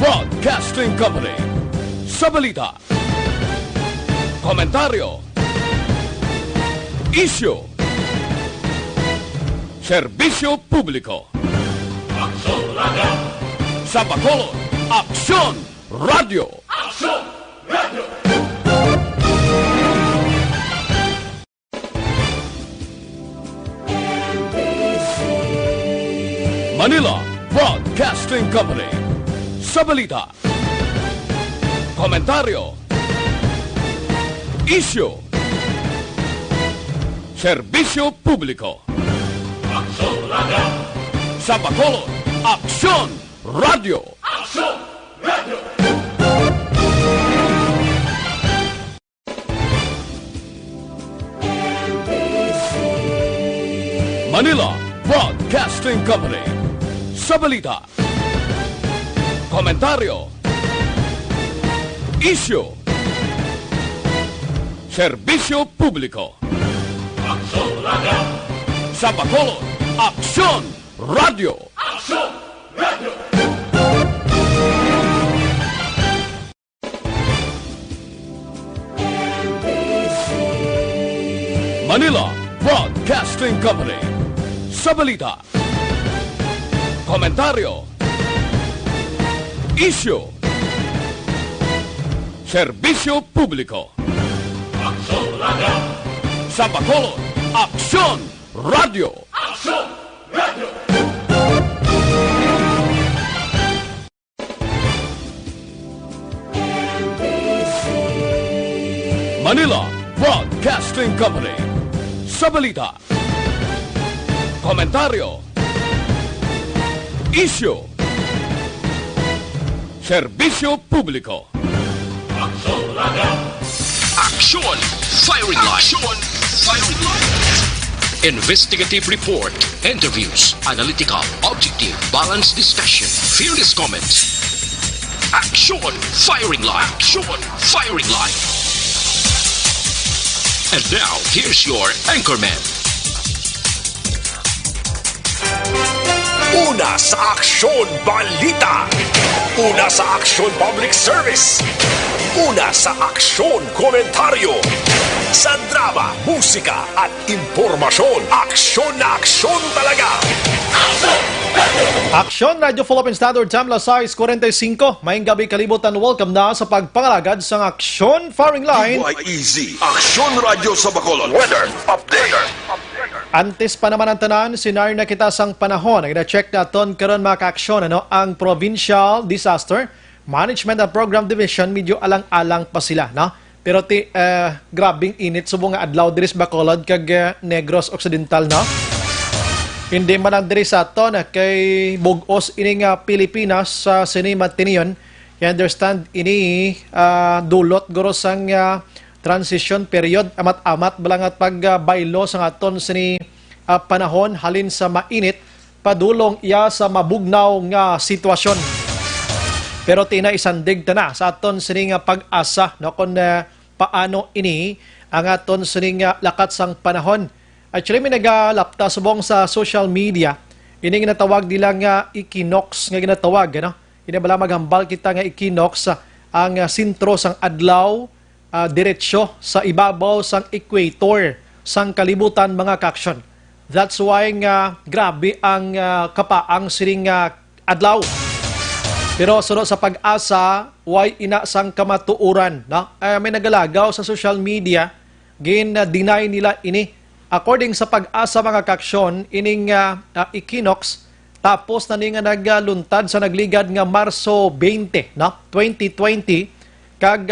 Broadcasting Company. Sa balita, komentaryo, isyu, serbisyo publiko. Aksyon Radio! Sa Bacolod, Aksyon Radio! Aksyon Radio! Manila Broadcasting Company. Sa balita, komentaryo, isyu, serbisyo publiko. Aksyon Radio! Sa Bacolod, Aksyon Radio! Aksyon Radio! Manila Broadcasting Company. Sa balita, komentaryo, isyu, serbisyo publiko. Aksyon Radio! Sa Bacolod, Aksyon Radio! Aksyon Radio! Manila Broadcasting Company. Sa balita, komentaryo, isyu, serbisyo publiko. Aksyon Radio! Sa Bacolod, Aksyon Radio! Aksyon Radio! Manila Broadcasting Company. Sa balita, komentaryo, isyu, serbisyo publiko. Aksyon Radio! Aksyon! Firing Line! Aksyon! Firing Line! Investigative report, interviews, analytical, objective, balanced discussion, fearless comments. Aksyon! Firing Line! Aksyon! Firing Line! And now, here's your anchorman. Una sa Aksyon Balita. Una sa Aksyon Public Service. Una sa Aksyon Komentaryo. Sa drama, musika at impormasyon. Aksyon na aksyon talaga. Aksyon Radio Philippine Standard Time, alas 6:45. Maying gabi kalibutan, welcome na sa pagpangalagad sa Aksyon Firing Line. UIEZ, Aksyon Radio sa Bacolod. Weather Update. Antes pa naman ang tanan, senaryo na kita sang panahon. Nag-check na ton karon mga ka-aksyon, ang Provincial Disaster Management and Program Division, medyo alang-alang pa sila, no? Pero grabing init subong nga adlaw diri sa Bacolod kag Negros Occidental, no? Hindi man ang diri sa aton kay bugos ini nga Pilipinas sa sinima tiniyon. You understand ini dulot guro sang transition period, amat-amat balangat pagbaylo sa aton sini panahon halin sa mainit padulong iya sa mabugnaw nga sitwasyon. Pero tinaisandig ta na sa aton sini nga pag-asa no kun paano ini ang aton sini nga lakat sang panahon. Actually, may nagalapta subong sa social media. Ini ginatawag nila nga equinox nga ginatawag. Ano? Ini bala maghambal kita nga equinox ang sintro sang adlaw diretsyo sa ibabaw sang equator sang kalibutan mga kaksyon. That's why nga grabe ang kapaang siring adlaw. Pero sunod sa pag-asa, why ina sang kamatuuran. No? May nagalagaw sa social media, gin-deny nila ini. According sa pag-asa mga kaksyon, ining equinox, tapos na nga nagluntad sa nagligad nga Marso 20, no? 2020, kag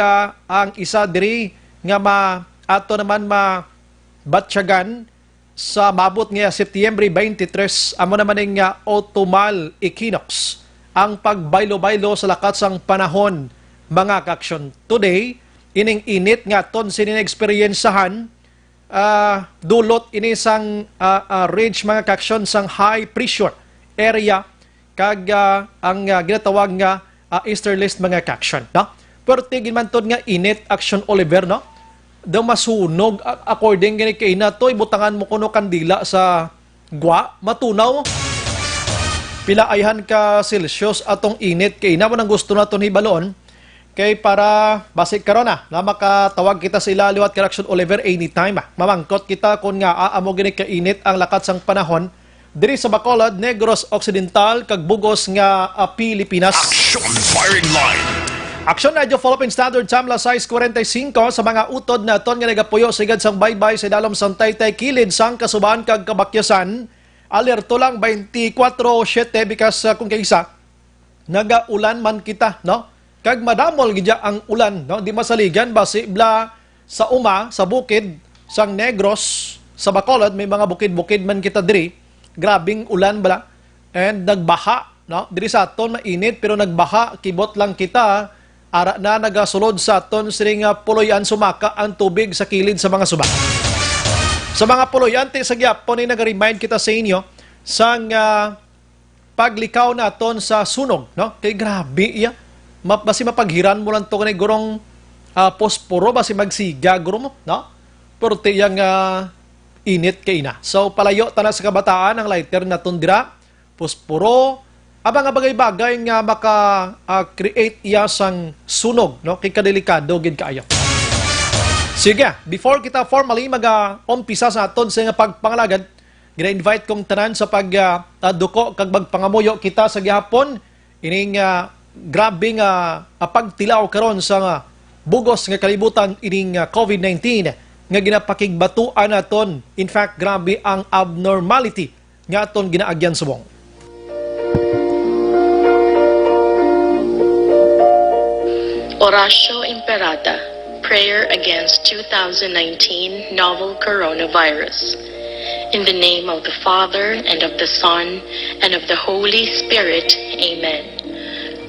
ang isa diri nga ato naman mabatsyagan sa mabot nga Setyembre 23, amo naman ng autumnal equinox, ang pagbaylo-baylo sa lakat sang panahon mga kaksyon. Today, ining init nga ton sininexperyensahan, dulot ini sang range mga kaksyon sang high pressure area kag ang ginatawag nga easterlies mga kaksyon, no? Pero tigin man tod nga init aksyon Oliver, no? Daw masunog according gani kay na toy butangan mo kuno kandila sa gwa matunaw. pila ayhan ka Celsius atong init kay ina mo nang gusto naton hibalon kay para basik karon na makatawag kita sa ila liwat correction Oliver anytime mamangkot kita kung nga aamo gini ka init ang lakat sang panahon diri sa Bacolod, Negros Occidental kag Bugos nga Pilipinas. Action Firing Line. Action Radio Philippine Standard Time la 6:45 sa mga utod na ton nga nagapuyo sigad sang baybay sa dalom sang Taytay kilid sang kasubaan kag kabakyasan. Alerto lang 24/7 because kung kaysa nagaulan man kita, no? Kag madamol gidya ang ulan, no? Di masaligan basi bla sa sa bukid sang Negros sa Bacolod may mga bukid-bukid man kita diri. Grabing ulan bala and nagbaha, no? Diri sa aton mainit pero nagbaha kibot lang kita ara na nagasulod sa aton siring puloyan sumaka ang tubig sa kilid sa mga suba. Sa mga puloyante sa gyapon ni nag-remind kita sa inyo sang paglikaw naton sa sunog, no? Kay grabe iya. Basi mapaghiran mo lang to kanay gurong posporo basi magsiga guro mo, no? Pero tiyang init kay ina. So palayo tana sa kabataan ang lighter na tundira, posporo, abang bagay-bagay nga maka-create iya sang sunog, no? Kay kadelikado gid kaayo. Sige, before kita formally mag-umpisa sa aton sa nga pagpangalagad, gina-invite kong tanan sa pagduko kag magpangamuyo kita sa gihapon ining grabing pagtilaw karon sa bugos nga kalibutan ining COVID-19 nga ginapakigbatuan naton. In fact, grabe ang abnormality nga aton ginaagyan subong. Oratio Imperata, Prayer Against 2019 Novel Coronavirus. In the name of the Father, and of the Son, and of the Holy Spirit. Amen.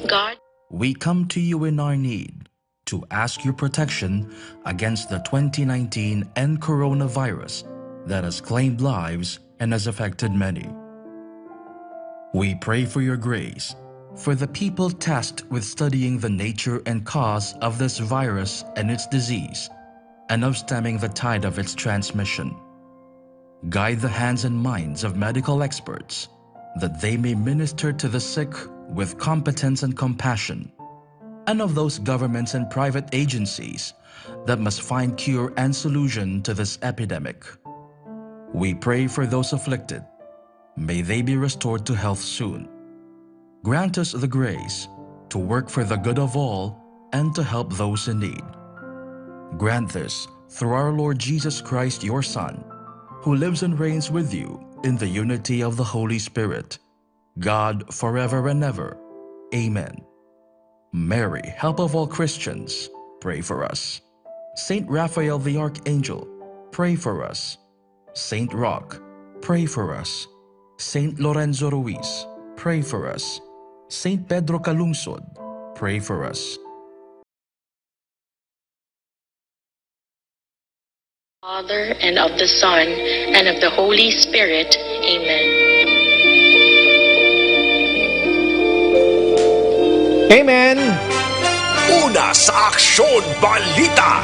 God, we come to you in our need to ask your protection against the 2019 and coronavirus that has claimed lives and has affected many. We pray for your grace for the people tasked with studying the nature and cause of this virus and its disease, and of stemming the tide of its transmission. Guide the hands and minds of medical experts that they may minister to the sick with competence and compassion, and of those governments and private agencies that must find cure and solution to this epidemic. We pray for those afflicted. May they be restored to health soon. Grant us the grace to work for the good of all and to help those in need. Grant this through our Lord Jesus Christ, your Son, who lives and reigns with you in the unity of the Holy Spirit, God forever and ever. Amen. Mary, help of all Christians, pray for us. Saint Raphael the Archangel, pray for us. Saint Roch, pray for us. Saint Lorenzo Ruiz, pray for us. Saint Pedro Calungsod, pray for us. Father, and of the Son, and of the Holy Spirit. Amen. Amen! Una sa Aksyon Balita.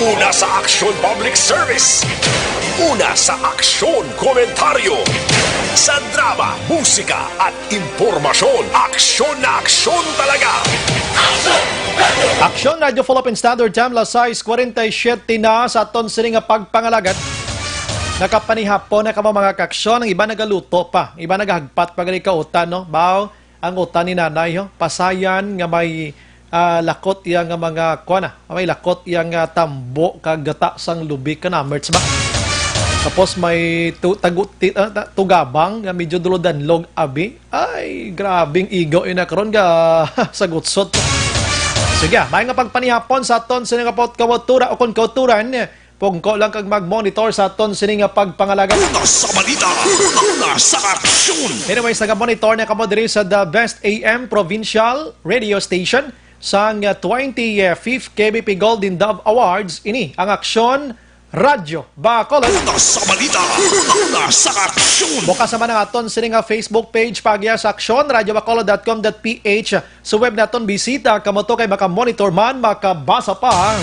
Una sa Aksyon Public Service. Una sa Aksyon Komentaryo. Sa drama, musika at impormasyon. Aksyon na aksyon talaga. Aksyon Radio Philippine Standard Time la 6:47 na sa aton sining nga pagpangalagat. Nakapanihapon na kamo mga kaksyon, ang iba nagaluto pa, iba nagahagpat pa gali kautan, no? Bao ang utan ni nanay, ho? Pasayan nga may lakot yang nga mga kuana, may lakot yang tambo kag gata sang lubi kana merch ba. Tapos may tugabang nga medyo duludanlog abi. Ay, grabing igo ina karon ga sagutsot. Sige, may nga pagpanihapon sa aton sa nga kautura o kon kauturan. Pungko lang kag mag-monitor sa aton sini nga pagpangalaga. Una sa balita. Una sa aksyon. Anyways, naga-monitor na kamo diri sa The Best AM Provincial Radio Station sa 25th KBP Golden Dove Awards. Ini ang Aksyon Radio Bacolod. Una sa balita. Una sa aksyon. Bukas naman ang aton sini nga Facebook page pagya sa Aksyon radiobacolod.com.ph. Sa web naton bisita kamo to kay maka-monitor man, makabasa pa.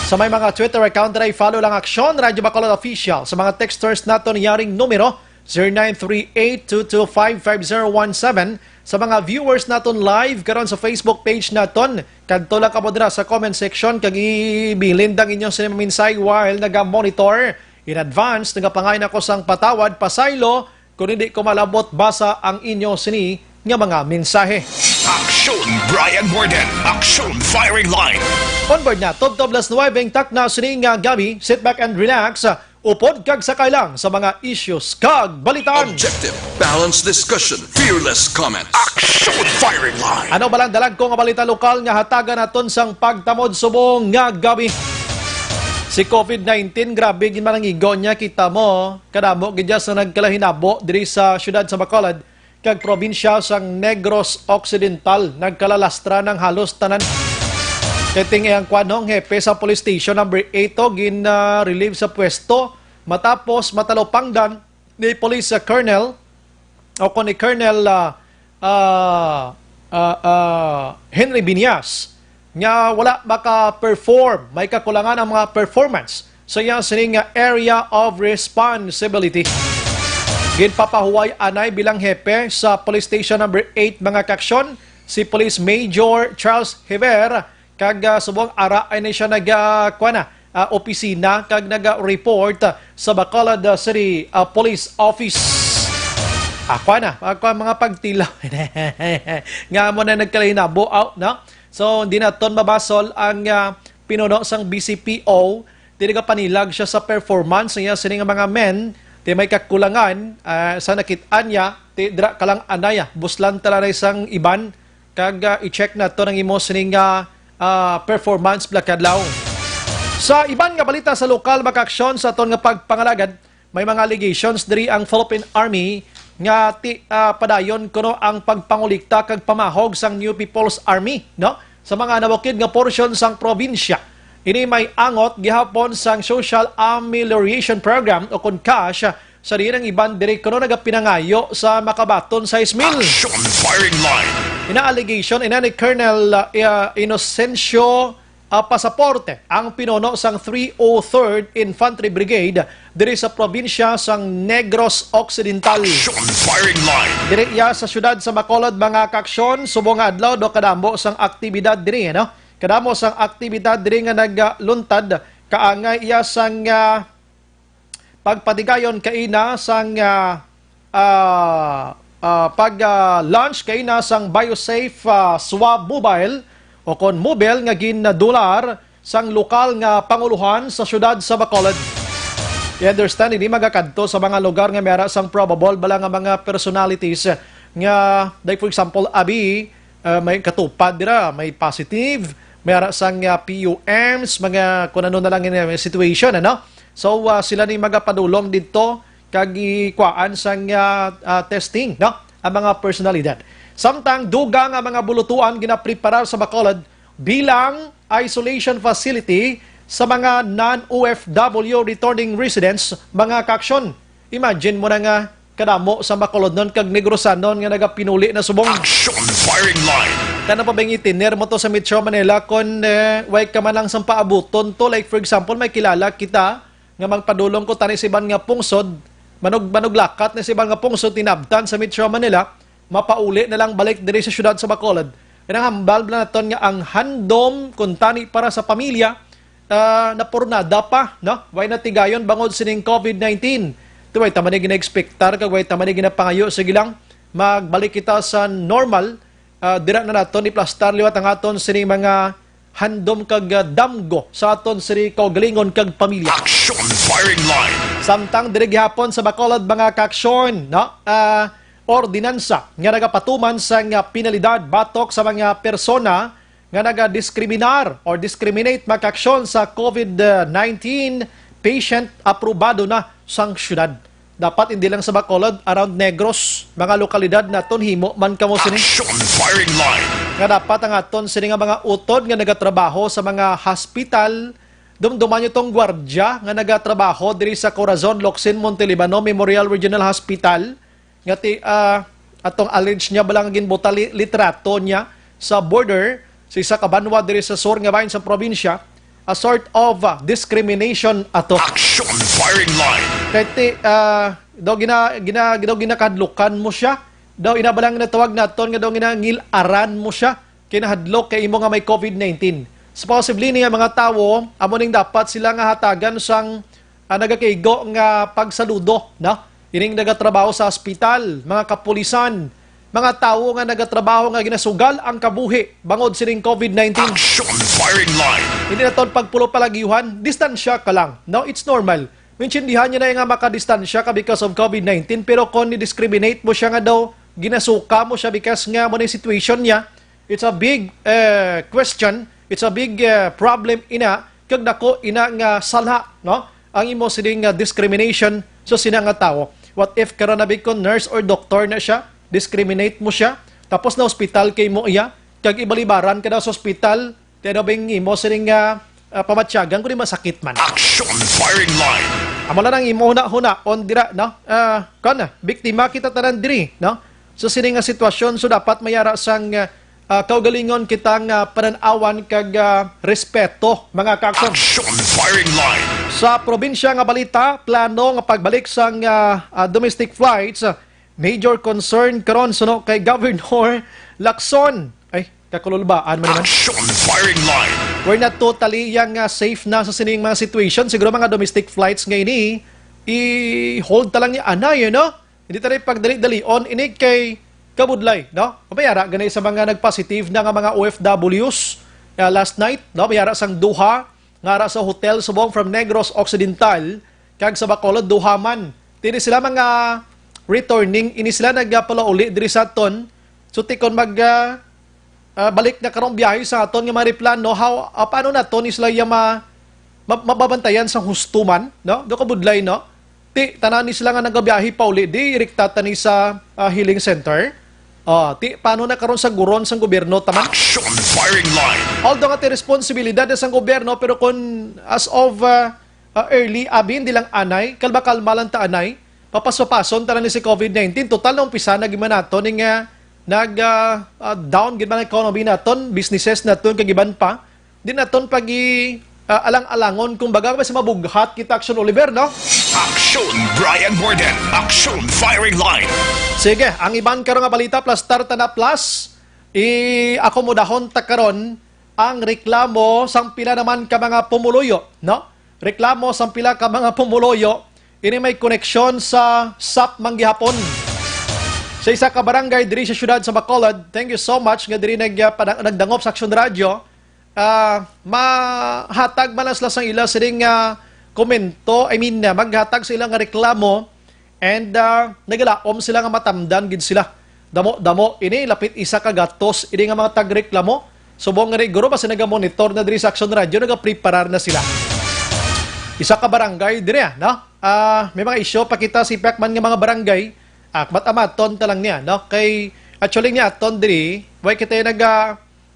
Sa may mga Twitter account na follow lang Aksyon Radio Bacolod Official. Sa mga texters naton yaring numero 0938-225-5017. Sa mga viewers naton live karon sa Facebook page naton, kadto lang ka mo dira sa comment section kag ibilin dang inyong siniminsay while naga-monitor. In advance, nagapangayon ako sang patawad, pasaylo, kung hindi ko malabot basa ang inyo sini nga mga mensahe. Aksyon Brian Borden. Aksyon Firing Line. Onboard na, Tob las 9 tak na sini nga gabi, sit back and relax, upod kag sakay lang sa mga issues kag balitan. Objective, balanced discussion, fearless comments. Aksyon Firing Line. Ano balang dalag ko nga balita lokal nga hatagan naton sang pagtamod subong nga gabi. Si COVID-19, grabe gin manangigo niya, kita mo, kadamo gidya sa nagkalahinabo diri sa syudad sa Bacolod, kag probinsya sang Negros Occidental, nagkalalastra ng halos tanan. Keting ang kwanong hepe sa police station number 8 gin-relieve sa pwesto matapos matalopangdan ni Police Colonel o ni Colonel Henry Binias nga wala maka-perform, may kakulangan ang mga performance sa iyang sining area of responsibility. Ginpapahuway anay bilang hepe sa police station number 8 mga kaksyon, si Police Major Charles Hever, kag subong ara ay na siya opisina kag naga-report sa Bacolod City Police Office. Ako mga pagtilaw. Nga mo na nagkalahinabo out, no? So, hindi naton mabasol ang pinuno sang BCPO. Hindi ka panilag siya sa performance niya sining mga men. Di may kakulangan sa nakitaan niya. Di dra kalang anaya. Buslan talaga isang iban. Kag i-check na to ng imo sining performance blakadlaw. Sa iban nga balita sa lokal makaksyon sa aton nga pagpangalagad, may mga allegations diri ang Philippine Army nga padayon kuno ang pagpangulikta kag pamahog sang New People's Army, no? Sa mga nawakid nga portion sang probinsya. Ini may angot gihapon sang Social Amelioration Program o kun cash sa diin ang iban diri kuno nagapinangayo sa Makabaton sa Ismil. Aksyon Firing Line. Ina allegation ina ni Colonel Inocencio Pasaporte ang pinuno sang 303rd Infantry Brigade diri sa probinsya sang Negros Occidental. Aksyon Firing Line. Diri iya sa syudad sa Bacolod mga kaksyon, subong adlaw do kadamo sang aktibidad diri, no? Kadamo sang aktibidad diri nga nagluntad kaangay iya sang pagpadigayon kaina sang pag-launch kaina sang BioSafe Swab Mobile o kon mobile nga ginadular sang lokal nga panguluhan sa syudad sa Bacolod. I-understand, hindi magakadto sa mga lugar nga mayara sang probable bala nga mga personalities nga, like for example, abi, may katupad dira, may positive, mayara sang PUMs, mga kung ano na lang yung situation, ano? So, sila ni magapadulong dito kag ikwaan sang testing, no? Ang mga personalidad. Samtang duga nga mga bulutuan ginapreparar sa Bacolod bilang isolation facility sa mga non-OFW returning residents, mga kaksyon. Imagine mo na nga kadamo sa Bacolod nun kag Negrosanon nga nagapinuli na subong. Aksyon Firing Line. Kana pa bang itiner mo to sa Metro Manila kung way ka man lang sa paabuton to. Like for example, may kilala kita nga magpadulong ko tani si Iban nga pungsod, manuglakat na si Iban nga pungsod tinabtan sa Metro Manila, mapauli na lang balik diri sa syudad sa Bacolod. Kanang hambal na naton nga ang handom kung tani para sa pamilya na pornada pa, no? Way natigayon bangod sining COVID-19. Way tama ni gina-expectar kag way tama ni ginapangayo sige lang magbalik kita sa normal. Dira na naton iplastar liwat ang aton sining mga handom kag damgo sa aton siri kaugalingon kag pamilya. Aksyon Firing Line. Samtang diri gihapon sa Bacolod mga kaksyon, no? Ordinansa nga nagapatuman sa nga penalidad batok sa mga persona nga naga-discriminar or discriminate makaksyon sa COVID-19 patient aprobado na sang syudad. Dapat hindi lang sa Bacolod, around Negros, mga lokalidad naton himo man kamo sini. Aksyon Firing Line. Nga dapat ang aton sini nga mga utod nga nagatrabaho sa mga hospital, dumduman nyo tong gwardya nga nagatrabaho diri sa Corazon, Locsin, Montelibano Memorial Regional Hospital. Nga atong alleged niya balang ginbuta litrato niya sa border sa isa ka banwa diri sa sur nga bahin sa probinsya a sort of discrimination ato. Action firing line. Kahit daw ginakadlukan mo siya, daw inabalang natawag naton nga daw ginangilaran mo siya, kinahadlok kay imo nga may COVID-19. Supposedly niya mga tawo, amo ning dapat sila nga hatagan sang nagakaigo nga pagsaludo, no? Ining nagatrabaho sa ospital, mga kapulisan, mga tawo nga nagatrabaho nga ginasugal ang kabuhi bangod sining COVID-19. Action firing line. Hindi na ton pagpulo palagihan, distansya ka lang. No, it's normal. Minsindihan niya na nga makadistansya ka because of COVID-19, pero kung ni-discriminate mo siya nga daw, ginasuka mo siya because nga mo na yung situation niya, it's a big question, it's a big problem ina, kag dako ina nga salha, no? Ang imo sining discrimination so sina nga tawo. What if karon na big kon nurse or doctor na siya, discriminate mo siya, tapos na hospital kay mo iya, kag ibalibaran ka daw sa hospital, kaya bing imo sining pamatsyagan kung di masakit man. Action firing line. Amo lang ang imo huna on dira, no? Kana, biktima kita tanan diri, no? So sining nga sitwasyon so dapat mayara sang kaugalingon kitang pananawan kag respeto mga kakson. Action firing line. Sa probinsya nga balita, plano nga pagbalik sang domestic flights, major concern karon suno kay Governor Lacson. Ay, kakululbaan mo naman. Action firing line. We're not totally yang safe na sa sining mga situation. Siguro mga domestic flights ngayon i-hold talang niya anay, no? Hindi tayo pagdali-dali on ini kay kabudlay, no? Mayara ganay sa mga nagpositive na nga mga OFWs last night, no? Mayara sang duha ngara sa hotel subong from Negros Occidental kag sa Bacolod duhaman. Tini sila mga returning, ini sila nagpalauli diri sa aton. So tikon mag balik na karong biyahe sa aton nga mariplano how paano na to ni sila yung mababantayan sa hustuman, no? Do kabudlay, no? Tanan ni sila nga nagabiyahe pa uli di irektata ni sa healing center. Paano na karon sa guron sang gobyerno taman? Action firing line. Although nga ti responsibilidad sang gobyerno pero kung as of early abin di lang anay, kalma lang ta anay, papaso-pason tanan ni si COVID-19 total na umpisa na giman naton ning down gid man economy naton, businesses naton kagiban pa. Di naton pagi alang-alangon kung baga sa mabughat kita Action Oliver, no? Action Brian Borden. Action firing line. Sige, ang iban karon nga balita plus tarta na plus i-akomodahon ta karon ang reklamo sang pila naman ka mga pumuluyo, no? Reklamo sang pila ka mga pumuluyo ini may koneksyon sa SAP manggihapon. Sa isa ka barangay diri sa syudad sa Bacolod. Thank you so much nga diri nagdangop sa Action Radio. Mahatag man sila sang ila sining komento, maghatag sa ilang reklamo and nagalaom sila nga matamdan gid sila. Damo ini lapit isa ka gatos ini nga mga tagreklamo. Subong nga guro basta naga-monitor na diri sa Action Radio, naga-preparar na sila. Isa ka barangay diri, no? May mga isyu pakita si Pekman nga mga barangay. Akmat-amaton ta lang niya, no? Kay actually niya aton diri, way kita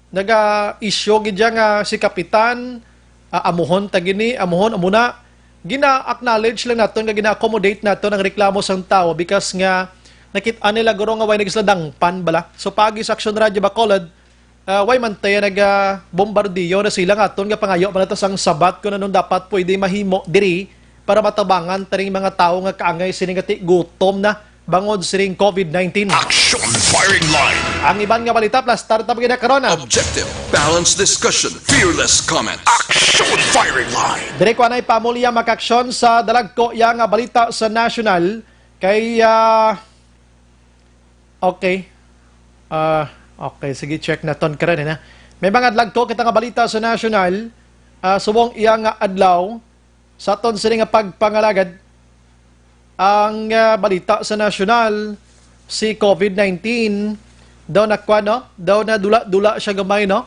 naga-issue gid nga si kapitan amuhon tagini, amuhon amuna gina-acknowledge lang naton nga gina-accommodate naton ang reklamo sang tao because nga nakita nila guro nga way nagisladangpan bala. So pagi sa Action Radio Bacolod, way man tayo nag-bombardiyo na sila nga aton nga pangayo man nato sang sabat kung anong dapat pwede mahimo diri para matabangan taring mga tao nga kaangay sining gutom na bangod siring COVID-19. Action firing line. Ang iban nga balita plus start up gina karon. Objective, balanced discussion, fearless comment. Action firing line. Dire ko anay pamulya makaksyon sa dalagko ya nga balita sa national kay okay. Okay, sige check naton karon na. May mga dalagko kita nga balita sa national subong iya nga adlaw sa aton sini nga pagpangalagad. Ang balita sa national, si COVID-19 daw daw na dula siya gamay, no?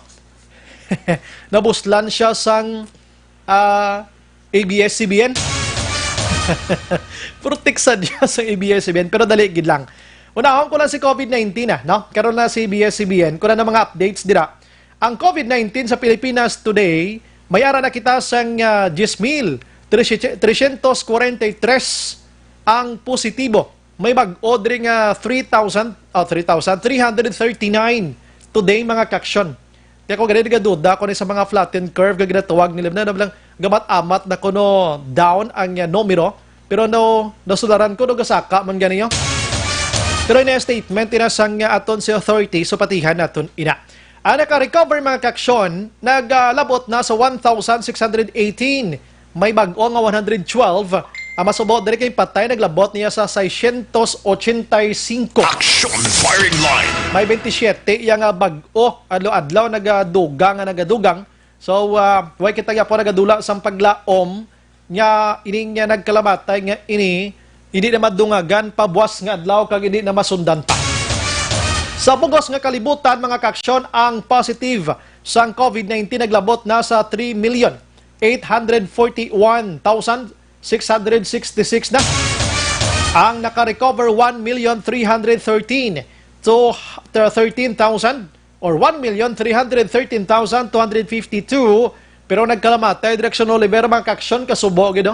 Nabuslan siya sang ABS-CBN. Proteksan siya sa ABS-CBN pero dali gid lang. Unahon ko lang si COVID-19 no? Karon na si ABS-CBN, ko na mga updates dira. Ang COVID-19 sa Pilipinas today, may ara na kita sang 10,343 ang positibo. May mag-ordering 3,339 today mga kaksyon. Kaya ko ganyan duda ko sa mga flattened curve nga ginatawag nila na lang gamat-amat na kuno down ang numero pero nasularan ko gasaka man ganiyo. Pero ina statement inasang aton si authority so patihan naton ina. Ang naka-recover mga kaksyon naglabot na sa 1,618. May bag-o nga 112. Ang masubot diri kay patay naglabot niya sa 685. Action firing line. May 27 yang bag-o adlaw nagadugang. So way kita nga po nagadula sa paglaom nya ining nya nagkalamatay nga ini hindi na madungagan pabuwas nga adlaw kag hindi na masundan pa. Sa bugos nga kalibutan mga kaksyon ang positive sang COVID-19 naglabot na sa 3,841,666 na. Ang naka-recover 1,313,000 to 13,000 or 1,313,252 pero nagkalamatay direksyon Oliver mga kaksyon kasubo gido.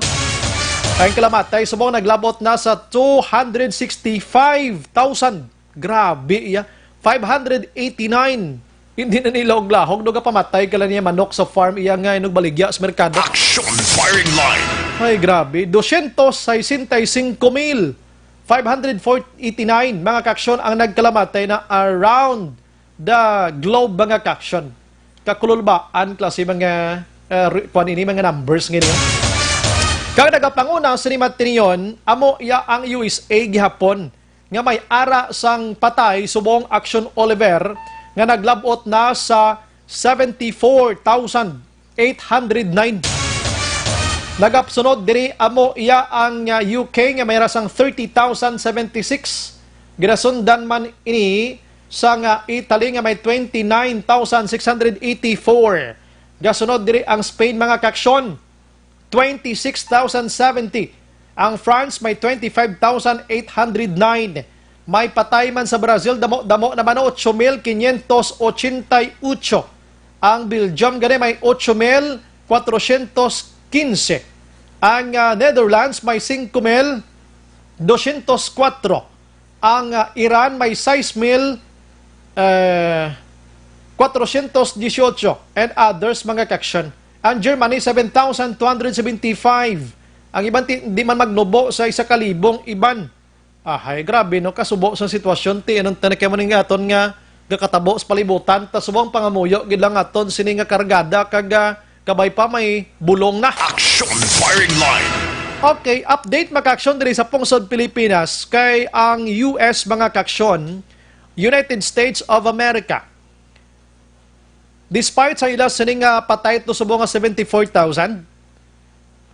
Ang kalamatay subong naglabot na sa 265,000. Grabe ya. 589. Hindi na nila og-lahog no pamatay kala niya manok sa farm iya nga inog baligya sa merkado. Action firing line. Ay grabe, 265,589 mga kaksyon ang nagkalamatay na around the globe mga kaksyon. Kakululbaan klase mga kuan ini mga numbers ngayon. Kag nagapanguna sa Matinion, amo iya ang USA gihapon nga may ara sang patay subong Action Oliver nga naglabot na sa 74,809. Nagapsunod diri amo iya ang UK nga may rasang 30,076. Ginasundan man ini sa Italy nga may 29,684. Gasunod diri ang Spain mga kaksyon 26,070. Ang France may 25,809. May patay man sa Brazil, damo naman 8,588. Ang Belgium gani may 8,415. Ang Netherlands may 5,204. Ang Iran may 6,418 and others mga kaksyon. Ang Germany 7,275. Ang iban di man magnubo sa 1,000 iban. Ay, grabe no, kasubo sa sitwasyon ti anong tanake man nga aton nga gakatabo sa palibutan ta subong pangamuyo gid lang aton sini nga kargada kag kabay pa may bulong na. Action firing line. Okay, update mga kaksyon diri sa pungsod Pilipinas kay ang US mga kaksyon, United States of America. Despite sa ila sining patay to subong nga 74,000,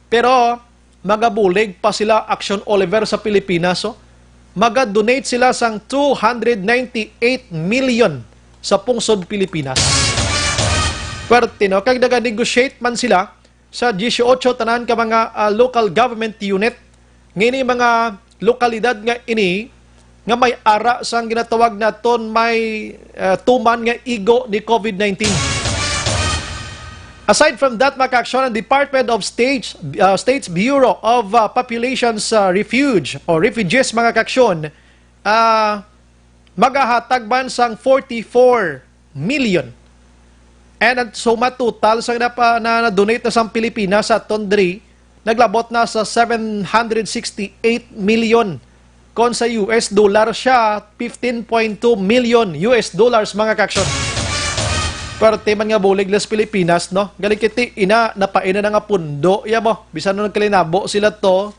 pero magabulig pa sila Action Oliver sa Pilipinas. So, maga-donate sila sang 298 million sa pungsod Pilipinas. Pwerte no, kag naga-negotiate man sila sa 18 tanan ka mga local government unit. Ngini mga lokalidad nga ini nga may ara sang ginatawag naton may tuman nga igo ni COVID-19. Aside from that, mga kaksyon, ang Department of State's Bureau of Population's Refuge o Refugees, mga kaksyon, maghahatag man sang 44 million. And so matutal sang na-donate na sang Pilipinas sa Tondri, naglabot na sa 768 million. Kung sa US dollar siya, 15.2 million US dollars, mga kaksyon. Parte man nga bulig las Pilipinas, no? Galikiti, napaina na nga pundo. Iya mo, bisan nung nagkalinabo sila to,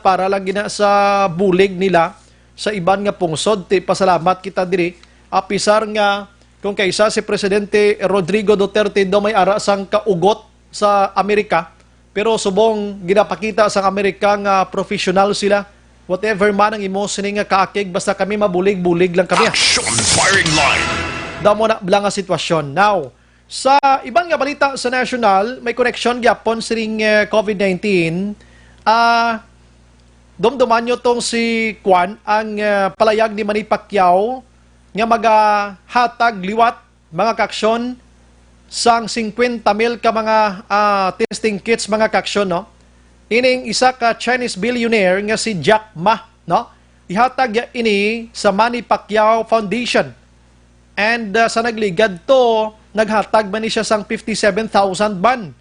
para lang gina sa bulig nila, sa iban nga pungsod. Pasalamat kita diri. Apisar nga, kung kaysa si Presidente Rodrigo Duterte do may ara sang kaugot sa Amerika, pero subong ginapakita sa Amerika nga professional sila. Whatever man ang emotion nga kaakig, basta kami mabulig-bulig lang kami. Action firing line. Damo na lang ang sitwasyon. Now, sa ibang nga balita sa national, may connection gyapon sa COVID-19. Dumduman nyo tong si Kwan, ang palayag ni Manny Pacquiao, nga magahatag liwat, mga kaksyon, sang 50,000 ka mga testing kits, mga kaksyon, no? Ining isa ka Chinese billionaire nga si Jack Ma, no? Ihatag ya ini sa Manny Pacquiao Foundation. And sa nagligad to, naghatag man ni siya sang 57,000 ban.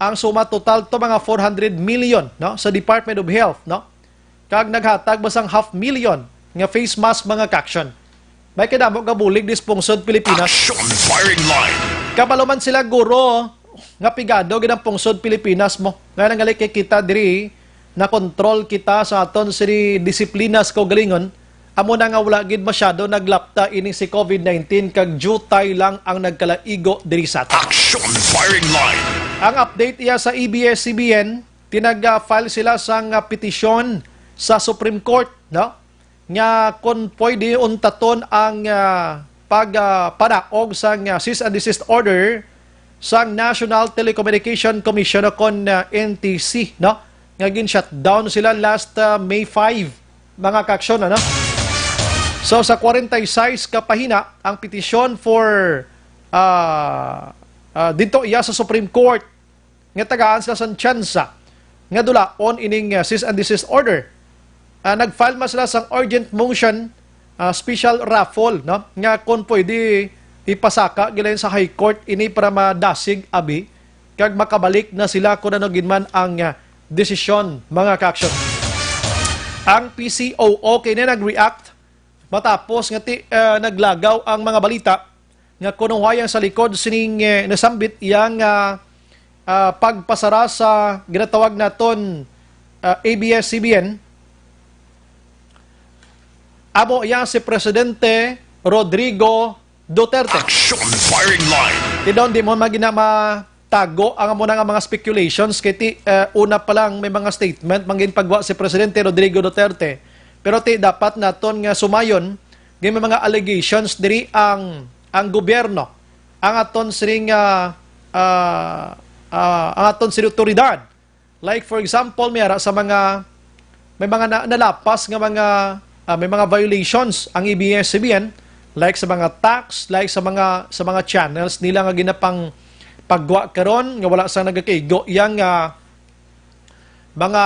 Ang suma total to mga 400 million, no, sa Department of Health, no. Kag naghatag basang 500,000 nga face mask mga kaksyon. May kadamo nga bulig dis pungsod Pilipinas. Action firing line. Kabalo man sila guro nga pigado gid ang pungsod Pilipinas mo. Nga nangali kay kita diri na kontrol kita sa aton siri disiplinas ko galingon. Amo na nga wala gid masyado naglapta ini si COVID-19 kag jutay lang ang nagkalaigo diri sa aton. Action firing line. Ang update iya sa ABS-CBN, tinag-file sila sang petisyon sa Supreme Court, no? Nga kung pwede untaton ang pagpanaog sang cease and desist order sang National Telecommunication Commission o kon NTC, no? Nga gin-shutdown sila last May 5, mga kaksyon, ano? So sa 46 kapahina, ang petisyon for dito iya sa Supreme Court nga tagaan sila sa tsansa nga dulaon ining cease and desist order. Nag-file man sila sang urgent motion special raffle, no, nga kung pwede ipasaka gilayon sa High Court ini para madasig abi kag makabalik na sila kung ano ginman ang desisyon, mga kaksyon. Ang PCOO kini nag-react matapos nga naglagaw ang mga balita nga kunuhayan sa likod sining nasambit iyang pagpasara sa ginatawag naton ABS-CBN. Amo iya si Presidente Rodrigo Duterte. Action firing line. Tidon di mo maginamatago ang amo nga mga speculations kay una pa lang may mga statement mangin pagwa si Presidente Rodrigo Duterte. Pero dapat naton nga sumayon may mga allegations diri ang gobyerno, ang aton siring ang aton siring otoridad. Like for example, may mga nalapas nga may mga violations ang ABS-CBN, like sa mga tax, like sa mga channels nila nga ginapang pagwa karon nga wala sa nagakaigo yang mga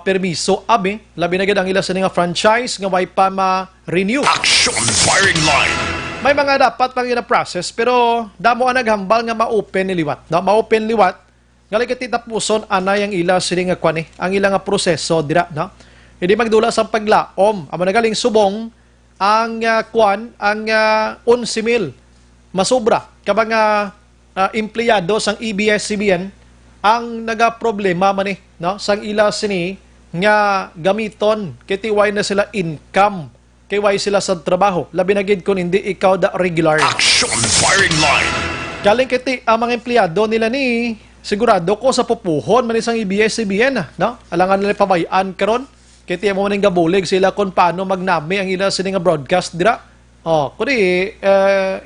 permiso abi labi na gid ang ila sa nga franchise nga way pa ma-renew. Action firing line. May mga dapat pang ina-process pero damo ang naghambal nga ma-open ni liwat, no? Ma-open liwat ngali ket tapuson anay ang ila sini nga kwani ang ila nga proseso dira, no? Hindi magdula sa paglaom amo nagaling subong ang ang 11,000 masobra ka mga empleyado sang ABS-CBN ang nagaproblema man no, sang ila sini nga gamiton kiti way na sila income kay way sila sa trabaho labi na gid kun hindi ikaw da regular. Action firing line. Galing kiti ang mga empleyado nila ni sigurado ko sa pupuhon man isang ABS-CBN, no? Alangan nila pabayaan karon kiti mo ning gabulig sila kun paano magnami ang ila sini nga broadcast dira. Kuni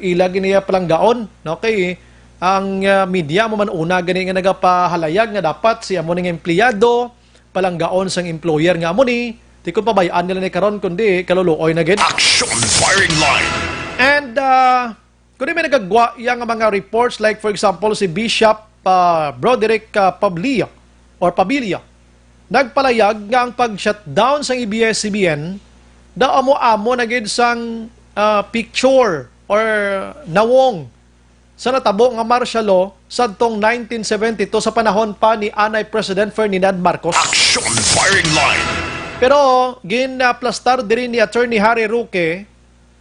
ila giniya palang gaon, no? Kay ang media mo man una gani nga nagapahalayag nga dapat si amo ning empleyado palanggaon sang employer nga amo ni di ko pabayaan nila ni karon kundi kaluluoy na gid. Action firing line. And kundi may nagagwa yang mga reports like for example si Bishop Broderick Pabilia nagpalayag nga ang pag-shutdown sang ABS-CBN da amo-amo na gid sang picture or nawong sa natabo nga martial law sadtong 1972 sa panahon pa ni Anay President Ferdinand Marcos. Action firing line. Pero ginaplastar diri ni Attorney Harry Roque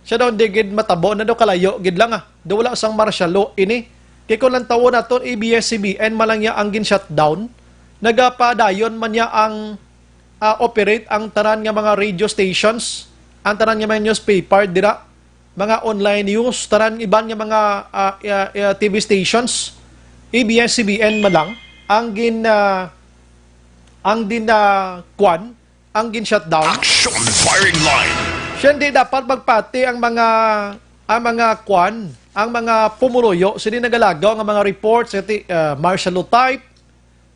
siya daw di gid matabo na daw kalayo gid lang daw wala sang martial law ini kay kun lang tawo naton ABS-CBN malang ya ang gin-shutdown nagapadayon man niya ang operate ang tanan nga mga radio stations ang tanan nga mga newspaper dira mga online news, taran iban nga mga TV stations, ABS-CBN man lang, ang gin-shutdown. Action firing line. Siya hindi dapat magpati ang mga pumuloyo, sila nagalagaw ang mga reports, martial law type,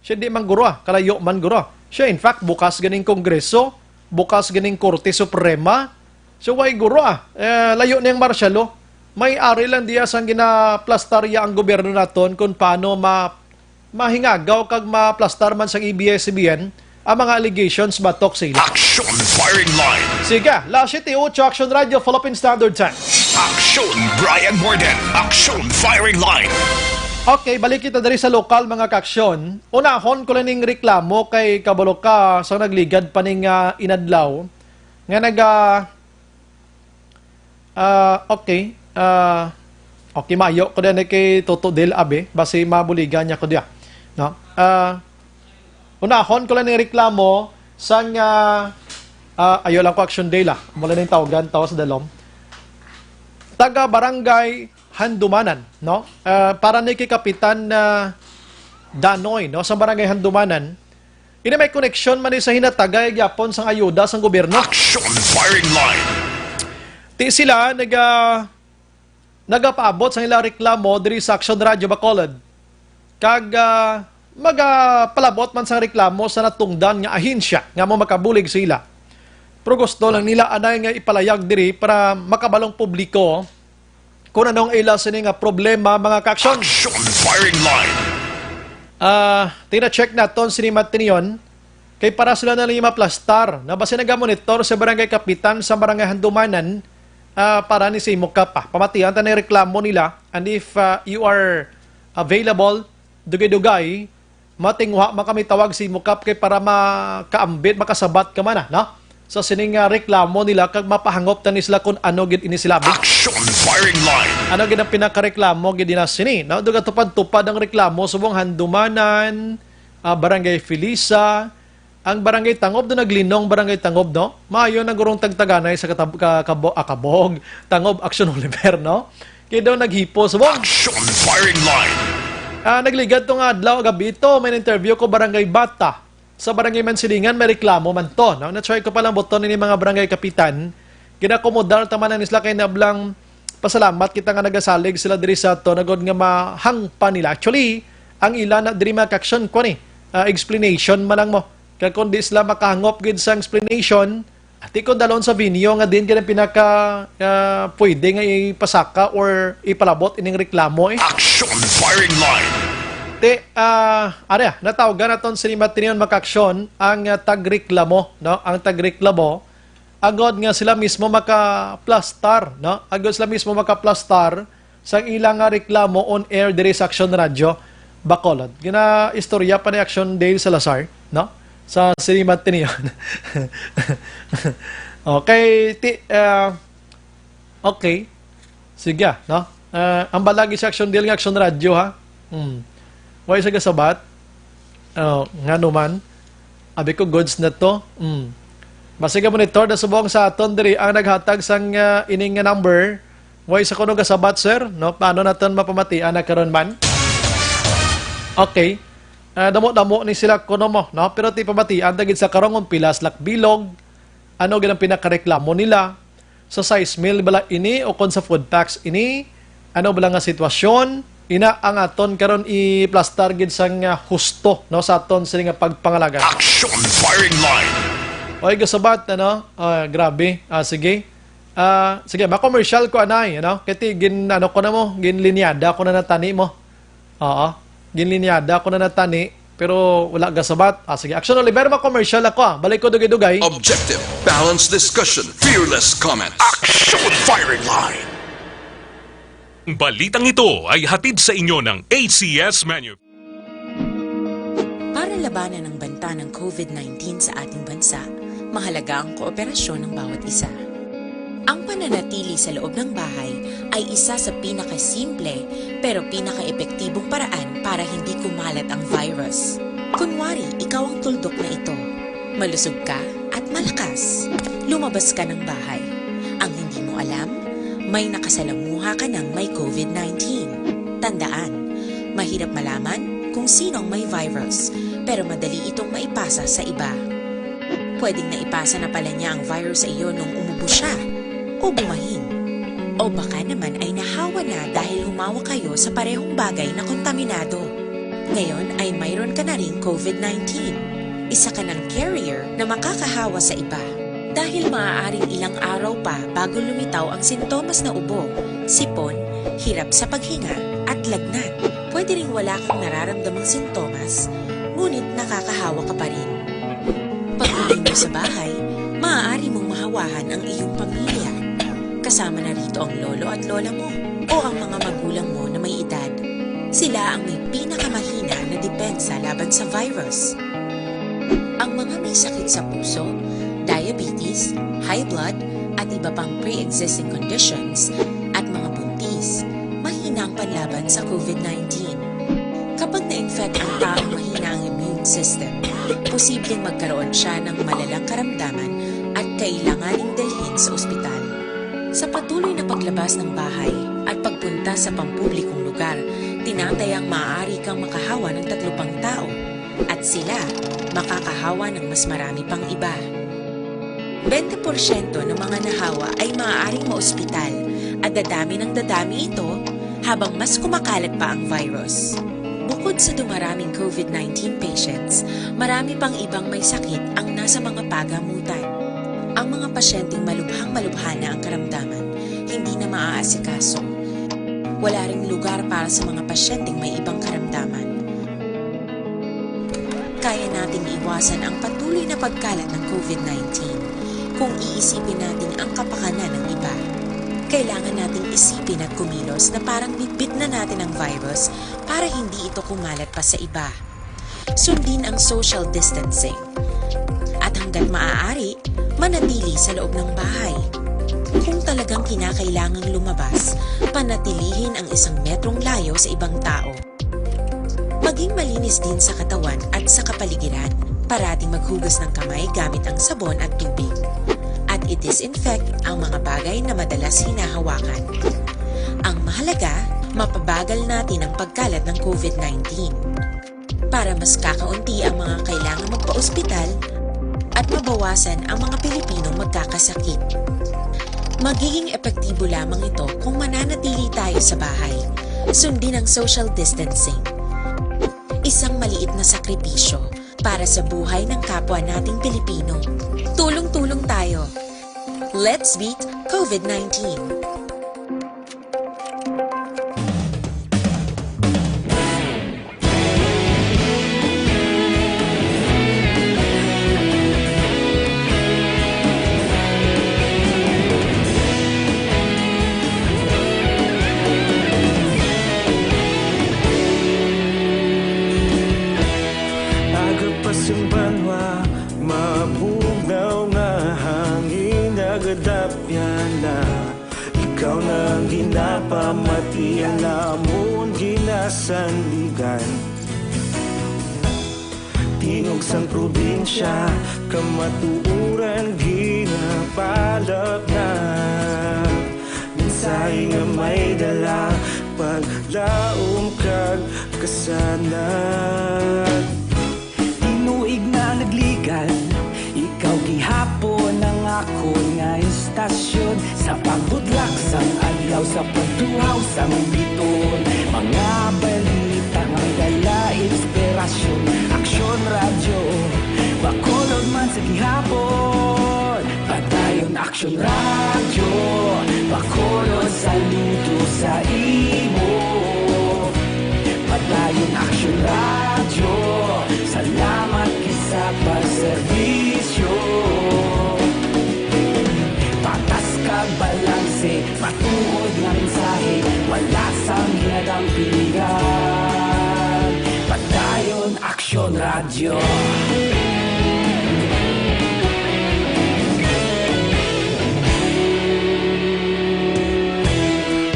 siya hindi man guro, kalayo man guro. Siya in fact, bukas ganing Kongreso, bukas ganing Korte Suprema, so way guro layo niyang martial law. May ari lang diya sang ginaplastarya ang gobyerno naton kung paano mahingagaw kag maplastar man sang ABS-CBN ang mga allegations batok sa ila. Action firing line. Sige, last ito, Action Radio, Philippine Standard Time. Aksyon Brian Morden. Aksyon Firing Line. Okay, balik kita dari sa lokal mga kaaksyon. Unahon ko lang ning reklamo kay Kabaloka sa nagligad pa ning inadlaw nga okay, mayo ko din kay Toto Del Abe basi mabuligan niya ko diya. No? Unahon ko lang ning reklamo sang ayo lang ko action day la. Mula ning tawagan tawas sa dalom. Taga Barangay Handumanan, no? Para ni kay Kapitan Danoy, no? Sa Barangay Handumanan, ina may connection man ni sa hinatagay gyapon sang ayuda sang gobyerno. Action Firing Line. Ti sila nagapaabot sa ilang reklamo diri sa Action Radio Bacolod. Kag magapalabot man sa reklamo sa natungdan nga ahensya nga mo makabulig sila. Pero gusto lang nila anay nga ipalayag diri para makabalong publiko kung anong ila sini nga problema mga kaaksyon. Action Firing Line. Tina-check naton sinimat tiniyon kay para sila na lima plastar na base nagamonitor sa barangay kapitan sa barangay Handumanan para ni si Mukapa. Pamatihan ta na reklamo nila and if you are available dugay-dugay matingwa makami tawag si Mukap kay para makaambit makasabat ka man no? So sining reklamo nila kag mapahangop ta ni sila kung ano gid ini sila. Action Firing Line. Ano gid ang pinakareklamo gid na sini? No, duga tupad-tupad ang reklamo subong Handumanan, Barangay Felisa, ang Barangay Tangob do naglinong Barangay Tangob no. Maayo na gurong tagtaganay sa kabog, Tangob Action Oliver no. Kay daw naghipo subong. Action Firing Line. Nagligad to nga adlaw gabi ito may interview ko Barangay Bata. Sa Barangay Mansilingan may reklamo man to no. Na-try ko pa lang buton ni mga barangay kapitan. Ginakomodar taman na sila kay nablang pasalamat kita nga nagasalig sila diri sa to nagod nga mahang pa nila. Actually, ang ilan na diri maka-action ko ni explanation man lang mo. Kaya kung di sila makahangop gid sa explanation, ati kung dalon sa video nga din kaya pinaka pwede nga ipasaka or ipalabot ining reklamo eh. Action Firing Line. Natawagan naton sa Matinion maka-action ang tagreklamo, no? Ang tagreklamo agod nga sila mismo maka-plastar, no? Agod sila mismo maka-plastar sa ilang reklamo on air diri sa Action Radio Bacolod. Gina istorya pa ni Action Dale Salazar, no? Sa Sinimat Tinion. Okay. Sige, no? Ang balagi sa Action Dale nga Action Radio, ha? Why sa gasabat? Nga naman. Abi ko goods na to. Basiga monitor na subong sa aton diri ang naghatag sang ining number. Why sa kuno gasabat sir? No, paano naton mapamatian na karon man? Okay. Damo-damo ni sila kuno mo, no? Pero ti pamatian dagit sa karongon pilas lakbilog. Ano gid ang pinakareklamo nila? Sa size meal bala ini o kon sa food packs ini? Ano bala nga sitwasyon? Ina ang aton karon i-plastar gid sang husto no sa aton sila nga pagpangalaga. Action Firing Line. Oy gasabat ano? Grabe. Sige. Sige, ma-commercial ko anay, ano? Kati gin ano ko na mo, ginlinyada ko na natani mo. Oo. Ginlinyada ko na natani pero wala gasabat. Sige, Action Oliver ma-commercial ako. Balik ko dugay-dugay. Objective, balanced discussion, fearless comments. Action Firing Line. Balitang ito ay hatid sa inyo ng ACS Manu. Para labanan ang banta ng COVID-19 sa ating bansa, mahalaga ang kooperasyon ng bawat isa. Ang pananatili sa loob ng bahay ay isa sa pinakasimple pero pinaka-epektibong paraan para hindi kumalat ang virus. Kunwari, ikaw ang tuldok na ito. Malusog ka at malakas. Lumabas ka ng bahay. Ang hindi mo alam, may nakasalamuha ka ng may COVID-19. Tandaan, mahirap malaman kung sino ang may virus, pero madali itong maipasa sa iba. Pwedeng naipasa na pala niya ang virus sa iyo nung umubo siya, o bumahin. O baka naman ay nahawa na dahil humawa kayo sa parehong bagay na kontaminado. Ngayon ay mayroon ka na ring COVID-19. Isa ka ng carrier na makakahawa sa iba. Dahil maaaring ilang araw pa bago lumitaw ang sintomas na ubo, sipon, hirap sa paghinga at lagnat. Pwede ring wala kang nararamdamang sintomas, ngunit nakakahawa ka pa rin. Pag uwi mo sa bahay, maaari mong mahawahan ang iyong pamilya. Kasama na rito ang lolo at lola mo o ang mga magulang mo na may edad. Sila ang may pinakamahina na depensa laban sa virus. Ang mga may sakit sa puso, diabetes, high blood, at iba pang pre-existing conditions at mga buntis, mahina ang panlaban sa COVID-19. Kapag na-infect ang taong mahina ang immune system, posibleng magkaroon siya ng malalang karamdaman at kailanganing dalhin sa ospital. Sa patuloy na paglabas ng bahay at pagpunta sa pampublikong lugar, tinatayang maaari kang makahawa ng 3 pang tao at sila makakahawa ng mas marami pang iba. 20% ng mga nahawa ay maaaring maospital at dadami ng dadami ito habang mas kumakalat pa ang virus. Bukod sa dumaraming COVID-19 patients, marami pang ibang may sakit ang nasa mga pagamutan. Ang mga pasyenteng malubhang-malubha na ang karamdaman, hindi na maaasikaso. Wala ring lugar para sa mga pasyenteng may ibang karamdaman. Kaya nating iwasan ang patuloy na pagkalat ng COVID-19 kung iisipin natin ang kapakanan ng iba. Kailangan nating isipin at kumilos na parang bitbit na natin ang virus para hindi ito kumalat pa sa iba. Sundin ang social distancing. At hanggat maaari, manatili sa loob ng bahay. Kung talagang kinakailangang lumabas, panatilihin ang 1 metrong layo sa ibang tao. Maging malinis din sa katawan at sa kapaligiran. Parating maghugas ng kamay gamit ang sabon at tubig. At i-disinfect ang mga bagay na madalas hinahawakan. Ang mahalaga, mapabagal natin ang pagkalat ng COVID-19 para mas kakaunti ang mga kailangang magpa-ospital at mabawasan ang mga Pilipinong magkakasakit. Magiging epektibo lamang ito kung mananatili tayo sa bahay. Sundin ang social distancing. Isang maliit na sakripisyo para sa buhay ng kapwa nating Pilipino. Tulong-tulong tayo. Let's beat COVID-19. Agapasang banwa, mabugaw na hangin, agadapyan na. Ikaw na ang ginapamatian, namon ginasandigan. Tingog sang probinsya, kamatuuran ginapalap na. Minsay nga may dala, paglaom kag kasanat. Inuig na nagligan, ikaw gihapon ang ako nga istasyon. Sa pagbudlak sang adlaw, sa pagtuhaw sang biton. Mga balita nga dala inspirasyon. Aksyon radyo, bakolod man sa gihapon. Padayon aksyon radyo, bakolod saludo sa imo. Padayon aksyon radyo, salamat kisa pagserbisyo. Patas kag balanse, patuod nga mensahe, wala sang hinadang piligan. Padayon aksyon radyo.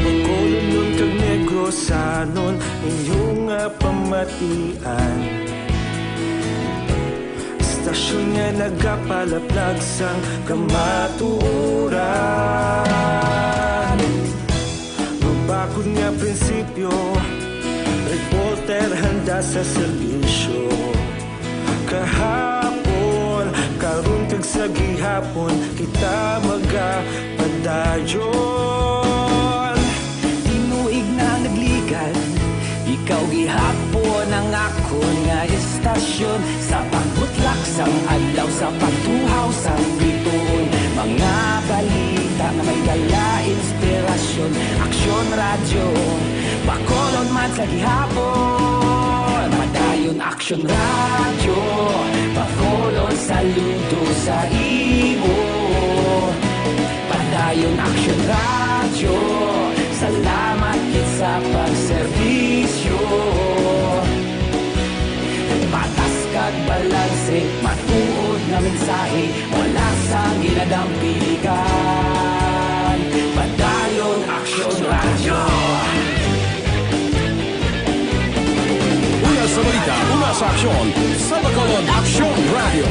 Pagkolon kag negosanon, inyong pamatian. Stasyon nga nagapalaplag sang kamatuuran. Mabakod nga prinsipyo, reporter handa sa serbisyo. Kahapon, karon kag sa gihapon, kita magapadayon. Inuig na nagligan, ikaw gihapon ang ako nga istasyon. Sa pagbutlak sang adlaw, sa pagtuhaw sang biton. Mga balita na may dala inspirasyon. Aksyon radyo, bakolon man sa gihapon. Padayon aksyon radyo, bakolon saludo sa imo. Padayon aksyon radyo, radyo. Salamat kit sa pagserbisyo. Patas kag balanse, matuod nga mensahe, wala sa ginadampikan. Padayon Aksyon Radyo. Una sa balita, una sa aksyon, sa Bacolod Aksyon Radio.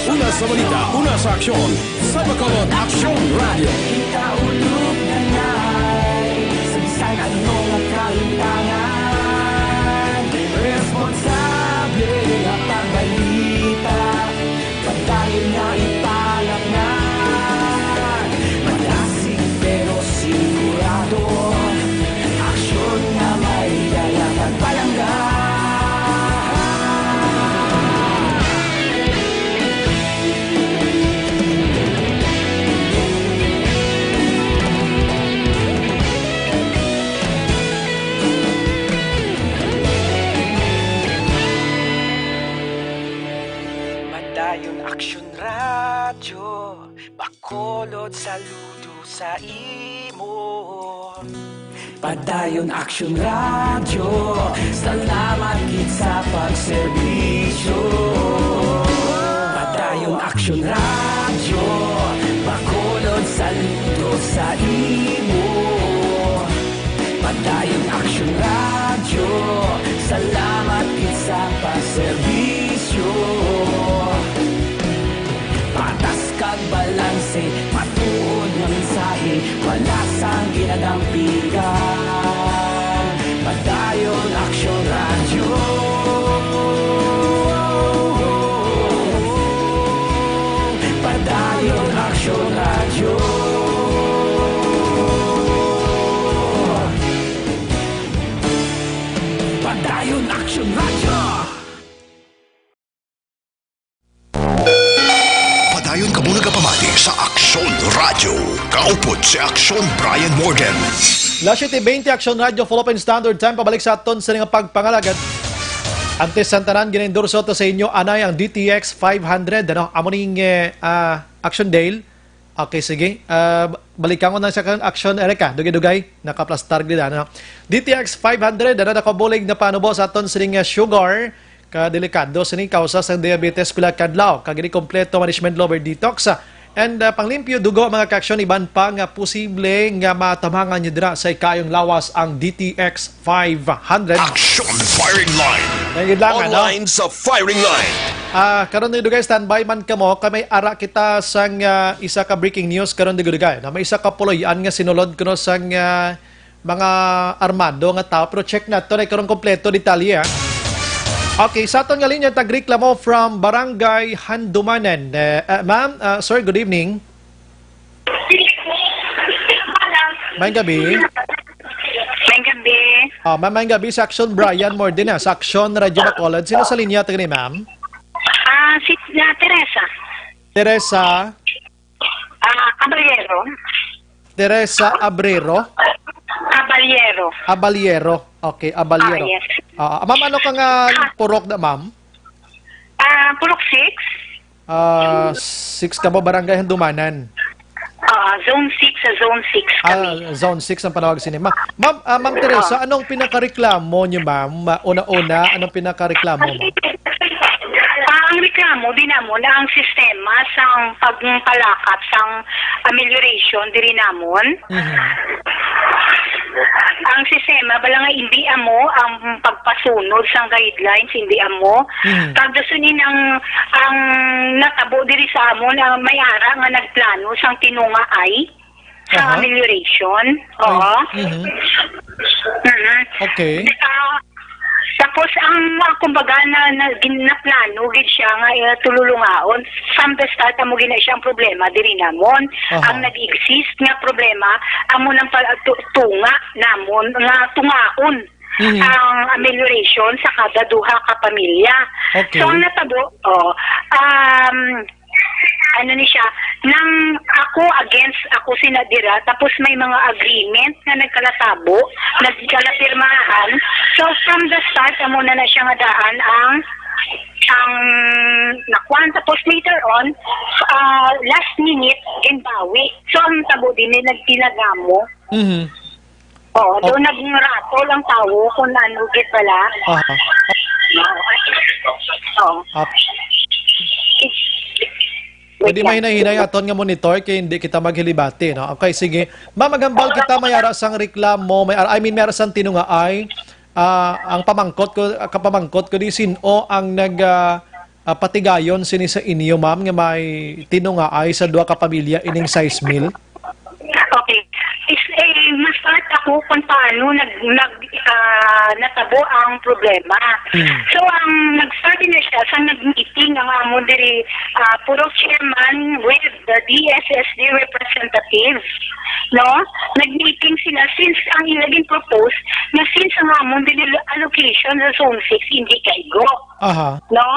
Una sa balita, una sa aksyon, sa Bacolod Aksyon Radio. Ikaulog na na'y sabisan anong kalintangan. Responsable ang pagbalita, pagdayon na ipalak na. Malasig pero sigurado, aksyon na may dalang at palangga. Madayon Aksyon Radyo, Bacolod saludo sa imo. Padayon Aksyon Radyo, salamat kit sa pagserbisyo. Padayon Aksyon Radyo, Bacolod saludo sa imo. Padayon Aksyon Radyo, salamat kit sa pagserbisyo. Patas kag balanse, matuod nga mensahe, wala sang ginadampigan. Padayon Aksyon Radyo. Padayon Aksyon Radyo. Padayon Aksyon Radyo. Padayon ka muna kapamati sa Aksyon Radio. Kaupod si Aksyon Brian Morgan. Las 7:20 Aksyon Radio Philippine Standard Time, pabalik sa aton sa nga pagpangalagat. Antes Santanan ginendorso to sa inyo anay ang DTX 500 amo ning Action Dale. Okay, sige. Balikan ko na sa kang Action Erika. Dugay-dugay nakaplastar gid DTX 500 nakabulig na panubo sa aton sa sugar ka delikado sa ning kausa sa diabetes pila kadlaw kag kompleto management lower detox and panglimpyo dugo mga kaaksyon iban pa nga posible nga matamangan nyo dira sa ikayong lawas ang DTX 500 Action Firing Line. Online sa Firing Line. Karon dugay standby man kamo kay may ara kita sang isa ka breaking news karon dugay na may isa ka puloy-an nga sinulod kuno sang mga armado nga tao pero check nato na karon kompleto detalye. Okay, sa aton nga linya tagreklamo from Barangay Handumanan. Ma'am, sir, good evening. Mayang gabi. Mayang gabi. Ma'am, mayang gabi sa Action Brian Mordina, sa Action Radio Bacolod. Sino sa linya tagani, ma'am? Si Teresa. Teresa? Caballero. Teresa Abrero? Abaliero. Okay, Abaliero. Yes. Ma'am, ano ka nga purok na, ma'am? Purok 6. 6 ka ba Barangay Handumanan? Zone 6 sa Zone 6 kami. Zone 6 ang panawag sinima. Ma'am Teresa, anong pinakareklamo niyo, ma'am? Una-una, anong pinakareklamo mo? Ang reklamo din namon na ang sistema sang pagpalakat sang amelioration diri namon. Ang sistema bala nga hindi amo ang pagpasunod sang guidelines hindi amo. Kag dasunin ang natabo diri sa amon may ara nga nagplano sang tinungaay sa amelioration. Oo. Okay. Tapos ang kumbaga na plano gid siya nga tululungaon from the start amo gina siyang problema diri namon. Ang nag-exist nga problema amo nang tunga namon nga tungaon ang amelioration sa kada duha ka pamilya. Okay. So ang natabo ano ni siya, nang ako sinadira, tapos may mga agreement na nagkalasabo, nagkalapirmahan. So from the start, amo na siya nga daan ang ang nakuan. Tapos later on, last minute, ginbawi. So, ang tabo din nagtinagamo. Oo, doon nag-rattle ang tao kung ano git pala. Pwede may hinahinay aton nga monitor kay hindi kita maghilibati, no? Okay, sige. Mamagambal kita may arasang reklamo, may aras ang tinunga ay ang kapamangkot ko di sino ang patigayon sini sa inyo, ma'am, nga may tinunga ay sa duha ka pamilya ining size meal. Okay. Mas-start ako kung paano natabo ang problema. So, ang nag-start na siya sa nag-meeting ang amon diri puro chairman with the DSSD representatives. No? Nag-meeting sila since ang ilaging propose na since ang amon diri allocation sa Zone 6 hindi kaigo. No?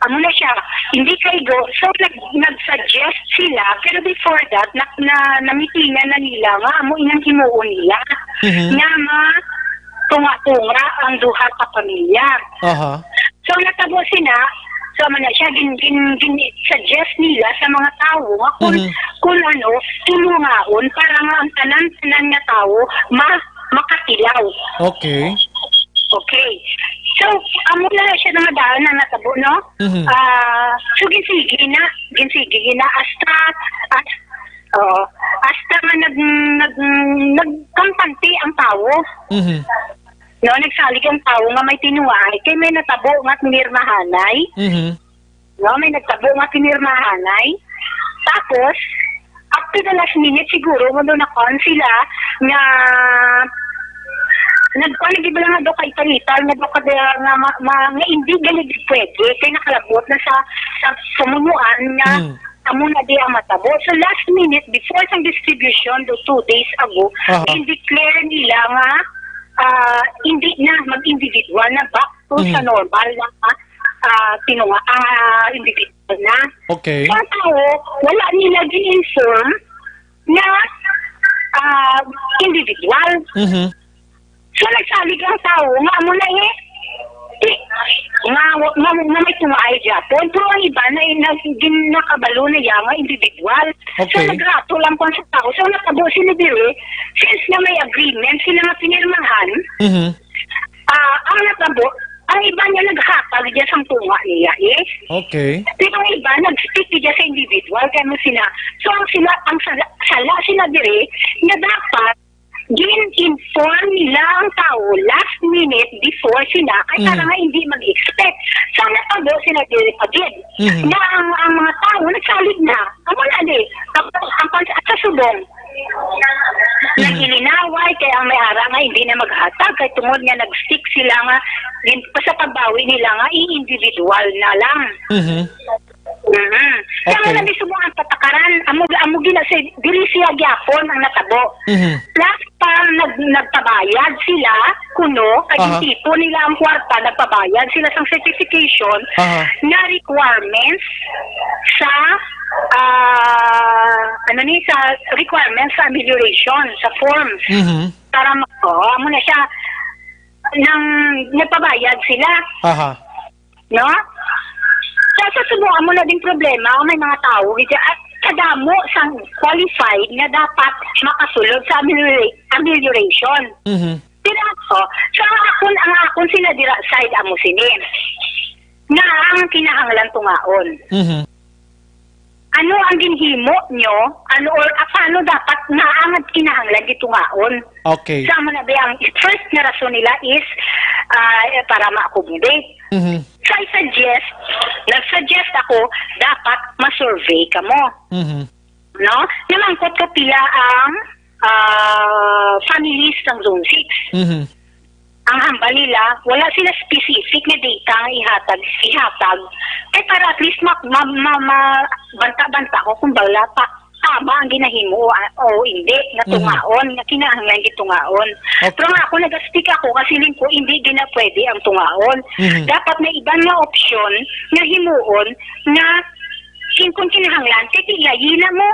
Amo na siya, hindi kaigo. So, nag-suggest sila, pero before that, namitingan na nila nga, amo inang himuon nila, na tunga-tunga ang duha ka pamilya. So, natabo sila, so, amo na siya, suggest nila sa mga tao, nga, kung ano, tulungaon, para nga ang tanan-tanan nga tao, makatilaw. Okay. Okay. So, amo na siya na madaan na natabo, no? So, ginsige na, hasta nga nagkampante ang tao. No, nagsalig ang tao nga may tinuay, kay may natabo nga pinirmahanay. No, may nagtabo nga pinirmahanay. Tapos, up to the last minute, siguro, doon nakon sila nga nagpalagi ba nga daw kay Talital nga daw nga hindi galig pwede kay nakalabot na sa sumunuan nga amo na di ang matabo. So last minute before sa distribution do 2 days ago, i-declare nila nga hindi na mag-individual na back to sa normal na tinunga individual na. Okay. Sa tao, wala nila gin-inform na individual. So, nagsalig ang tao, nga mo na nga may tumaay Japon. Pero ang iba na nakabalo na yan, nga individual. So, nagrato lang po sa tao. So, natabo sila dire, since na may agreement, sila nga pinirmahan, ang natabo, ang iba niya naghatag dyan sa tunga niya, Okay. Pero ang iba, nag-stick dyan sa individual, kaya mo sila. So, ang sala sila dire, na dapat, gin-inform nila ang tao last minute before sila ay para nga hindi mag-expect. So, natabo sila din agad. Na ang mga tao nagsalig na. Amo na din. Sa subong. Nagilinaway kaya ang may-ara nga hindi na maghatag kaya tungod nga nag-stick sila nga sa pagbawi nila nga i-individual na lang. Kaya nga subong ang patakaran amo gina sa dili siya gyapon ang natabo. Plus pa nagpabayad sila kuno kay tipo nila ang kwarta nagpabayad sila sa certification na requirements sa sa requirements sa amelioration sa forms para amo na siya nang nagpabayad sila. No? Sa subukan mo na din problema may mga tao at kadamo sang qualified na dapat makasulod sa amelioration. Pero ako, sa ang akon sila dira side amo sinin na ang kinahanglan tungaon. Ano ang ginhimo nyo? Ano or paano dapat naangat kinahanglan gitungaon? Okay. Sama na ba ang first na rason nila is para ma-accommodate. So I nag-suggest ako, dapat ma-survey ka mo. No? Namangkot ko pila ang families ng Zone 6. Ang hambal nila, wala sila specific na data ang ihatag. Kaya para at least banta-banta ko kung bala pa tama ang ginahimo o hindi, na tungaon, na kinahanglan gitungaon. Pero nga ako, nag-stick ako kasi ko hindi pwede ang tungaon. Dapat may ibang na opsyon na himuon na kung kinahanglan, kaya layina mo.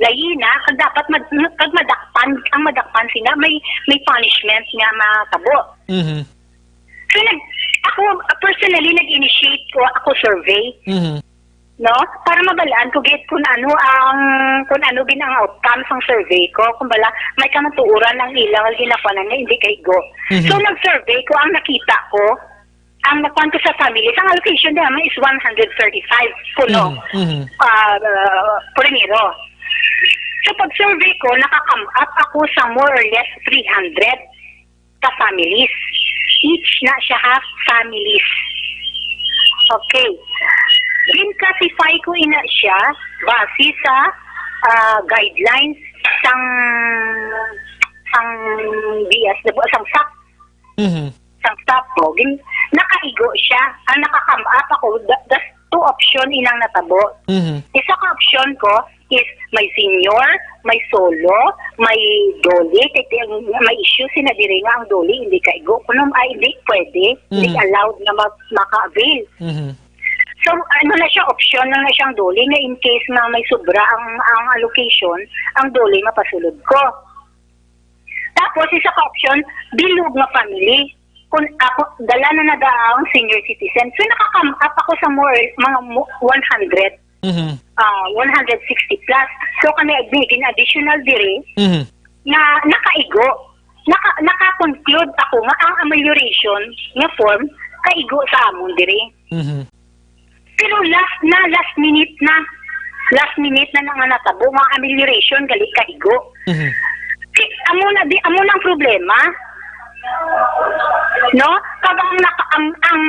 Layina, kag dapat ang madakpan sila, may punishment nga matabo. So, ako Ako, personally, nag-initiate ako survey. Mhm. No? Para mabalaan ko git kung ano gin ang outcome ng survey ko. Kung bala, may kamatuuran ng ilang ginakuanan na hindi kay go. Mhm. So, nag-survey ko, ang nakita ko, ang nakuan ko sa families, ang allocation naman is 135 puno. Mhm. Primero. So, pag-survey ko, nakakam up ako sa more or less 300 ka families. Each na siya half families. Okay. Din-classify ko ina siya base sa guidelines sang BS, sang SAP. Mhm. Sang SAP ko. Nakaigo siya. Ang nakakam up ako, that's two option inang natabo. Mhm. Isa ka option ko is may senior, may solo, may doli. May issue sinadiri nga ang doli, hindi kaigo. Kung hindi pwede, hindi allowed na maka-avail. Mhm. So, ano na siya, option na siyang doli na in case na may sobra ang allocation, ang doli mapasulod ko. Tapos, isa ka option, bilog na family. Kung ako, dala na nag-aang senior citizen. So, nakakam up ako sa mga 100. Mhm. 160 plus. So, kami bigin additional dire Mhm. na nakaigo. Naka-conclude ako nga ang amelioration nga form kaigo sa amon dire. Mhm. Pero last minute na nga natabo nga amelioration gali kaigo. Mhm. Amo na ang problema. No? Kag ang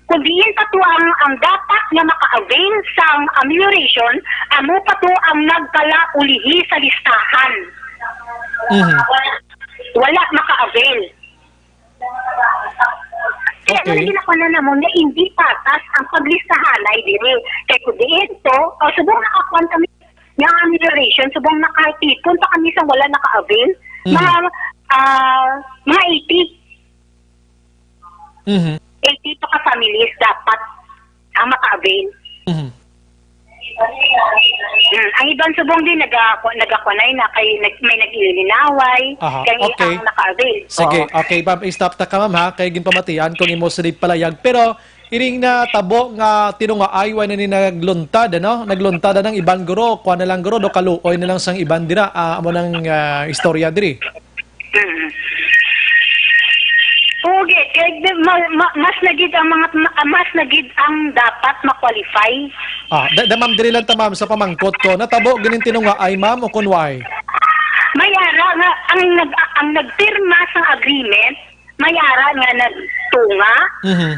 kung diin pa to ang dapat nga maka-avail sa amelioration, amo pa to ang nagkala-ulihi sa listahan. Mhm. Wala maka-avail. Kaya Okay. ako na naman na hindi patas ang paglistahan ay diri. Kaya kung diin to, subong nakakuan kami ng amelioration, subong nakatipon pa kami sa wala naka-avail, mga 80. Mhm. 80 pa ka families dapat ang maka-avail. Mhm. Ang ibang subong din nagakunay na kay may nag-ilinaway, Aha, kay okay. ang naka-avail. Sige, Oo. okay, ma'am, i-stop ta ka, ma'am, ha? Kay ginpamatian kung imo silip palayag. Pero, iring na tabo nga tinunga aywa na ni nagluntad, ano? Nagluntad ng ibang guro, kuha na lang guro, do kaluoy na lang sang ibang dira, amo ng istorya diri. Okay, mas nagid ang dapat ma-qualify. Ma'am, diri lang ta, ma'am, sa pamangkot ko. Natabo, ganin tinunga ay, ma'am, o kunway? Mayara nga ang nagpirma sa agreement, mayara nga nagtunga, Mhm.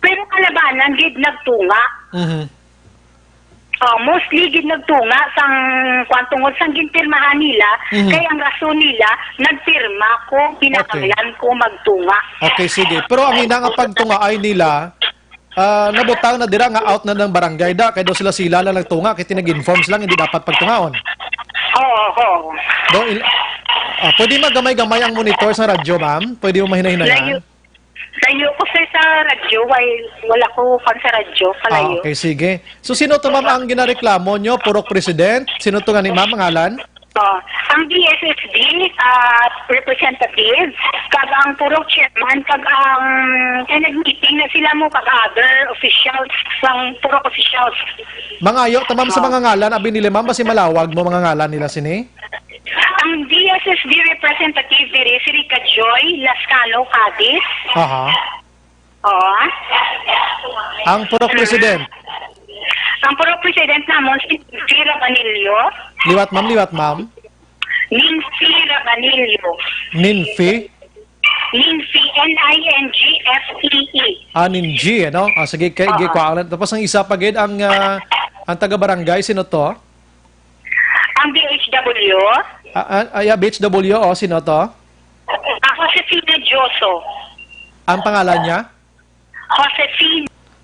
pero kalabanan gid nagtunga. Mhm. Mostly gid nagtunga sang kwantungod sang ginpirmahan nila, kay ang rason nila nagpirma ko, pinakanglan ko magtunga. Okay, sige. Pero ang ina nga pagtunga ay nila, nabutang na dira nga out na ng barangay da, kaya daw sila lang nagtunga, kaya tinag-inform sila, hindi dapat pagtungaon. Oo. Pwede magamay-gamay ang monitor sa radyo, ma'am? Pwede mo mahinahinayaan? Layo ko sir sa radyo, wala ko fan sa radyo, kalayo. Okay, sige. So, sino to, ma'am, ang ginareklamo nyo? Purok President? Sino to nga ni ma'am, pangalan? Ang DSSD, representative, kag ang purok chairman, kag ang nag-meeting na sila mo, kag other officials, sang purok officials. Mangayo, ma'am, sa mga ngalan, abi nila, ma'am, basi malawag mo mga ngalan nila, sini? Ang DSSD representative diri si Rica Joy Lascano Cadiz. Aha. Oo. Ang Purok President? Ang Purok President namon si Ninfi Rabanillo. Liwat, ma'am. Ninfi Rabanillo. Ninfi? Ninfi, N-I-N-G-F-E-E. Ninji, ano? Sige, kay Gikwalan. Tapos ang isa pa, gid, ang taga-barangay, sino to? Ang BHW. BHW, sino to? Josefina Joso. Ang pangalan niya?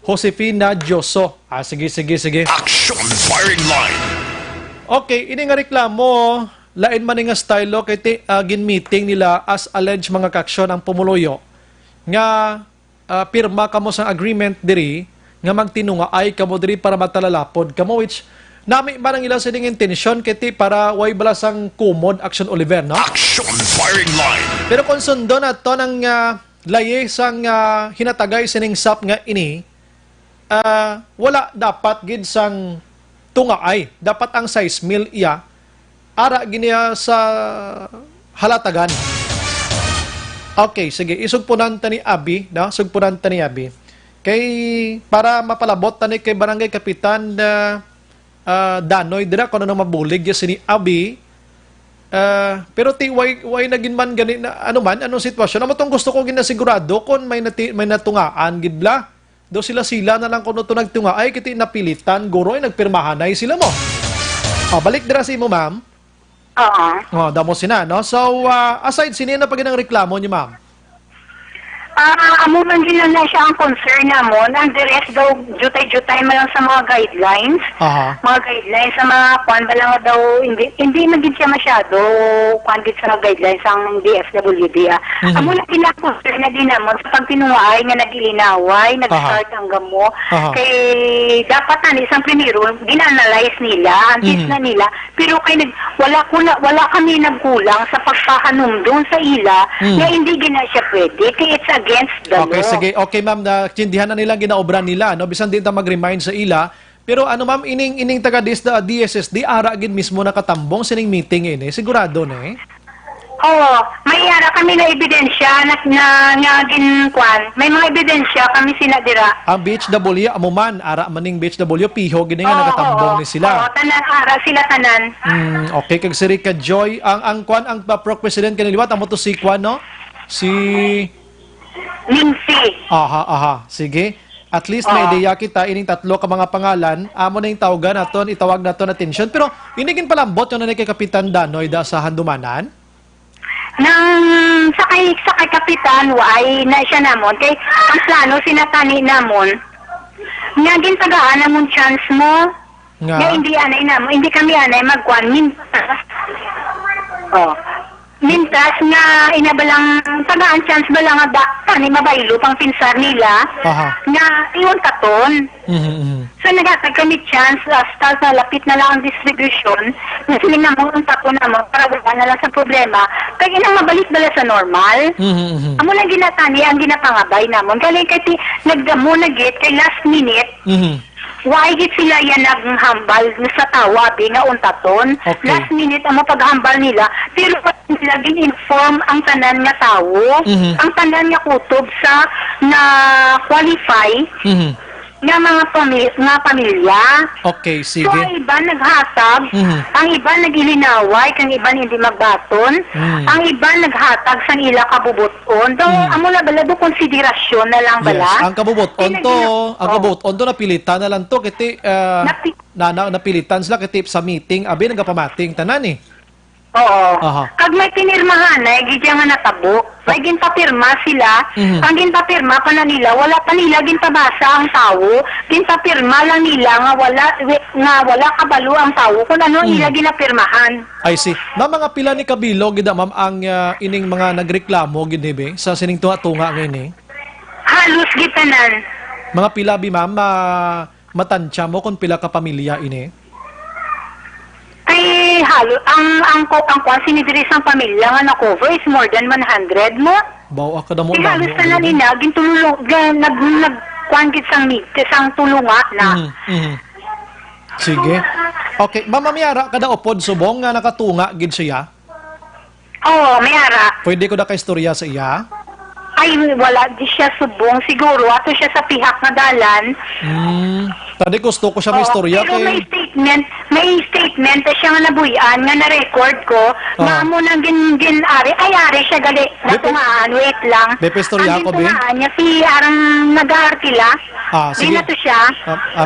Josefina Joso. Sige. Action Firing Line. Okay, ini nga reklamo, lain man nga style kay gin-meeting nila as alleged mga kaksyon ang pumuloyo nga pirma kamo sa agreement diri nga magtinunga ay kamo diri para matalalapod kamo, which nami man ang ilang sining intention kiti para way balasang kumod action Oliver, no? Action Firing Line. Pero kung sundo na to ng laye sang hinatagay sining SAP nga ini, wala dapat gid sang tungaay. Dapat ang size mill iya, ara giniya sa halatagan. Okay, sige. Isugpunan ta ni Abi, no? Sugpunan ta ni Abi. Kay, para mapalabot ta ni kay Barangay Kapitan Danoy, dira ko na mabulig ya si ni Abi. Pero why naging man ganit na anong sitwasyon? Amo tong gusto ko ginasigurado kung may natungaan gidla. Do sila na lang kuno to nagtunga ay kiti napilitan guro ay nagpirmahan ay sila mo. Balik dira si mo, ma'am. Oo. Damo sina, no? So, aside sinina pag ng reklamo niyo, ma'am? Amo man din na siya ang concern namon. Ang the rest daw, jutay-jutay man lang sa mga guidelines. Mga guidelines sa mga kwan ba lang daw, hindi magiging siya masyado kwan gid sa mga guidelines ang DSWD. Amo na concern na din namon sa pagtinungaay nga nagilinaway, nag-start ang gamo. Kay dapat na isang primero, ginanalyze nila, antis na nila, pero kay wala kami nagkulang sa pagpahanumdum sa ila na hindi gina siya pwede. Kaya it's against the law. Okay, sige. Okay, ma'am, nakindihan na nila ginaobra nila, no? Bisan din ta mag-remind sa ila. Pero ma'am, ining taga DSSD ara gid mismo nakatambong sining meeting ini. Sigurado na eh. Oo, may ara kami na ebidensya na ginkwan. May mga ebidensya kami sinadira. Ang BHW amuman ara maning BHW piho gini nga nakatambong ni sila. Oo, tanan ara sila tanan. Okay, kag si Rica Joy ang PROC president kaniliwat amo to si kwan, no? Si Lindsay. Aha. Sige. At least may ideya kita ining tatlo ka mga pangalan. Amo na yung tawagan naton, itawag naton attention. Pero inigin palambot yung nanay kay Kapitan Danoy da sa handumanan. Nang sa kay Kapitan, why na siya namon. Kay ang plano sinatani namon. Nga gintagaan namon chance mo. Nga hindi anay namon. Hindi kami anay magkwan. Mintas nga inabalang tagaan chance ba lang nga tani mabaylo pang pinsar nila nga iwan katon. So nagatag kami chance start na lapit na lang ang distribution na siling namang ang tapo namang para wala na lang sa problema kaya inang mabalik bala sa normal. Amo lang ginatani ang ginapangabay namon kaya kay nagdamo na git kay last minute. Why git sila yan naghambal sa tawabi nga untaton? Last minute ang paghambal nila pero sila gin-inform ang tanan nga tao, ang tanan nga kutob sa na qualify nga mga pamilya. Okay, sige. So, ang iba naghatag, ang iba nagilinaway, kang iba hindi magbaton, ang iba naghatag sang ila kabubuton. Do, amo na bala do konsiderasyon na lang bala. Yes, ang kabubuton to napilitan na lang to kiti napilitan sila kiti sa meeting, abi nagapamating tanan eh. Oo. Kag may pinirmahan na, gidya nga natabo. May ginpapirma sila. Ang ginpapirma pa na nila, wala pa nila ginpabasa ang tao. Ginpapirma lang nila nga wala kabalo ang tao kung ano nila ginapirmahan. I see. Mga pila ni kabilo, gida ma'am, ang ining mga nagreklamo, ginibe, sa sining tunga-tunga ngayon eh? Halos gitanan. Mga pila, ma'am, matansya mo kung pila ka pamilya ini? Ay, halo, ang sinidiri sang pamilya nga na-cover is more than 100 mo. Bawa ka na mo. Halos na nila, nag-quangkit sang tulunga na. Sige. Okay, Mama Miara, kada opod subong nga nakatunga, gid siya? Oo, Miara. Pwede ko na ka-istorya sa iya? Ay, wala di siya subong. Siguro, ato siya sa pihak na dalan. Tadi gusto ko siya may istorya. Pero may statement siya nga nabuyan, nga na-record ko, na mo nang gin-ari. Ay, ari siya gali. Natungaan, wait lang. Bepe istorya ko, be? Ang gintungaan niya, si arang nag-aartila. Sige. Di na to siya.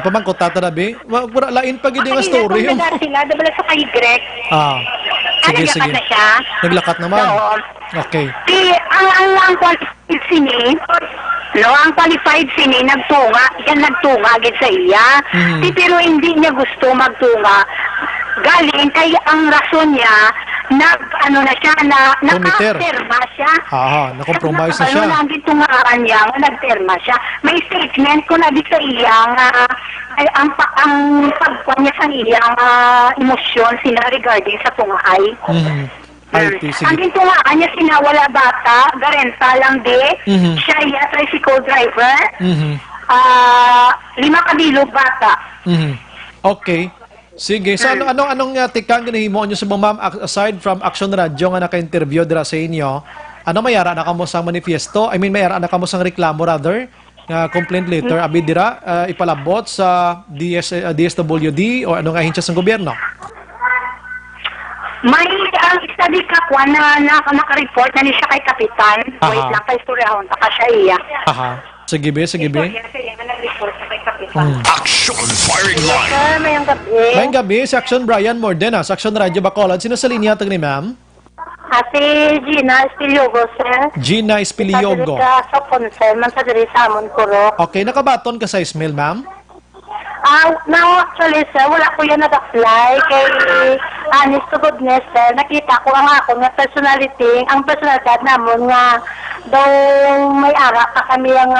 Pamangkot tata na, be? Lain pa gini nga story. Ay, nag-aartila, dabala sa kay Greg. Sige. Na siya. Naglakat naman. Oo. Okay. Ang qualified sini, ang qualified sini, nagtunga agad sa iya. Pero hindi niya gusto magtunga. Galing kay ang rason niya, naka-terma siya. Na-compromise na siya. Ano lang gitungaan niya, nag-terma siya. May statement ko na di sa iya nga, ang pagkuhan niya sa iya, emosyon sila regarding sa tungahay. IT, sige. Ang gintungaan niya sinawala bata, garenta lang di. Siya iya tricycle driver. 5 kabilog bata. Okay. Sige. So anong tikang ginahimo niyo sa ma'am aside from Action Radio nga naka-interview dira sa inyo? Ano mayara na kamo sang manifesto? I mean mayara na kamo sang reklamo rather nga complaint letter abi dira ipalabot sa DSWD o ano nga ahensya sa gobyerno? May study kapwa na naka-report na ni siya kay Kapitan. Wait lang, kay istoryahon. Taka siya iya. Aha. Sige be. Action Firing Line. Sir, mayang gabi. Mayang gabi, si Action Brian Mordena, sa Action Radio Bacolod. Sino sa linya tag ni ma'am? Ate Gina Espiliogo, sir. Gina Espiliogo. Sa concern, man sa diri sa amon kuro. Okay, nakabaton ka sa email, ma'am? Now, actually, sir, wala ko yan nag-apply kay honest to goodness, sir. Nakita ko ang ako nga personality, ang personalidad namon nga daw may ara pa kami ang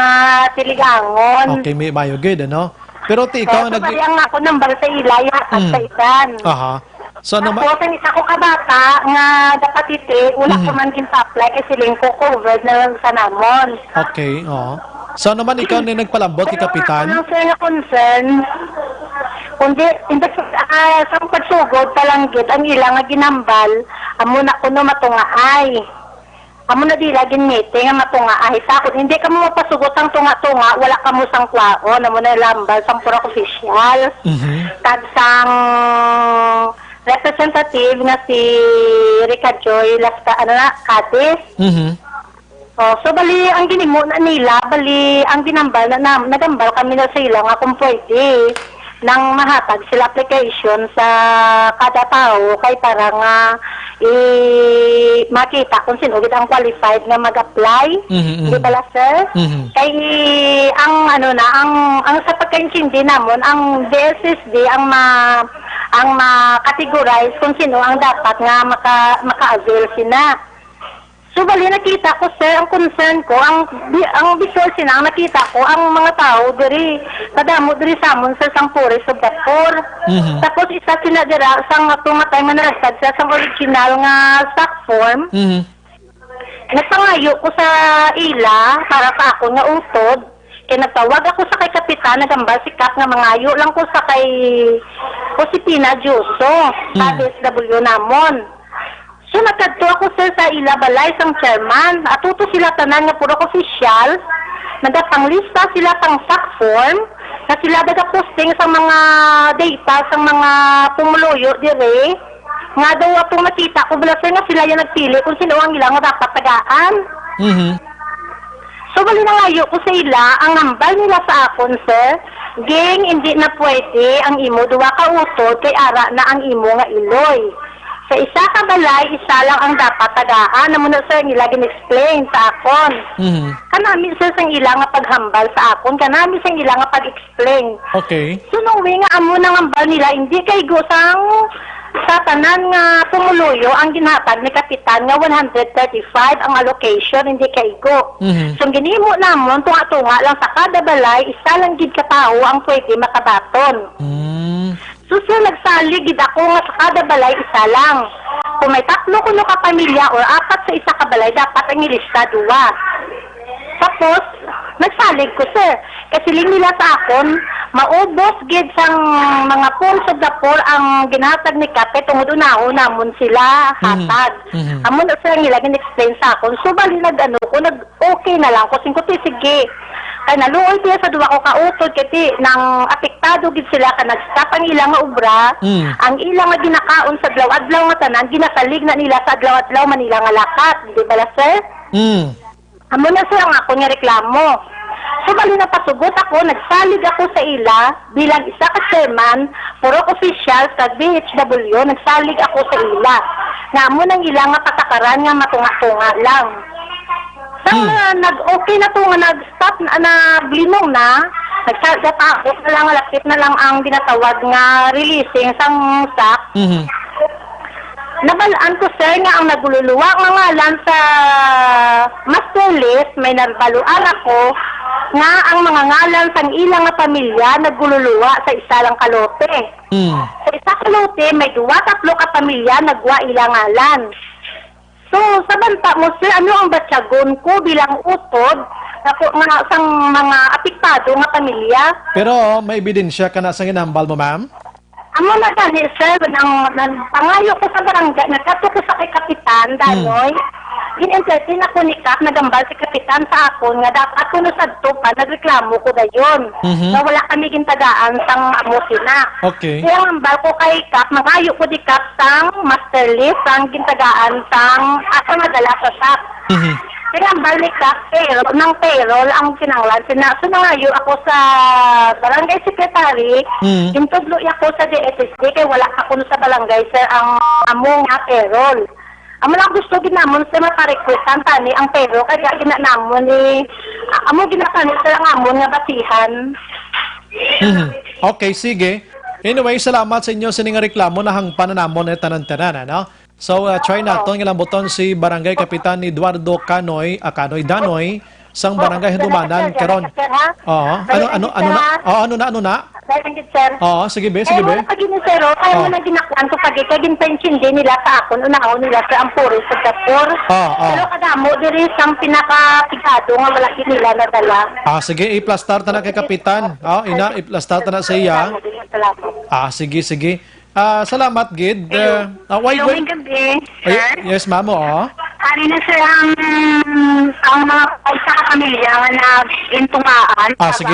tiligangon. Okay, may mayo good, ano? Pero ikaw nag... Kaya nga ako number sa ilay at sa isan. Aha. So, Tapos, ang isa ko kabata nga dapat iti, wala ko man kinta-apply kasi link ko covered na sa namon. Okay, oo. So naman ikaw na nagpalambot kay Kapitan? Ano sir nga concern? Kundi, sa pagsugod palanggit, ang ilang nga ginambal, amo na kuno matungaay. Amo na di laging meeting nga matungaay. Sakot, hindi ka mo mapasugot ang tunga-tunga, wala ka mo sang kwaon, amo na lambal, sang pura official. Tag sang representative nga si Rica Joy Cadiz. So bali ang ginimo na nila, bali ang ginambal na nagambal kami na sila nga kung pwede nang mahatag sila application sa kada tao kay para nga makita kung sino gid ang qualified nga mag-apply. Di ba sir? Kay ang ang sa pagkaintindi namon ang DSSD ang ma-categorize kung sino ang dapat nga maka-avail sina. So, bali nakita ko, sir, ang concern ko, ang visual sinang nakita ko, ang mga tao, kadamo, samon sa Sampures of Dapur. Tapos, isa sila dira, sang tumatay manarastad sa original nga stock form. Nagpangayo ko sa ila, para sa ako nga utod, kaya nagtawag ako sa kay Kapitan, nagambal si Kap nga mangayo lang ko sa kay Josepina Juso, sa DSW namon. So, nagkadto ako sir sa ila balay sang chairman. Atuto sila tanan nga puro official. Nagapanglista sila pang fact form na sila nagaposting sa mga data sa mga pumuluyo dire. Nga daw atong makita ko bala sir nga sila yung nagpili kung sino ang ilang nga dapat tagaan. So, bali na ngayo ko sa ila, ang nambal nila sa akon sir, ging hindi na pwede ang imo duwa ka utod kay ara na ang imo nga iloy. Sa isa ka balay, isa lang ang dapat tagaan. Namun na sir, nila gin-explain sa akon. Kanami sir sang ilang nga paghambal sa akon. Kanami sang ilang nga pag-explain. Okay. So nung nga amo nang hambal nila, hindi kay gusang sa tanan nga pumuluyo ang ginhatag ni Kapitan nga 135 ang allocation, hindi kay go. So ginimo namon, tunga-tunga lang sa kada balay, isa lang gid ka tao ang pwede makabaton. So, sir, nagsalig gid ako nga sa kada balay, isa lang. Kung may 3 kuno ka pamilya or 4 sa isa ka balay, dapat ang ilista 2. Tapos, nagsalig ko, sir. Kasi nila sa akon, maubos gid sang mga pools of the poor ang ginhatag ni Kape tungod unahon namon sila hatag. Amon sir, nila gin-explain sa akon. So, bali nag-okay na lang ko. Sige. Ay naluoy siya sa duwa ko kautod kiti nang apektado gid sila ka nag-stop ang ilang nga obra, ang ilang nga ginakaon sa adlaw-adlaw nga tanan ginasalig na nila sa adlaw-adlaw man nila nga lakat, di ba sir? Amo na sir ang ako nga reklamo. So bali na pasugot ako, nagsalig ako sa ila bilang isa ka chairman, puro official sa BHW, nagsalig ako sa ila. Nga amo nang ilang nga patakaran nga matunga-tunga lang. Nag-okay na to nga nag-stop na blinong na, nagsagatapos na lang, lapit na lang ang dinatawag nga releasing sang stock. Nabalaan ko sir nga ang nagululuwa nga ngalan sa master list, may nabaluan ako nga ang mga ngalan sang ilang nga pamilya nagululuwa sa isa lang kalote. Sa isa kalote, may 2-3 ka pamilya nagwa ilang ngalan. So, sa banta mo, sir, ano ang batyagon ko bilang utod ako nga sang mga apektado nga pamilya? Pero may ebidensya ka na sa ginambal mo, ma'am? Amo na gani, sir, nang pangayo ko sa barangay, nagkato ko sa kay Kapitan, Danoy, in-entertain ako ni Kap, nagambal si Kapitan sa akon, nga dapat ko nasadto pa, nagreklamo ko na yun. Na wala kami gintagaan sang amo sina. Okay. Kaya ang ambal ko kay Kap, mangayo ko di Kap sang master list, sang gintagaan sang asa madala sa shop. Kaya ang balik ka, payroll ang kinanglan. Sinangayo ako sa barangay secretary, intudlo ako sa DSSD, kaya wala ako sa barangay, sir, ang among nga payroll. Amo lang gusto ginamon sa makarequestan tani ang payroll, kaya ginanamon ni, amo ginakanil sir ang amon nga batihan. Okay, sige. Anyway, salamat sa inyo sa nga reklamo na hang pananamon na tanan-tanan, ano? So, try natin ilang buton si Barangay Kapitan Eduardo Canoy Danoy sang Barangay Hindumanan karon. Oo. Ano na? Oo, sige be. Wala pa ginisero, kaya mo na ginaklan ko pag ginpension din nila sa akon, unahaw nila sa ampuri sa Tapor. Pero kadamo, diri sang pinaka-pigado nga wala nila nadala. Sige, i-plastar ta na kay Kapitan. I-plastar ta na sa iya. Sige. Salamat, Gid. Ngayong gabi, sir. Yes, ma'am, oo. Kanina, sir, ang mga sa kapamilya nga nag-intungaan. Sige.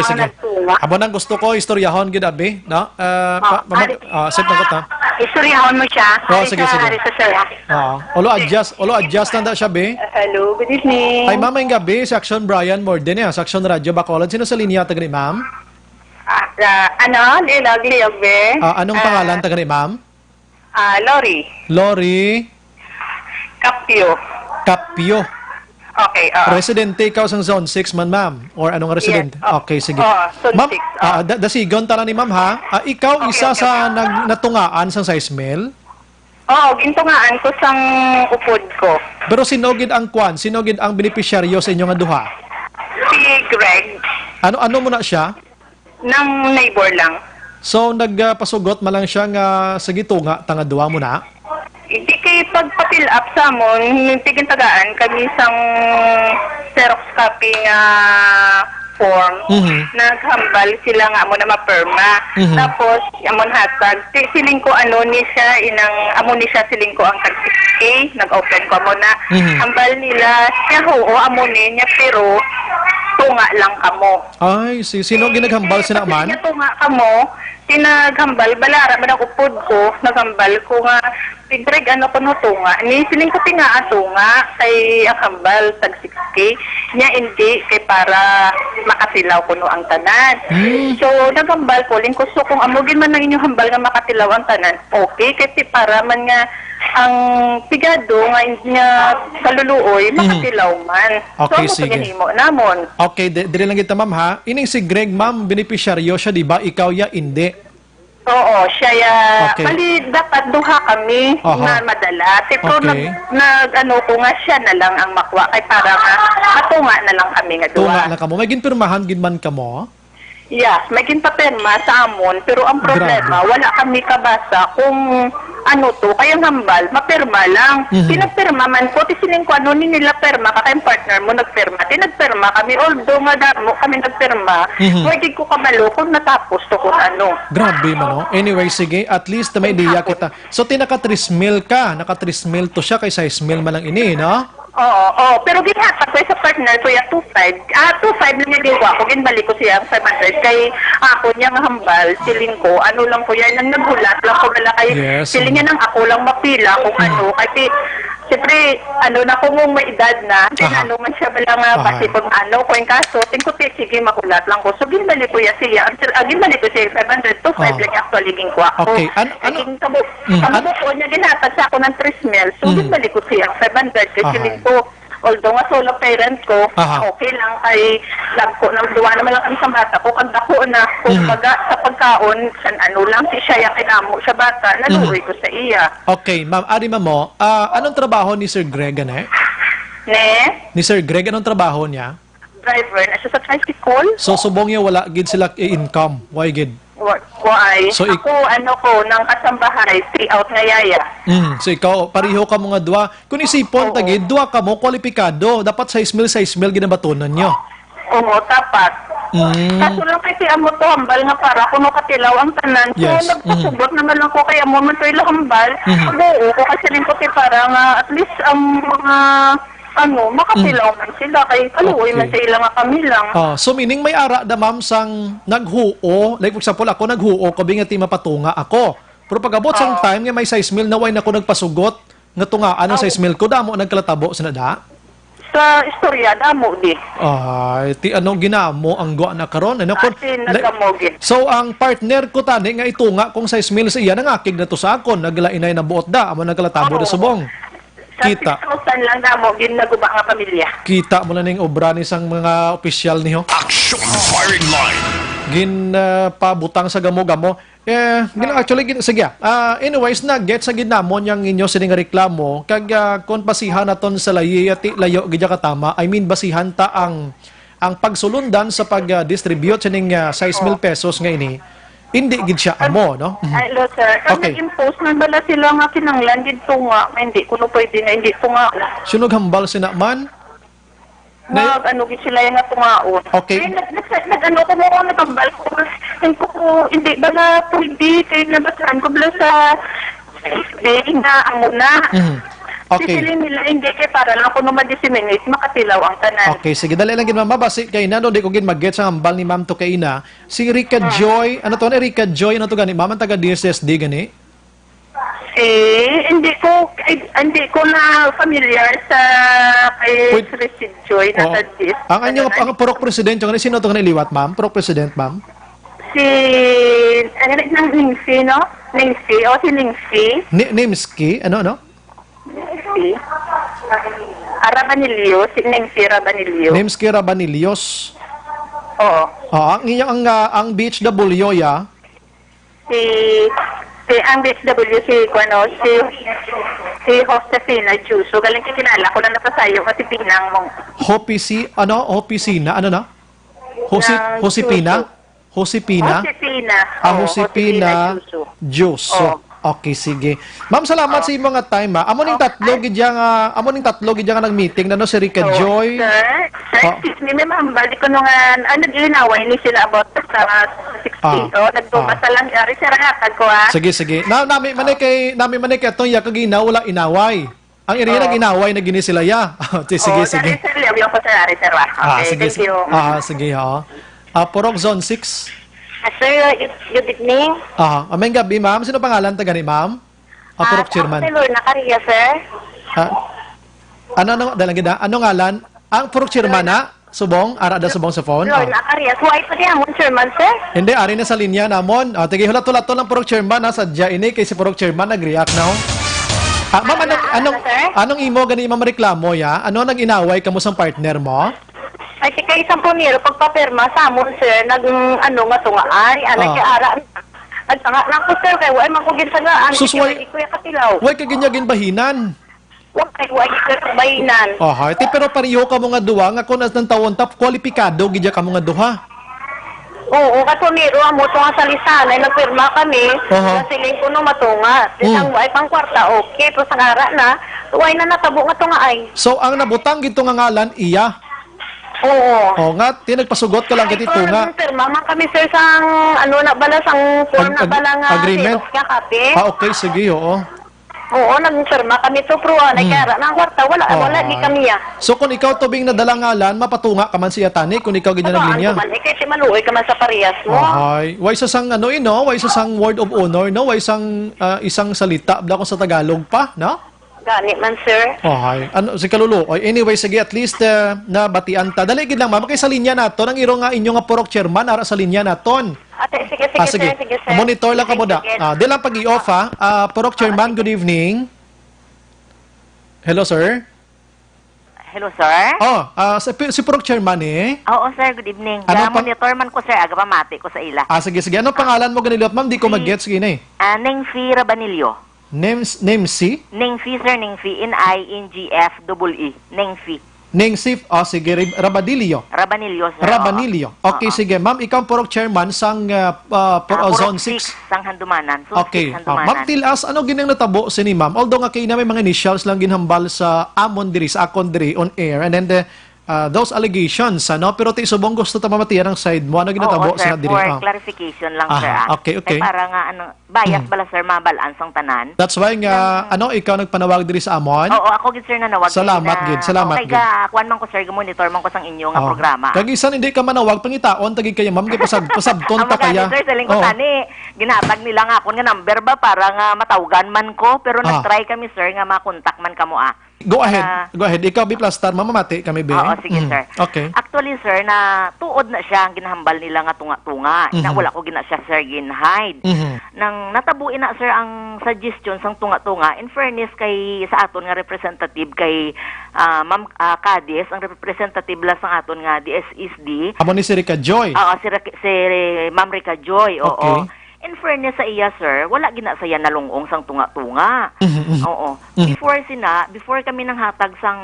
Abo nang gusto ko, istoryahon, Gid, abi, no? Sit na ko ta. Istoryahon mo siya. Sige. Sir. Olo adjust na siya, be. Hello, good evening. Ay, ma'am, yung gabi, sa Action Brian Morden, sa Action Radio Bacolod. Sino sa linya taga ni ma'am? Liyog, be. Anong pangalan taga ni ma'am? Lori. Kapyo. Okay, Residente ikaw sa Zone 6 man, ma'am? Or anong residente? Yes. Okay, sige. Zone Ma'am, 6. dasigon tala ni ma'am, ha? Ikaw isa sa natungaan sa size mill? Oo, gintungaan ko sang upod ko. Pero sinogid ang sinogid ang benepisyaryo sa inyo nga duha? Si Greg. Ano mo na siya? Nang neighbor lang. So, nagpasugot malang siya nga sa gitunga, tanga duwa mo na? Hindi kay pagpa-fill up sa amon, tiging tagaan kami sang Xerox copy nga form. Naghambal sila nga amo na maperma. Tapos, amon hatag. Siling ko ni siya, amo ni siya siling ko ang tag-6K, nag-open ko amo na. Hambal nila, siya amo niya, pero tunga lang kamo. Ay, sino ginaghambal sina man? Kasi tunga kamo, tinaghambal, balara man ang upod ko, naghambal ko nga, Greg, ko no tunga. Ni siling ko tinga tunga, kay ang hambal, tag 6K. Niya hindi, kay para makatilaw ko no ang tanan. So, naghambal ko, lingkuso kung amugin man ng inyong hambal nga makatilaw ang tanan, okay, kasi para man nga ang pigado nga niya kaluluoy, makatilaw man. Okay, so, sige. Namon. Okay, dire lang kita, ma'am, ha? Ining si Greg, ma'am, benepisyaryo siya, di ba? Ikaw ya, hindi. Oo, siya ya. Okay. Bali, dapat duha kami na madala. Pero Okay. ko nga siya na lang ang makwa. Kay para nga, matunga na lang kami nga duha. Tunga na kamo. May ginpirmahan ginman kamo? Yes, may ginpapirma sa amon. Pero ang problema, wala kami kabasa kung kaya hambal, mapirma lang. Pinagpirma man ko, tisiling ko ni nila perma, kakayong partner mo nagpirma. Tinagpirma kami, although nga damo kami nagpirma, pwede ko kamalo kung natapos to kung ano. Grabe man, no? Anyway, sige, at least may idea kita. So, tinaka-3 mil ka. Naka-3 mil to siya, kay 6 mil man lang ini, no? Oo. Pero ginhatag ko sa partner ko yung 2.5. 2.5 na niya diwa ko. Ginbalik ko siya 500. Kay ako niya nga hambal, siling ko. Ano lang ko yan. Nang nagulat lang ko wala kay siling niya nang ako lang mapila kung ano. Kasi siyempre, na kung may edad na, man siya bala nga pati kung kung yung kaso, tingko sige, makulat lang ko. So, ginbalik ko siya. Ginbalik ko siya 500. 2.5 lang actually ginkuha ko. Okay. Ano po niya ginhatag sa ako ng 3 mil. So, ginbalik ko siya 500. Kasi siling ko, although nga solo parent ko, okay lang kay love ko. Duwa naman lang kami sa bata ko. Kag ako na, kung baga sa pagkaon, lang si siya yung kinamo sa bata, naluwi ko sa iya. Okay, ma'am, Arima mo, anong trabaho ni Sir Greg, ane? Ni Sir Greg, anong trabaho niya? Driver, na siya sa tricycle. So, subong niya wala gid sila income. Why gid? work ko ay, So, ako, ng kasambahay, stay out nga yaya. So ikaw, pareho ka mga duwa. Kung isipon, tagi, duwa ka mo, kwalipikado. Dapat 6 mil ginabatunan nyo. Oo, tapat. Kaso lang kasi amo to hambal nga para kuno katilaw ang tanan. Yes. So nagpasubot naman lang ko kaya mo man to ila hambal. Oo, ko kasi rin ko para nga at least ang mga makatilaw man sila kay kaluoy man sa ila nga kami lang. So meaning may ara da ma'am sang naghuo, like for example ako naghuo, kabi nga ti mapatunga ako. Pero pag abot sang time nga may 6 mil na way na ko nagpasugot, nga tungaan ang 6 mil ko, damo nagkalatabo sa nada? Sa istorya, damo di. Ay, ti ano ginamo ang gwa na karon? Ano ko? Nagamogi. So ang partner ko tani nga itunga kung 6 mil sa iya nangakig na to sa akon, naglainay na buot da, amo nagkalatabo da subong. Kita. Sa 6,000 lang damo ginaguba nga pamilya. Kita mo na ning obra ni sang mga opisyal niyo. Action firing line. Pabutang sa gamo-gamo. Sige. Anyways, na-get sa ginamon yung inyo sining reklamo, kag kung basihan naton sa layo gidya katama, I mean basihan ta ang pagsulundan sa pag-distribute sining 6 mil pesos nga ini, hindi gid siya amo, no? Hello, sir. Okay. Nag-impose man bala sila nga kinanglan dito nga, hindi kuno pwede na hindi to nga. Sunog hambal sina man? Gid sila yung nga tungaon. Okay. Nag-ano ko mo natambal ko. Hindi ba na pwede kay nabasahan ko bala sa na amo na. Okay. Sisili nila hindi kay para lang kuno ma-disseminate makatilaw ang tanan. Okay, sige, dali lang gid ma'am. Basi kay nano di ko gid mag-get sa hambal ni ma'am to kay ina. Si Rica Joy, ano to? Rica Joy, ano to gani? Ma'am taga DSSD gani? Hindi ko na familiar sa kay Sid Joy na sa dis. Ang purok presidente, sino to kaniliwat ma'am? Purok president ma'am? Si Ningsi, no? Ningsi, si Ningsi. Nimski, ano? Ningsi. Rabanilio, si Ningsi Rabanilio. Nimski Rabanilios. Oo. Ang inyong ang BHW ya. Ang BHW si Josefina Juso. Galing kinala ko na napasayo kasi pinang mong. Josepina. Josepina Juso. Okay, sige. Ma'am, salamat sa imong nga time, ha. Amo ning tatlo gid nga nag-meeting na no si Rica Joy. Sir, excuse me, ma'am, balik ko nung nag-inaway ni sila about sa 60. Nagtubasa lang, sir, hatag ko, ha. Sige. Nami manay kay atong ya kaginaw wala inaway. Ang iriya nag-inaway na gini sila ya. Sige. Sir, yung ko sir, okay, thank you. Sige, ha. Purok Zone 6. Sir, good evening. Aming gabi, ma'am. Sino pangalan taga ni ma'am? Purok chairman. Ako si Lorna Caria, sir. Ano ngalan? Ang purok chairman na? Subong? Ara subong sa phone? Lorna Caria. Why pa niya mo, chairman, sir? Hindi, ari na sa linya namon. Tige hulat-hulat ng purok chairman, sadya ini kay si purok chairman nag-react na ho. Ma'am, anong imo gani imong reklamo ya? Ano nag-inaway kamo sa partner mo? Ay, si kay isang puniro, pagpapirma sa amon, sir, nga tungaari, kay ara. Nagtanga lang ko, sir, kay wala makugin sa nga, Susway, kuya katilaw. way kaganyagin bahinan. Wala bahinan. Pero pariyo ka mo nga duha, nga kung ng tawon tap, kwalipikado, gidya ka mo nga duha. Oo, katuniro, amo to nga sa lisanay, nagpirma kami, nasiling ko no matunga. Isang ay pang kwarta, okay, pero sa ara na, way na natabo nga tunga ay. So, ang nabutang gito nga ngalan, iya. Oo. Nga, tinagpasugot ka lang kiti tunga. Mama kami sir sang form na bala nga agreement. Kape. Okay, sige, oo. Oo, nagpirma kami to pro, kaya nang kwarta wala di kami ya. So kung ikaw tubing nadala ngalan, mapatunga ka man siya tani kung ikaw ganyan naglinya. Kasi maluoy ka man sa parehas mo. Way sa sang way sa sang word of honor, no? Way sang isang salita bla ko sa Tagalog pa, no? Gani man, sir. Si Kalulu. Anyway, sige, at least nabatian ta. Daligid lang, ma'am. Kay sa linya naton, ang iro nga inyo nga purok chairman, ara sa linya naton. Sige, sir. Monitor lang ka mo da. Di lang pag-i-off, ha. Purok chairman, good evening. Hello, sir. Hello, sir. Si purok chairman, eh. Oo, sir. Good evening. Monitor man ko, sir. Aga pamati ko sa ila. Sige. Anong pangalan mo ganilot, ma'am? Di ko mag-gets. Sige na, eh. Ningsi Rabanilio. Name si? Ningsi, sir, Ningsi. N-I-N-G-F-E-E. Ningsi. Ning Sif, sige, Rabanilio. Rabanilio, sir. Rabanilio. Okay, sige. Ma'am, ikaw purok chairman sang Zone 6. Sang Handumanan. Okay. Ma'am Tilas, ano ginang natabo si ni ma'am? Although nga kayo na may mga initials lang ginhambal sa amon diri, sa akon diri on air. And then those allegations, ano? Pero ti subong gusto ta mamatiyan ang side mo. Ano ginatabo sir, sa diri? for clarification lang, sir. Okay, okay. Kaya para nga, bias bala, sir, mabalaan sang tanan. That's why nga, ikaw nagpanawag diri sa amon? Oo, ako gid, sir, nanawag. Salamat, gid. Salamat, gid. Kuan man ko, sir, monitor man ko sang inyo nga programa. Kag isan hindi ka manawag, pangitaon, tagi kayo, ma'am, pasabton ta kaya. Sir, sa lingkod tani, ginatag nila nga akon nga number ba para nga matawgan man ko, pero nag-try kami, sir, nga makontak man kamo Go ahead. Ikaw, B+, mamamati kami, B. Oo, sige, sir. Okay. Actually, sir, na tuod na siya ang ginahambal nila nga tunga-tunga. Na wala ko gina siya, sir, ginhide. Nang natabuin na, sir, ang suggestion sang tunga-tunga, in fairness kay sa aton nga representative kay Ma'am Cadiz, ang representative la sa aton nga DSSD. Amo ni si Rica Joy. Oo, si Ma'am Rica Joy. Oo. Okay. In fairness sa iya, sir, wala gina saya nalungong sang tunga-tunga. Oo. Before kami nang hatag sang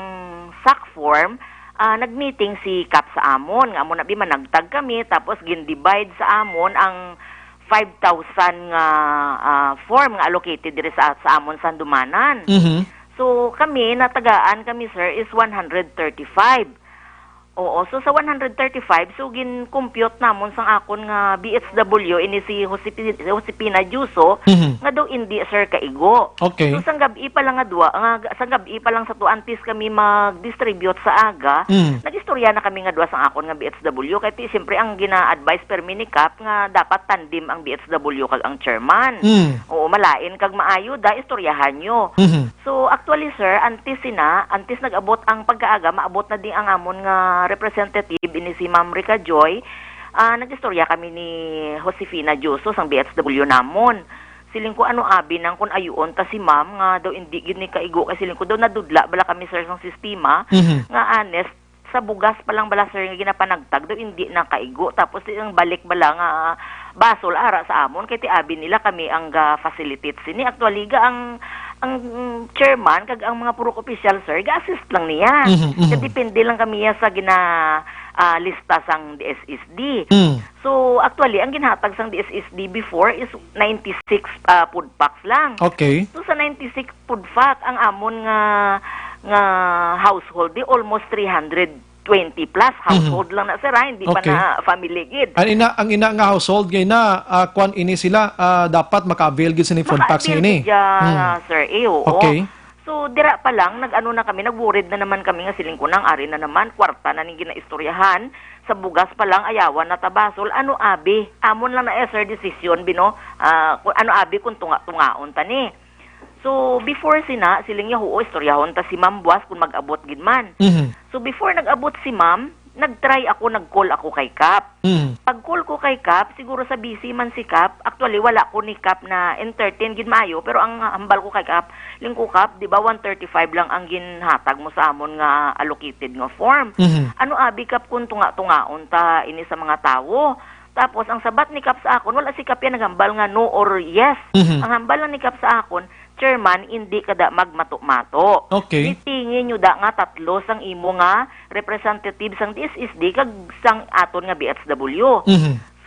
SAC form, nagmeeting si Kap sa amon. Nga amon na managtag kami, tapos gin-divide sa amon ang 5,000 nga form nga allocated diri sa amon sa Handumanan. So kami, natagaan kami, sir, is 135. Oo, so sa 135, so gin-compute namon sang akon nga BHW ini si Josepina Juso, nga daw hindi, sir, kaigo. Okay. So sang gabi pa lang sa tuantis kami mag-distribute sa aga, nag-istorya na kami nga duwa sang akon nga BHW, kaya siyempre ang gina-advise per minicap nga dapat tandem ang BHW kag ang chairman. Oo, malain kag maayo da istoryahan nyo. So actually, sir, antes nag-abot ang pagkaaga, maabot na din ang amon nga representative ini si Ma'am Rica Joy. Nag-istorya kami ni Josefina Juso sang BHW namon. Siling ko ano abi nang kun ayuon ta si ma'am nga daw hindi gid ni kaigo kay siling ko daw nadudla bala kami, sir, sang sistema nga honest sa bugas pa lang bala, sir, nga ginapanagtag daw hindi na kaigo, tapos ang balik bala nga basol ara sa amon kay ti abi nila kami ang facilitate sini. Actually ang chairman kag ang mga purok official, sir, ga-assist lang niya. Depende lang kami sa lista sang DSSD. So actually ang ginhatag sang DSSD before is 96 food packs lang. Okay. So sa 96 food pack ang amon nga household di almost 320 plus household lang na, sir, hindi pa na family gid. Ang ina nga household gay na kwan ini sila dapat maka-avail gid sa ni food packs ini. Sir, oo. Okay. So dira pa lang nag-worried na naman kami nga siling kunang ari na naman kwarta na ning ginaistoryahan sa bugas pa lang ayawan na tabasol ano abi amon lang na sir decision bino ano abi kung tunga-tungaon tani. So before siling yahu istoryahon ta si Ma'am Buas kung mag-abot gid man. So before nag-abot si Ma'am, nag-call ako kay Kap. Pag-call ko kay Kap, siguro sa busy man si Kap, actually wala ko ni Kap na entertain gid maayo, pero ang hambal ko kay Kap, lingko Kap, di ba 135 lang ang ginhatag mo sa amon nga allocated nga form. Ano abi Kap kung tunga-tungaon ta ini sa mga tawo? Tapos ang sabat ni Kap sa akon, wala si Kap yan naghambal nga no or yes. Ang hambal lang ni Kap sa akon, chairman, hindi kada magmato-mato. Okay. Itingin nyo da nga tatlo sang imo nga representative sang DSSD kag sang aton nga BHW.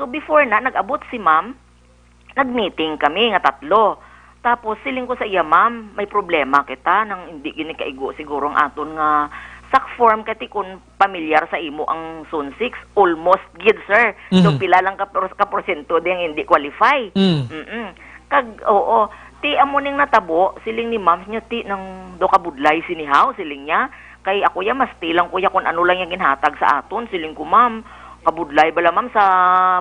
So before nag-abot si ma'am, nag-meeting kami nga tatlo. Tapos siling ko sa iya, ma'am, may problema kita nang hindi gini kaigo siguro ang aton nga SAC form kati kung pamilyar sa imo ang Zone 6, almost gid, sir. So pila lang ka porsyento din hindi qualify. Kag oo, ti amuning natabo siling ni ma'am niya ti nang do kabudlay sinihaw siling niya kay ako ya mas tilang kuya kung ano lang yung ginhatag sa aton siling ko, ma'am, kabudlay bala ma'am sa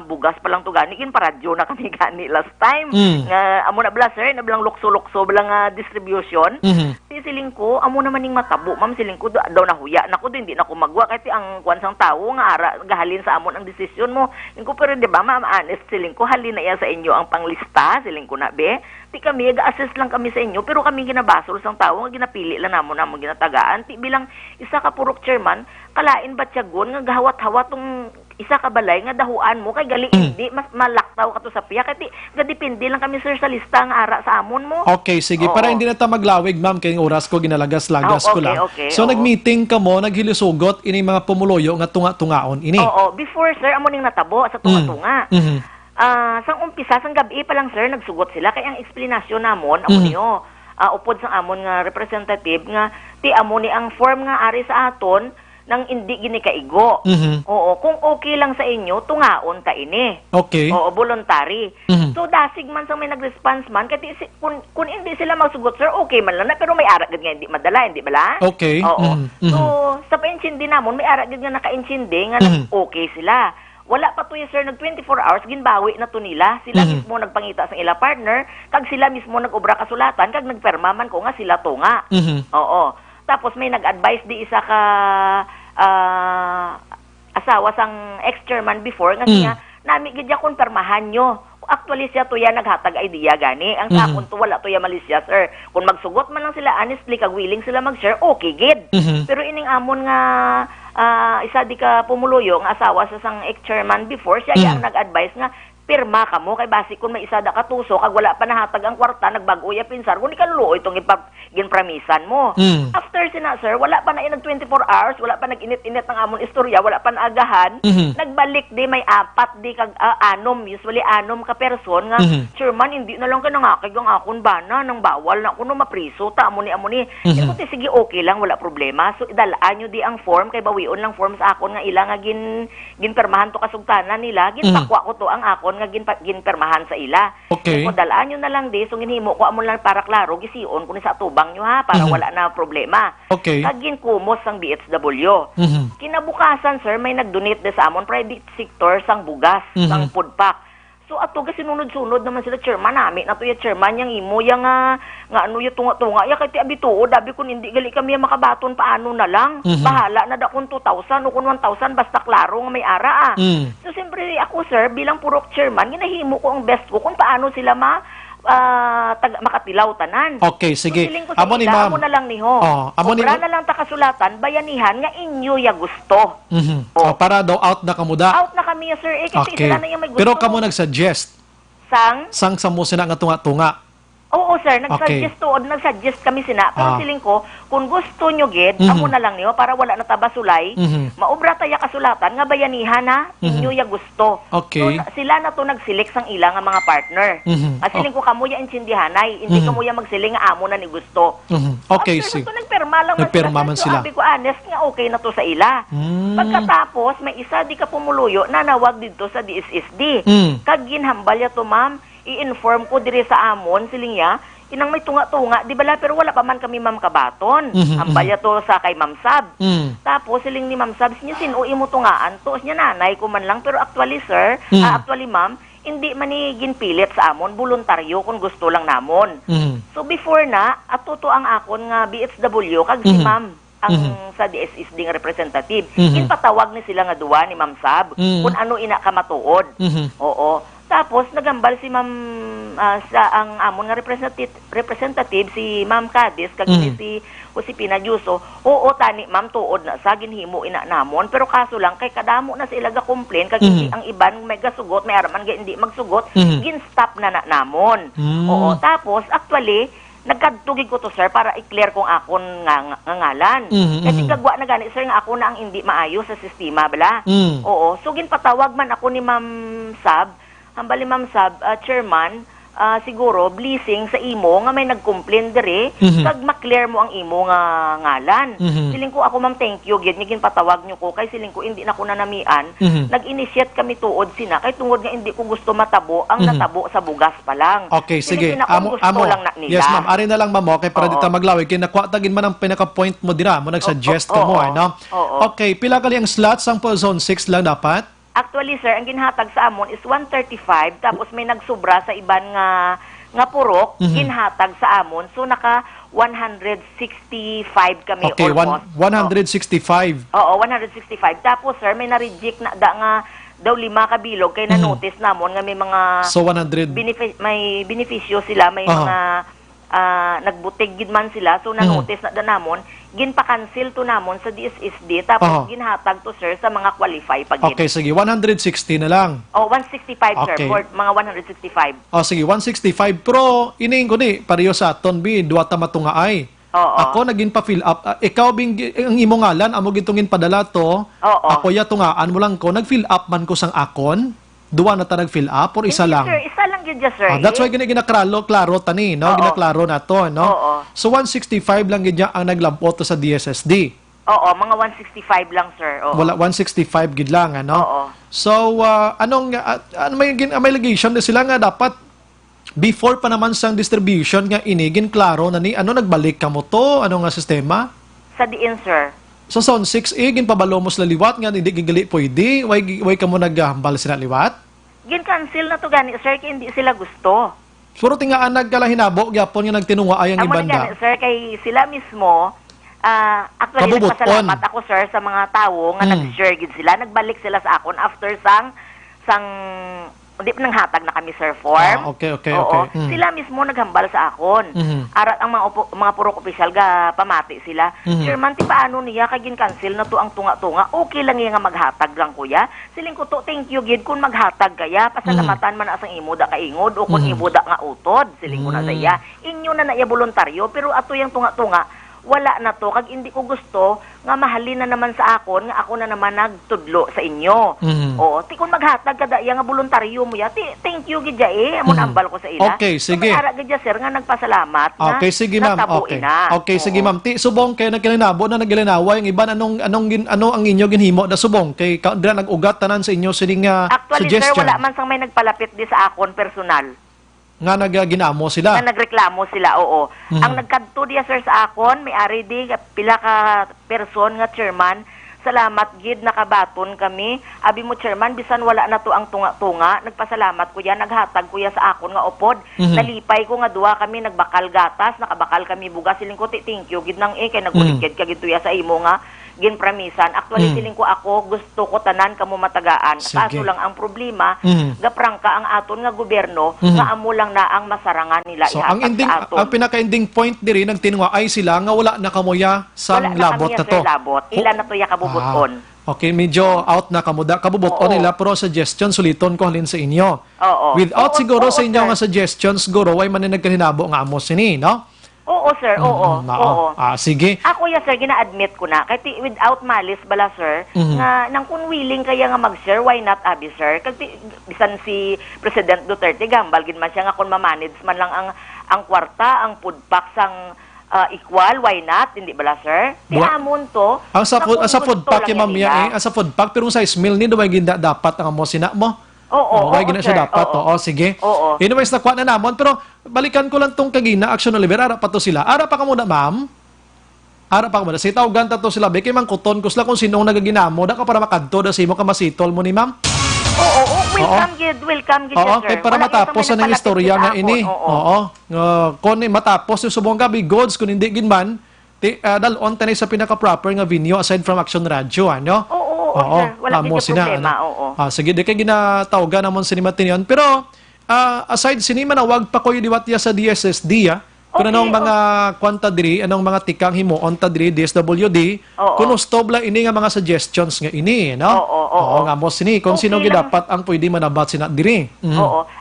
bugas pa lang to gani kin paradyo na kami gani last time nga amo na bala, sir, na bilang lukso bala distribution. Ti siling ko amo naman ning matabo, ma'am, siling ko daw nahuya nako do hindi na ko magwa kay ti ang kwansang tawo nga ara gahalin sa amon ang desisyon mo. Ingko pero di ba, ma'am, honest siling ko halin na iya sa inyo ang panglista siling ko na be Ti kami, ga-assist lang kami sa inyo, pero kami ginabasol sang tao, nga ginapili lang namon ginatagaan. Ti bilang isa ka purok chairman, kalain ba tiyagon, nga gahawat-hawat tong isa ka balay, nga dahuan mo, kay gali hindi, mas malaktaw ka to sa piya. Kaya ti, gadipindi lang kami, sir, sa lista nga ara sa amon mo. Okay, sige. Para hindi na ta maglawig, ma'am, kayong oras ko, ginalagas-lagas ko lang. So, nag-meeting ka mo, naghilisugot, ini mga pumuloyo, nga tunga-tungaon, ini. Oo, before, sir, amo ning natabo sa tunga-tunga. Sang umpisa, sang gabi pa lang, sir, nagsugot sila. Kaya ang eksplanasyon namon, amo niyo, upod sang amon nga representative, nga ti amo ni ang form nga ari sa aton, nang hindi gini kaigo. Oo, kung okay lang sa inyo, tungaon ta ini. Okay. Oo, voluntary. So, dasig man sa may nag-response man, kasi kung hindi sila magsugot, sir, okay man lang na, pero may ara gid nga hindi madala, hindi bala? Okay. Oo. So, sa painchindi namon, may ara gid nga naka-inchindi, nga okay sila. Wala pa to sir, nag 24 hours, ginbawi na to nila. Sila mismo nagpangita sa ila partner, kag sila mismo nag-obra kasulatan, kag nagperma man ko nga sila to nga. Oo. Tapos may nag-advise di isa ka asawa sang ex-chairman before, nga siya, nami gid ya konpermahan nyo. Actually siya to ya naghatag idea gani. Ang sakon to wala to ya malisya, sir. Kung magsugot man lang sila honestly, kag willing sila mag-share, okay gid. Pero ining amon nga isa di ka pumuluyo nga asawa sa sang ex-chairman before, siya ang nag-advise nga pirma ka mo, kay basi kung may isa da katuso, kag wala pa nahatag ang kwarta, nagbago ya pinsar, kung di ka luoy itong ginpramisan mo. After sina, sir, wala pa na nag 24 hours, wala pa nag-init-init ng amon istorya, wala pa naagahan, nagbalik di, may apat di kag anom, usually anom ka person, nga, chairman, hindi na lang ka nangakig ang akon bana, nang bawal na ako no mapriso, ta, amoni. Ito sige, okay lang, wala problema. So, idalaan nyo di ang form, kay bawion lang form sa akon, nga ilang nga ginpermahan to kasugtanan nila, ginpakwa ko to ang akon, nga ginpermahan sa ila. Okay. Kung dalaan nyo na lang di, so ginhimo ko amon lang para klaro, gisiyon kung sa tubang nyo ha, para wala na problema. Okay. Kag ginkumos sang BHW. Kinabukasan, sir, may nag-donate de sa amon private sector sang bugas, sang food pack. So ato ga sinunod-sunod naman sila, chairman nami na to ya chairman yang imo yang nga ano ya tunga-tunga ya kay ti abituo dabi kun hindi gali kami makabaton paano na lang. Bahala na da kun 2,000 o kun 1,000 basta klaro nga may ara. So siyempre ako, sir, bilang purok chairman, ginahimo ko ang best ko kung paano sila makatilaw tanan. Okay, sige. So, amo ni ma'am. Amo na lang niho. Obra na lang ta kasulatan, bayanihan nga inyo ya gusto. Para daw out na kamuda. Out na kami, sir, kasi sila na yung may gusto. Pero kamo nagsuggest. Sang sa mo sina nga tunga-tunga. Oo, sir, nagsuggest kami sina. Pero siling ko, kung gusto nyo gid, amo na lang niyo para wala na tabasulay, maobra taya kasulatan nga bayanihan na inyo ya gusto. Okay. So, sila na to nagsilik sang ilang nga mga partner. Siling ko kamo ya insindihanay, hindi kamo ya magsiling nga amo na ni gusto. Okay, sige. So, nagperma man sila. Sabi ko, honest nga okay na to sa ila. Pagkatapos, may isa di ka pumuluyo na nawag dito sa DSSD. Kag ginhambal ya to, ma'am, i-inform ko dire sa amon siling ya inang may tunga-tunga di bala, pero wala pa man kami ma'am kabaton. Ambal to sa kay Ma'am Sab. Tapos siling ni Ma'am Sab niya sinuwi mo tungaan to niya nanay ko man lang, pero actually, sir, actually ma'am, hindi man ni ginpilit sa amon, voluntaryo kung gusto lang namon. So before na atuto ang akon nga BHW kag si ma'am ang sa DSSD nga representative. Ginpatawag ni sila nga duwa ni Ma'am Sab kung ano ina ka matuod. Oo. Tapos nagambal si Ma'am sa ang amon nga representative si Ma'am Cadiz kag si Josepina Juso. Oo tani ma'am, tuod na sa ginhimo ina namon, pero kaso lang kay kadamo na sila ga complain kag hindi ang iban may gasugot, may araman ga hindi magsugot, gin-stop na namon. Oo, tapos actually nagkadtugig ko to, sir, para i-clear kong akon nga ngalan. Kasi kagwa na gani, sir, nga ako na ang hindi maayo sa sistema, bala. Oo, so ginpatawag man ako ni Ma'am Sab, hambali Ma'am Sab, chairman, siguro blessing sa imo nga may nag-complain dire, kag ma-clear mo ang imo nga ngalan. Siling ko ako, ma'am, thank you gid nga ginpatawag nyo ko, kay siling ko hindi na ko nanamian. Nag-initiate kami tuod sina kay tungod nga hindi ko gusto matabo ang natabo sa bugas pa lang. Okay, sige. Amo lang na nila. Yes, ma'am, ari na lang ma'am, okay, para dito maglawig kay nakwatagin man ang pinaka-point mo dira, mo nag-suggest ka mo, no? Okay, pila kali ang slots ang zone 6 lang dapat? Actually, sir, ang ginhatag sa amon is 135, tapos may nagsubra sa iban nga purok, ginhatag sa amon. So, naka 165 kami. Okay, almost. 165. Oo, 165. Tapos, sir, may na-reject na daw 5 kabilog kay na-notice namon nga may mga So 100. may benepisyo sila, may mga nagbutig gid man sila, so na-notice na namon, ginpa-cancel to namon sa DSSD, tapos ginhatag to sir sa mga qualify pag Okay, sige, 160 na lang. 165 sir, Okay. for mga 165. Sige, 165. Pero, iniin ko ni, pareho sa aton, duwa ta matunga ay. Ako naging pa-fill up. Ikaw, ang imo ngalan, amo gitungin padala to. Ako ya tungaan mo lang ko. Nag-fill up man ko sang akon. Duwa na ta nag-fill up or isa lang? Sir, isa lang yun dyan, sir. That's why ginaklaro tani, no? Ginaklaro na to, no? So 165 lang gid ang naglabot to sa DSSD. Mga 165 lang, sir. Wala 165 gid lang, ano? So anong may allegation na sila nga dapat before pa naman sang distribution nga inigin klaro na ni ano nagbalik ka mo to, ano nga sistema? Sa diin, sir. So zone 6 gin pabalo mo sila liwat nga hindi gigali pwede, way ka mo naghambal sila liwat? Gin-cancel na to gani, sir, kay hindi sila gusto. Puro tingaan nagkalahinabo, gyapon nga nagtinunga ay ang ibanda. Gani, sir, kay sila mismo, actually, Kabubuton. nagpasalamat ako, sir, sa mga tao nga nag-share gid sila. Nagbalik sila sa akon after sang hindi pa nanghatag na kami, sir, form. Okay. Sila mismo naghambal sa akon. Arat ang mga purok opisyal ga pamati sila. Chairman, ti paano niya kay gin-cancel na to ang tunga-tunga? Okay lang iya nga maghatag lang kuya. Siling ko to, thank you gid kung maghatag kaya. Pasalamatan man asang imo da kaingod o kung imo da nga utod. Siling ko na sa iya. Inyo na iya voluntaryo pero ato yung tunga-tunga wala na to, kag hindi ko gusto nga mahalin na naman sa akon, nga ako na naman nagtudlo sa inyo. Ti kung maghatag kada iya nga voluntaryo mo ya, thank you gid amon ambal ko sa ila. Okay, sige. So, ara gid sir nga nagpasalamat na. Okay, sige ma'am. Okay, sige ma'am. Ti subong kay nagkilinabo na nagilinawa yung iban ano ang inyo ginhimo da subong kay dira nag-ugat tanan sa inyo sining actually, suggestion. Sir, wala man sang may nagpalapit di sa akon personal. Nga nagginamo sila. Nga nagreklamo sila, oo. Ang nagkadto diya, sir, sa akon, may ari di, pila ka person nga chairman, salamat gid nakabaton kami. Abi mo chairman, bisan wala na to ang tunga-tunga, nagpasalamat ko yan, naghatag ko yan sa akon nga upod. Nalipay ko nga duwa kami, nagbakal gatas, nakabakal kami bugas, siling ko, thank you, gid nang kay nagulikid ka gid tuya sa imo nga, ginpramisan. Actually, siling ko ako, gusto ko tanan kamo matagaan. Kaso lang ang problema, gaprangka ang aton nga gobyerno, nga amo lang na ang masarangan nila So, ang ending, ang pinaka-ending point diri nagtinwa ay sila nga wala na kamoya sa labot na to. Ilan na to ya kabubuton. Okay, medyo out na kamuda. Kabubuton nila, pero suggestion, suliton ko halin sa inyo. Without siguro sa inyo nga suggestions, siguro, way man nagkahinabo nga amos sini, no? Oo, sir. Oo. Sige. Ako sir, gina-admit ko na. Kaya without malice bala, sir, nga nang kung willing kaya nga mag-share, why not, abi, sir? Kasi bisan si President Duterte, gambal gid man siya nga kung mamanage man lang ang kwarta, ang food packs, ang equal, why not? Hindi bala, sir? Amon to. Ang sa food pack, ma'am, ang sa food pack, pero sa meal ni, duwag dapat ang amo sina mo. Oo, gina siya dapat. Sige. Anyways, nakuha na namon. Pero balikan ko lang tong kagina, Action Oliver. Ara pa to sila. Ara pa ka muna, ma'am. Ara pa ka muna. Sa itawagan to sila. Beke mang kuton ko sila kung sinong nagaginamo. Da ka para makadto. Da si mo ka masitol mo ni ma'am. Welcome, sir. Okay, para matapos na ng istorya nga ini. Kung matapos yung subong gabi goods, kung hindi ginman, dalon tanay sa pinaka-proper nga venue aside from Action Radio, ano? Sir. Wala din problema, sige, di kayo ginatawagan naman sa Matinion. Pero, aside sinima na wag pa ko yung diwatya sa DSSD, kung anong mga kwanta diri, anong mga tikang himuon ta diri, DSWD, kung ustobla ini nga mga suggestions nga ini, no? Nga mo sini, kung sino dapat ang pwede manabat sina diri.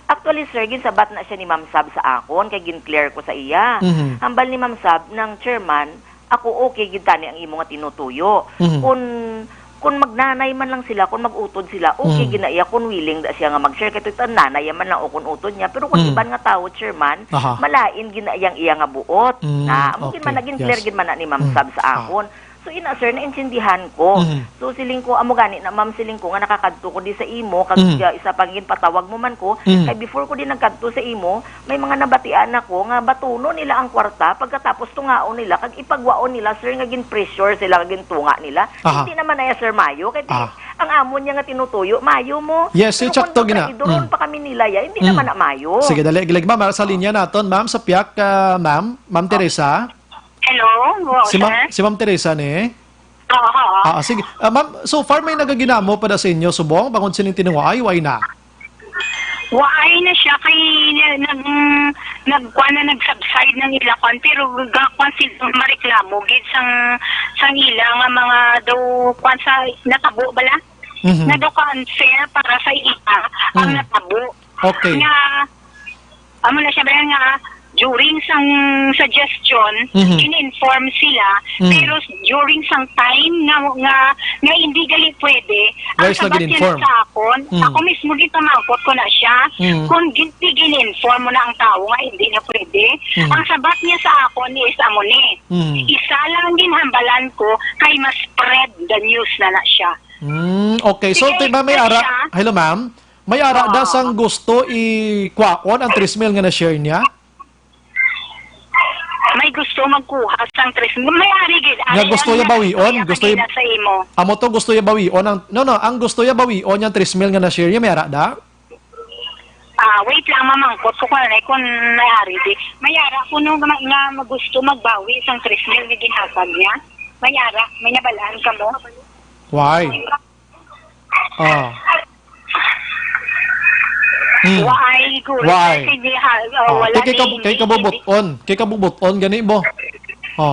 Actually, sir, ginsabat na siya ni Ma'am Sab sa akon, kay gin-clear ko sa iya. Hambal ni Ma'am Sab ng chairman, ako okay gintani ang imo nga tinutuyo. Kung magnanay man lang sila, kung mag-utod sila, okay ginaiya kung willing da siya nga mag-share. Kaya ito nanay man lang o kung utod niya. Pero kung iban nga tao, chairman, malain ginaiyang iya nga buot. Mungkin man naging clear gin man na ni Ma'am Sab sa akon. So ina sir, naintindihan ko. So siling ko, amo gani na ma'am siling ko nga nakakadto ko di sa imo, kag isa pangin patawag mo man ko, kay before ko di nagkadto sa imo, may mga nabatian ako nga batuno nila ang kwarta, pagkatapos tungaon nila, kag ipagwaon nila sir nga gin pressure sila kag tunga nila. Hindi naman na sir Mayo, kay ang amon niya nga tinutuyo, Mayo mo. Yes, check to gina. Doon pa kami nilaya, hindi naman na Mayo. Sige, dali gilig ma'am, sa linya naton, ma'am sa piak, ma'am Teresa. Hello, Si Ma'am Teresa ni. Sige. Ma'am, so far may nagaginamo pa da sa inyo, subong, bangod sining tinunga, ay na. Waay na siya kay nag-subside ng ilakon pero gakwan sila mareklamo gid sang ila nga mga daw kwan sa natabo bala na daw unfair para sa ila ang natabo. Okay. Nga amo na siya ba nga during sang suggestion in-inform sila pero during sang time nga hindi gali pwede ang sabat niya sa akon ako mismo gitamangkot ko na siya kung gin-inform mo na ang tao nga hindi na pwede ang sabat niya sa akon is amo ni isa lang ginhambalan ko kay mas spread the news na siya. Okay, so diba may ara hello ma'am, may ara da sang gusto i-kwaon ang 3 mil nga na-share niya? May gusto magkuha sang 3 mil. May ari gid. Nga gusto niya bawion, gusto niya sa imo. Amo to gusto niya bawion ang ang gusto niya bawion yung 3 mil nga na-share niya may ara da? Wait lang mamangkot ko kung may ari di. May ara kuno nga gusto magbawi sang 3 mil nga ginhatag niya. May ara, may nabalaan ka mo. Why? Why? Kay kabubuton gani mo.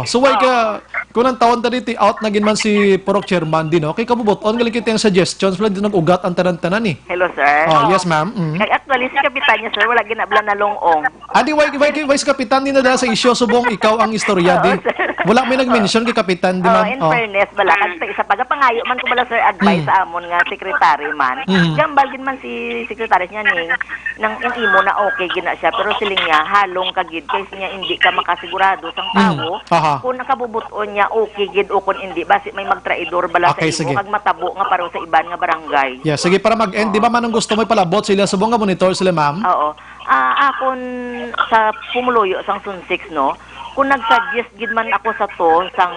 So why ka kunang taon ta dito out na man si Porok Chairman din, no? Kay kabubuton gali kita yung suggestions wala din nag-ugat ang tanan-tanan ni. Hello sir. Yes ma'am. Kay actually si kapitan niya sir wala ginabla na long-ong. Adi why si kapitan din na dala sa isyo subong ikaw ang istorya din. Wala may nag-mention kay kapitan di ma'am. In fairness bala kasi isa pagapangayo man ko bala sir advice sa amon nga secretary man. Gambal din man si secretary niya ning nang imo na okay gina siya pero siling niya halong kagid kay niya hindi ka makasigurado sang tao kung nakabubuton niya okay gid o kung hindi basi may magtraidor bala sa imo kag matabo nga paro sa iban nga barangay. Yeah, sige para mag-end di ba man ang gusto mo palabot sila subong nga monitor sila ma'am? Oo. Akon sa pumuluyo sang Sun6 no kung nag-suggest gid man ako sa to sang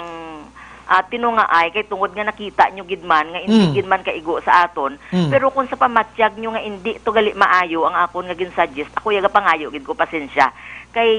tinunga ay kay tungod nga nakita nyo gid man nga hindi gid man kaigo sa aton pero kung sa pamatyag nyo nga hindi to gali maayo ang akon nga gin-suggest ako yaga pangayo gid ko pasensya kay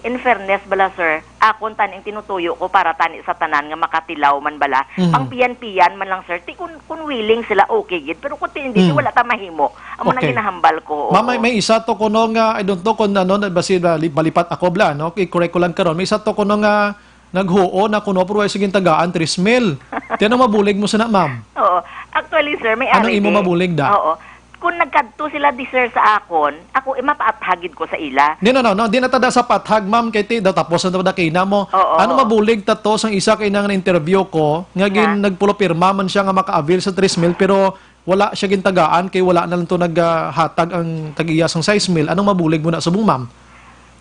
in fairness bala sir akon taning tinutuyo ko para tani sa tanan nga makatilaw man bala pang piyan-piyan man lang sir ti kung willing sila okay gid pero kung hindi wala ta mahimo amo na ginahambal ko. Ma'am may isa to kuno nga I don't know kung ano basi balipat ako bla no kay correct ko lang karon may isa to kuno nga naghuo na kuno pero ay siging tagaan 3 mil. Tiyan ang mabulig mo sana ma'am. Oo. Actually sir may anong imo mabulig da? Oo. Kung nagkadto sila di sir sa akon, ako mapaathagid ko sa ila. Di na tada sa pathag ma'am kay ti daw tapos na tada kay namo. Ano mabulig tato sang isa kay nang interview ko nga nagpulo pirma man siya nga maka-avail sa 3 mil pero wala siya gintagaan kay wala na lang to naghatag ang tagiya sang 6 mil. Anong mabulig mo na subong ma'am?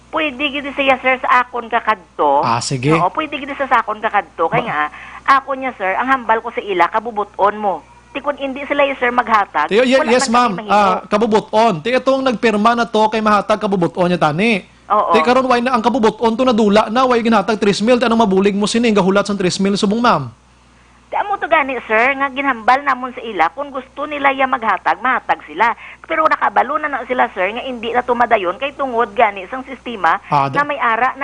Pwede gid siya sir sa akon kakadto. Sige. Oo, pwede gid sa akon kakadto kay nga ako niya sir, ang hambal ko sa ila kabubuton mo. Ti kun hindi sila sir maghatag. Yes ma'am, kabubuton. Ti itong nagpirma na to kay mahatag kabubuton niya tani. Oo. Ti karon way na ang kabubuton to nadula na way ginhatag 3 mil anong mabulig mo sini gahulat sang 3 mil subong ma'am. Amo to gani sir nga ginhambal namon sa ila kung gusto nila ya maghatag mahatag sila pero nakabalo na sila sir nga hindi na tumadayon kay tungod gani sang sistema na may ara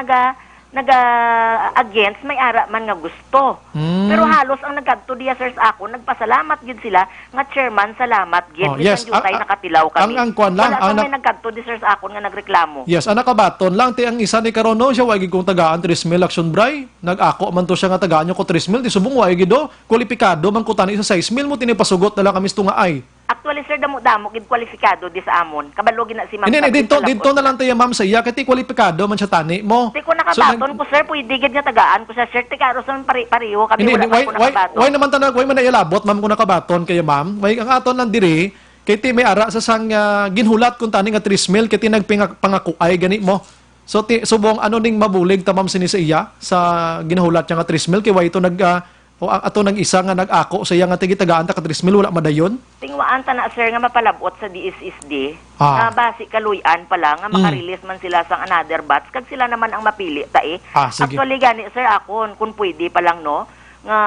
against may ara man nga gusto. Pero halos ang nagkadto diya sir sa ako nagpasalamat gid sila nga chairman salamat gid yes. Tay nakatilaw kami. Ang kuan lang ang may nagkadto di sir sa ako nga nagreklamo. Yes, ang nakabaton lang ti ang isa ni karon no siya way gid kong tagaan 3 mil action bray. Nag-ako man to siya nga tagaan nyo ko 3 mil di subong way gid do. Kwalipikado man ko tani sa 6 mil mo tinipasugot na lang kami nga ay. Actually sir damo gid kwalifikado di sa amon. Kabalo na si ma'am. Hindi dito na lang tayo ma'am sa iya kay kwalipikado man siya tani mo. Di ko nakabaton ko sir pwede gid nga tagaan ko sa sir ti karos man pareho kami wala pa ko nakabaton. Why naman way man nailabot ma'am ko nakabaton kayo ma'am. Way ang aton lang diri kay ti may ara sa sang ginhulat kun tani nga 3 mil kay ti nagpangakuay gani mo. So subong ano ning mabulig ta ma'am sini sa iya sa ginhulat niya nga 3 mil kay way ito ato nang isa nga nag-ako sa iya nga tigitagaan ta ka 3 mil wala madayon. Tingwaan ta na sir nga mapalabot sa DSSD. Basi kaluyan pa lang nga makarelease man sila sang another batch kag sila naman ang mapili ta Actually gani sir akon kung pwede pa lang no nga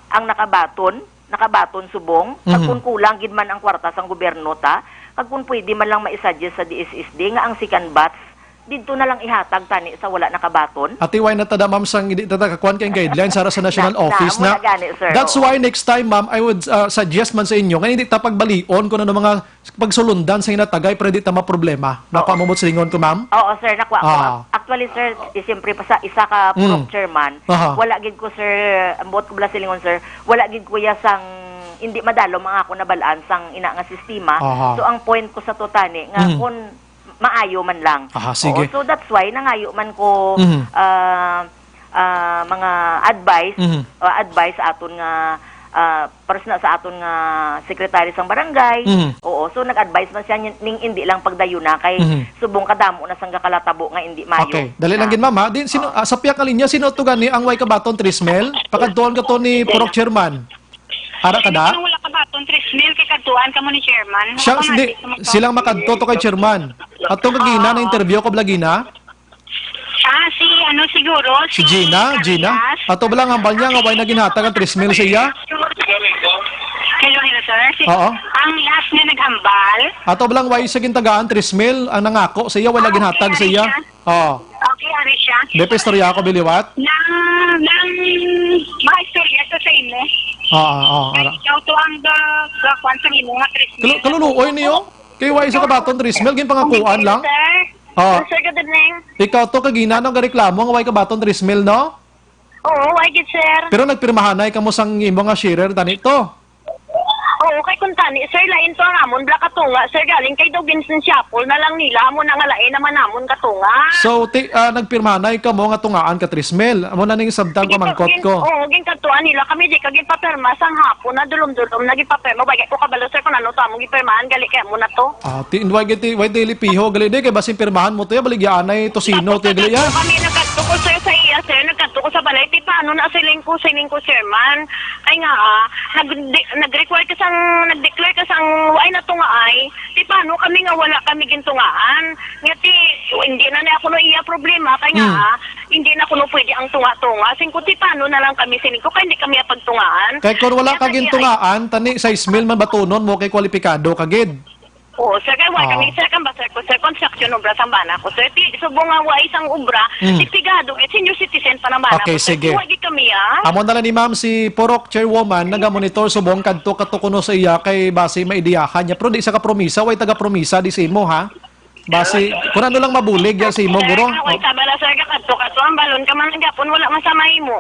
ang nakabaton subong kag kung kulang gid man ang kwarta sang gobyerno ta kag kung pwede man lang maisuggest sa DSSD nga ang second batch dito na lang ihatag tani sa wala nakabaton. Ati why na tada ma'am sang hindi tatakakuan kayong guidelines sa national office na. Gani, sir, That's why next time ma'am I would suggest man sa inyo nga hindi ta pagbalion kuno ng mga pagsulundan sa inatagay pero di ta maproblema. Napamumot sa lingon ko ma'am. Oo, sir, nakuha ko. Actually, sir, siyempre pa sa isa ka purok chairman, wala gid ko, sir, ambot ko bala silingon, sir, wala gid ko ya sang hindi madalo mga ako nabalaan sang ina nga sistema. So ang point ko sa totani nga kung maayo man lang. Sige. So that's why nangayo man ko mga advice sa aton nga personal sa aton nga secretary sang barangay. Oo, so nag-advise man siya ning hindi lang pagdayuna kay subong kadamo na sang gakalatabo nga hindi mayo. Okay, dali lang gid ma'am ha. Din sino sa piyak ka linya sino to gani ang way kabaton Trismel? Pakadtuan ka to ni purok chairman. Ara kada? Wala ka baton Trismel kay kadtuan ka mo ni chairman. Siya silang makadto to kay chairman. Atong kagina na interview ko blagina. Si ano siguro? Si Gina. Ato ba lang ambal niya nga way naginhatag ang 3 mil sa iya? Hello, sir. Oo. Ang last na naghambal. Ato ba lang way sa gintagaan 3 mil ang nangako sa iya way naginhatag sa iya? Oo. Okay, ari siya. Bepe istorya ako biliwat? Nang maistorya sa inyo. Ara. Ikaw to ang kwan sa imo nga 3 mil. Kaluluoy niyo? Kay way sa kabaton 3 mil gin pangakuan lang? Sir, good evening. Ikaw to kagina nang gareklamo nga way kabaton 3 mil no? Oo, why good, sir? Pero nagpirmahanay kamo sang imo nga sharer tani to. Oo, kay kuntani, sir, lain to ang amon, bla katunga. Sir, galing kay Dow Vincent Chapel na lang nila, amon ang alain naman amon katunga. So, nagpirmahanay ka mo nga tungaan ka 3 mil. Amo na ning sabdang pamangkot ko. Oo, ginkatuan nila. Kami di kagin papirma sang hapon na dulom-dulom na gipapirma. Bagay ko kabalo, sir, kung ano to, among gipirmahan, gali kaya mo na to. Why daily piho, gali di, kay basin pirmahan mo to ya, baligyanay, tosino, to gali ya. Kami nagkadto ko, sir, sa iya, sir, nagkadto ko sa balay. Di paano na siling ko, sir, man. Ay nga, nag-require ka nag-declare ka sang ay na tungaay, di paano kami nga wala kami gintungaan. Nga ti, hindi na ako no iya problema, kaya nga, hindi na ako no pwede ang tunga-tunga. Singko, di paano na lang kami siningko, kaya hindi kami pagtungaan. Kaya kung wala ka gintungaan, tani 6 mil man batunon mo kay kwalipikado kagid. Oo, sir, kaya wala kami, sir, kang ba, sir, construction obra sa bana ko, sir. Subong nga wa isang obra, tipigado, senior citizen pa naman Okay, ako, sige. Wagi kami, Amon na lang ni ma'am si Porok Chairwoman naga-monitor subong kadto katukuno sa iya kay base maidiyahan niya. Pero di sa kapromisa, way taga-promisa di sa imo ha. Base, kung ano lang mabulig yan sa imo, guro. Way tabala, sir, kadto ang balon ka man gapon, wala masama imo.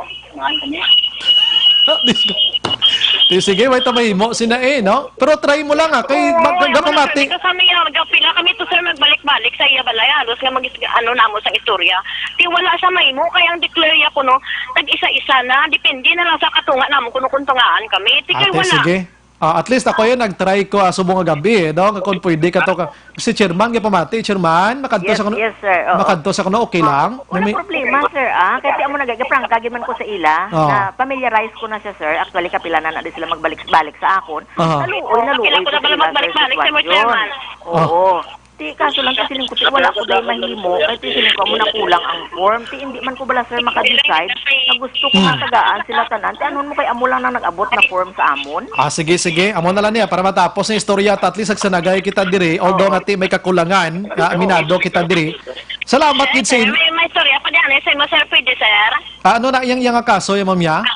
Sige, way tamay mo sina no? Pero try mo lang kay magkamati. Kasama yan, magpila kami to, sir, magbalik-balik sa iya balay, halos nga ano namo sa istorya. Di wala sa may mo, kaya ang declare ko, no, tag-isa-isa na, depende na lang sa katunga namo kung kuntungaan kami. Di kay wala. Sige. At least ako yun, nag-try ko subong nga gabi, no? Kung pwede ka to ka. Si chairman, nga pamati, chairman, makadto sa kuno. Yes, sir. Makadto sa kuno, okay lang? Wala problema, sir, Kasi amo nagagaprank, kagiman ko sa ila, na familiarize ko na siya, sir. Actually, kapila na sila magbalik-balik sa akon. Naluoy ko na pala magbalik-balik sa mo, chairman. Oo. Kaso lang kasi ko wala ko dahil mahimo kaya siling ko muna kulang ang form hindi man ko bala sir maka-decide na gusto ko matagaan sila tanan anon mo kay amo lang nang nag-abot na form sa amon. Sige amo na lang niya para matapos ang istorya at least agsanagay kita diri although ngati may kakulangan aminado kita diri. Salamat gid sa may istorya pa diyan sa mo sir pwede sir. Ano na yang kaso ya mamya?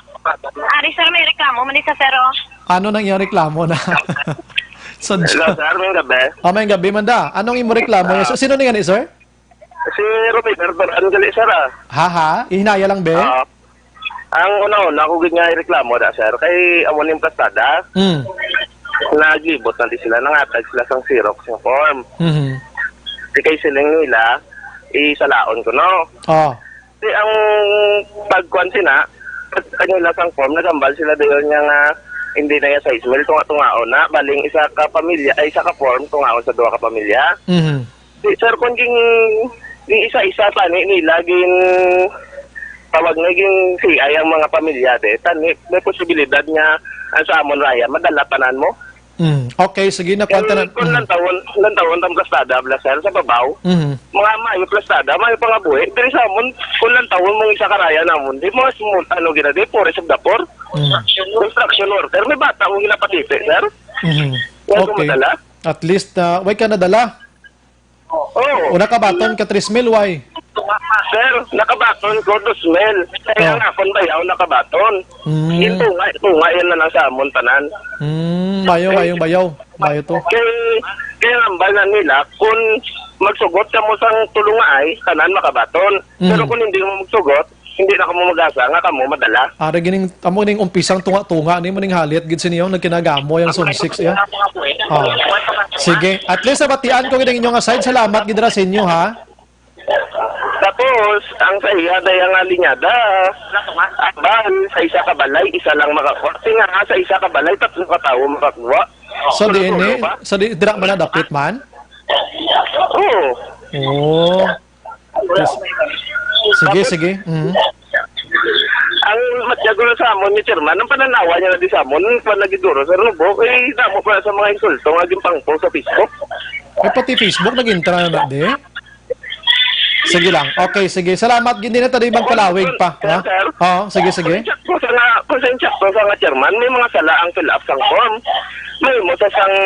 Ari sir may reklamo man sa sir. Ano nang yang reklamo na? Hello, sir. May gabi. May gabi man da. Anong imo reklamo? Sino ni sir? Si Robert Angali, sir. Haha, ihinaya lang be? Ang una-una, ako nga reklamo da, sir. Kay amon yung plastada, nagibot na di sila, nangatag sila sang Xerox ng form. Di kay siling nila, isalaon ko, no? Di ang pagkuhan sina, kanila sang form, nagambal sila doon yung hindi na yung sa Ismail, tunga-tungaon na, baling isa ka pamilya, ay isa ka form, tungaon sa dua ka pamilya. Sir, kung ging isa-isa pa, nila, tawag na ging CI ang mga pamilya, may posibilidad nga, ang sa amon raya, madala tanan mo. Okay, sige na pantanan. Kung lantawon tang plastada, sir, sa babaw, mga mayo plastada, mayo pangabuhi, pero sa amon, kung lantawon mong isa karaya namon, di mo, ano ginadi, pores of the poor, construction worker, may bata mong ginapatite, sir. Okay, at least, way ka nadala? Oo. O nakabaton ka 3,000, why? Sir, nakabaton ko 2,000. Kaya nga kung bayaw nakabaton. Ito nga yan na lang sa amon tanan. Bayaw to. Kaya nambalan nila, kung magsugot ka mo sang tulungay, kanan makabaton. Pero kung hindi mo magsugot, hindi na ka mo mag-asa, nga ka mo madala. Ara gining amo ning umpisang tunga-tunga ni mo ning halit gid siniyo nagkinagamo yang Zone 6 ya. Sige, at least nabatian ko gining inyong aside. Salamat gid ra sa inyo ha. Tapos, ang sa iya daya nga linyada, abal, sa isa ka balay, isa lang makakuha. Nga sa isa ka balay, 3 katao makakuha. So di dira man dakit man? Oo. Sige. Ang matyagulo sa amon ni Chairman, ang pananawa niya na di sa amon, panagiduro sa Rubo, damo pa sa mga insulto, aging pangpo sa Facebook. Pati Facebook nag-intra na di? Sige lang. Okay, sige. Salamat gindi na tayo magkalawig pa. Ha? Sige. Konsensya ko sa nga Chairman, may mga sala ang fill up sang form. May mo sa sang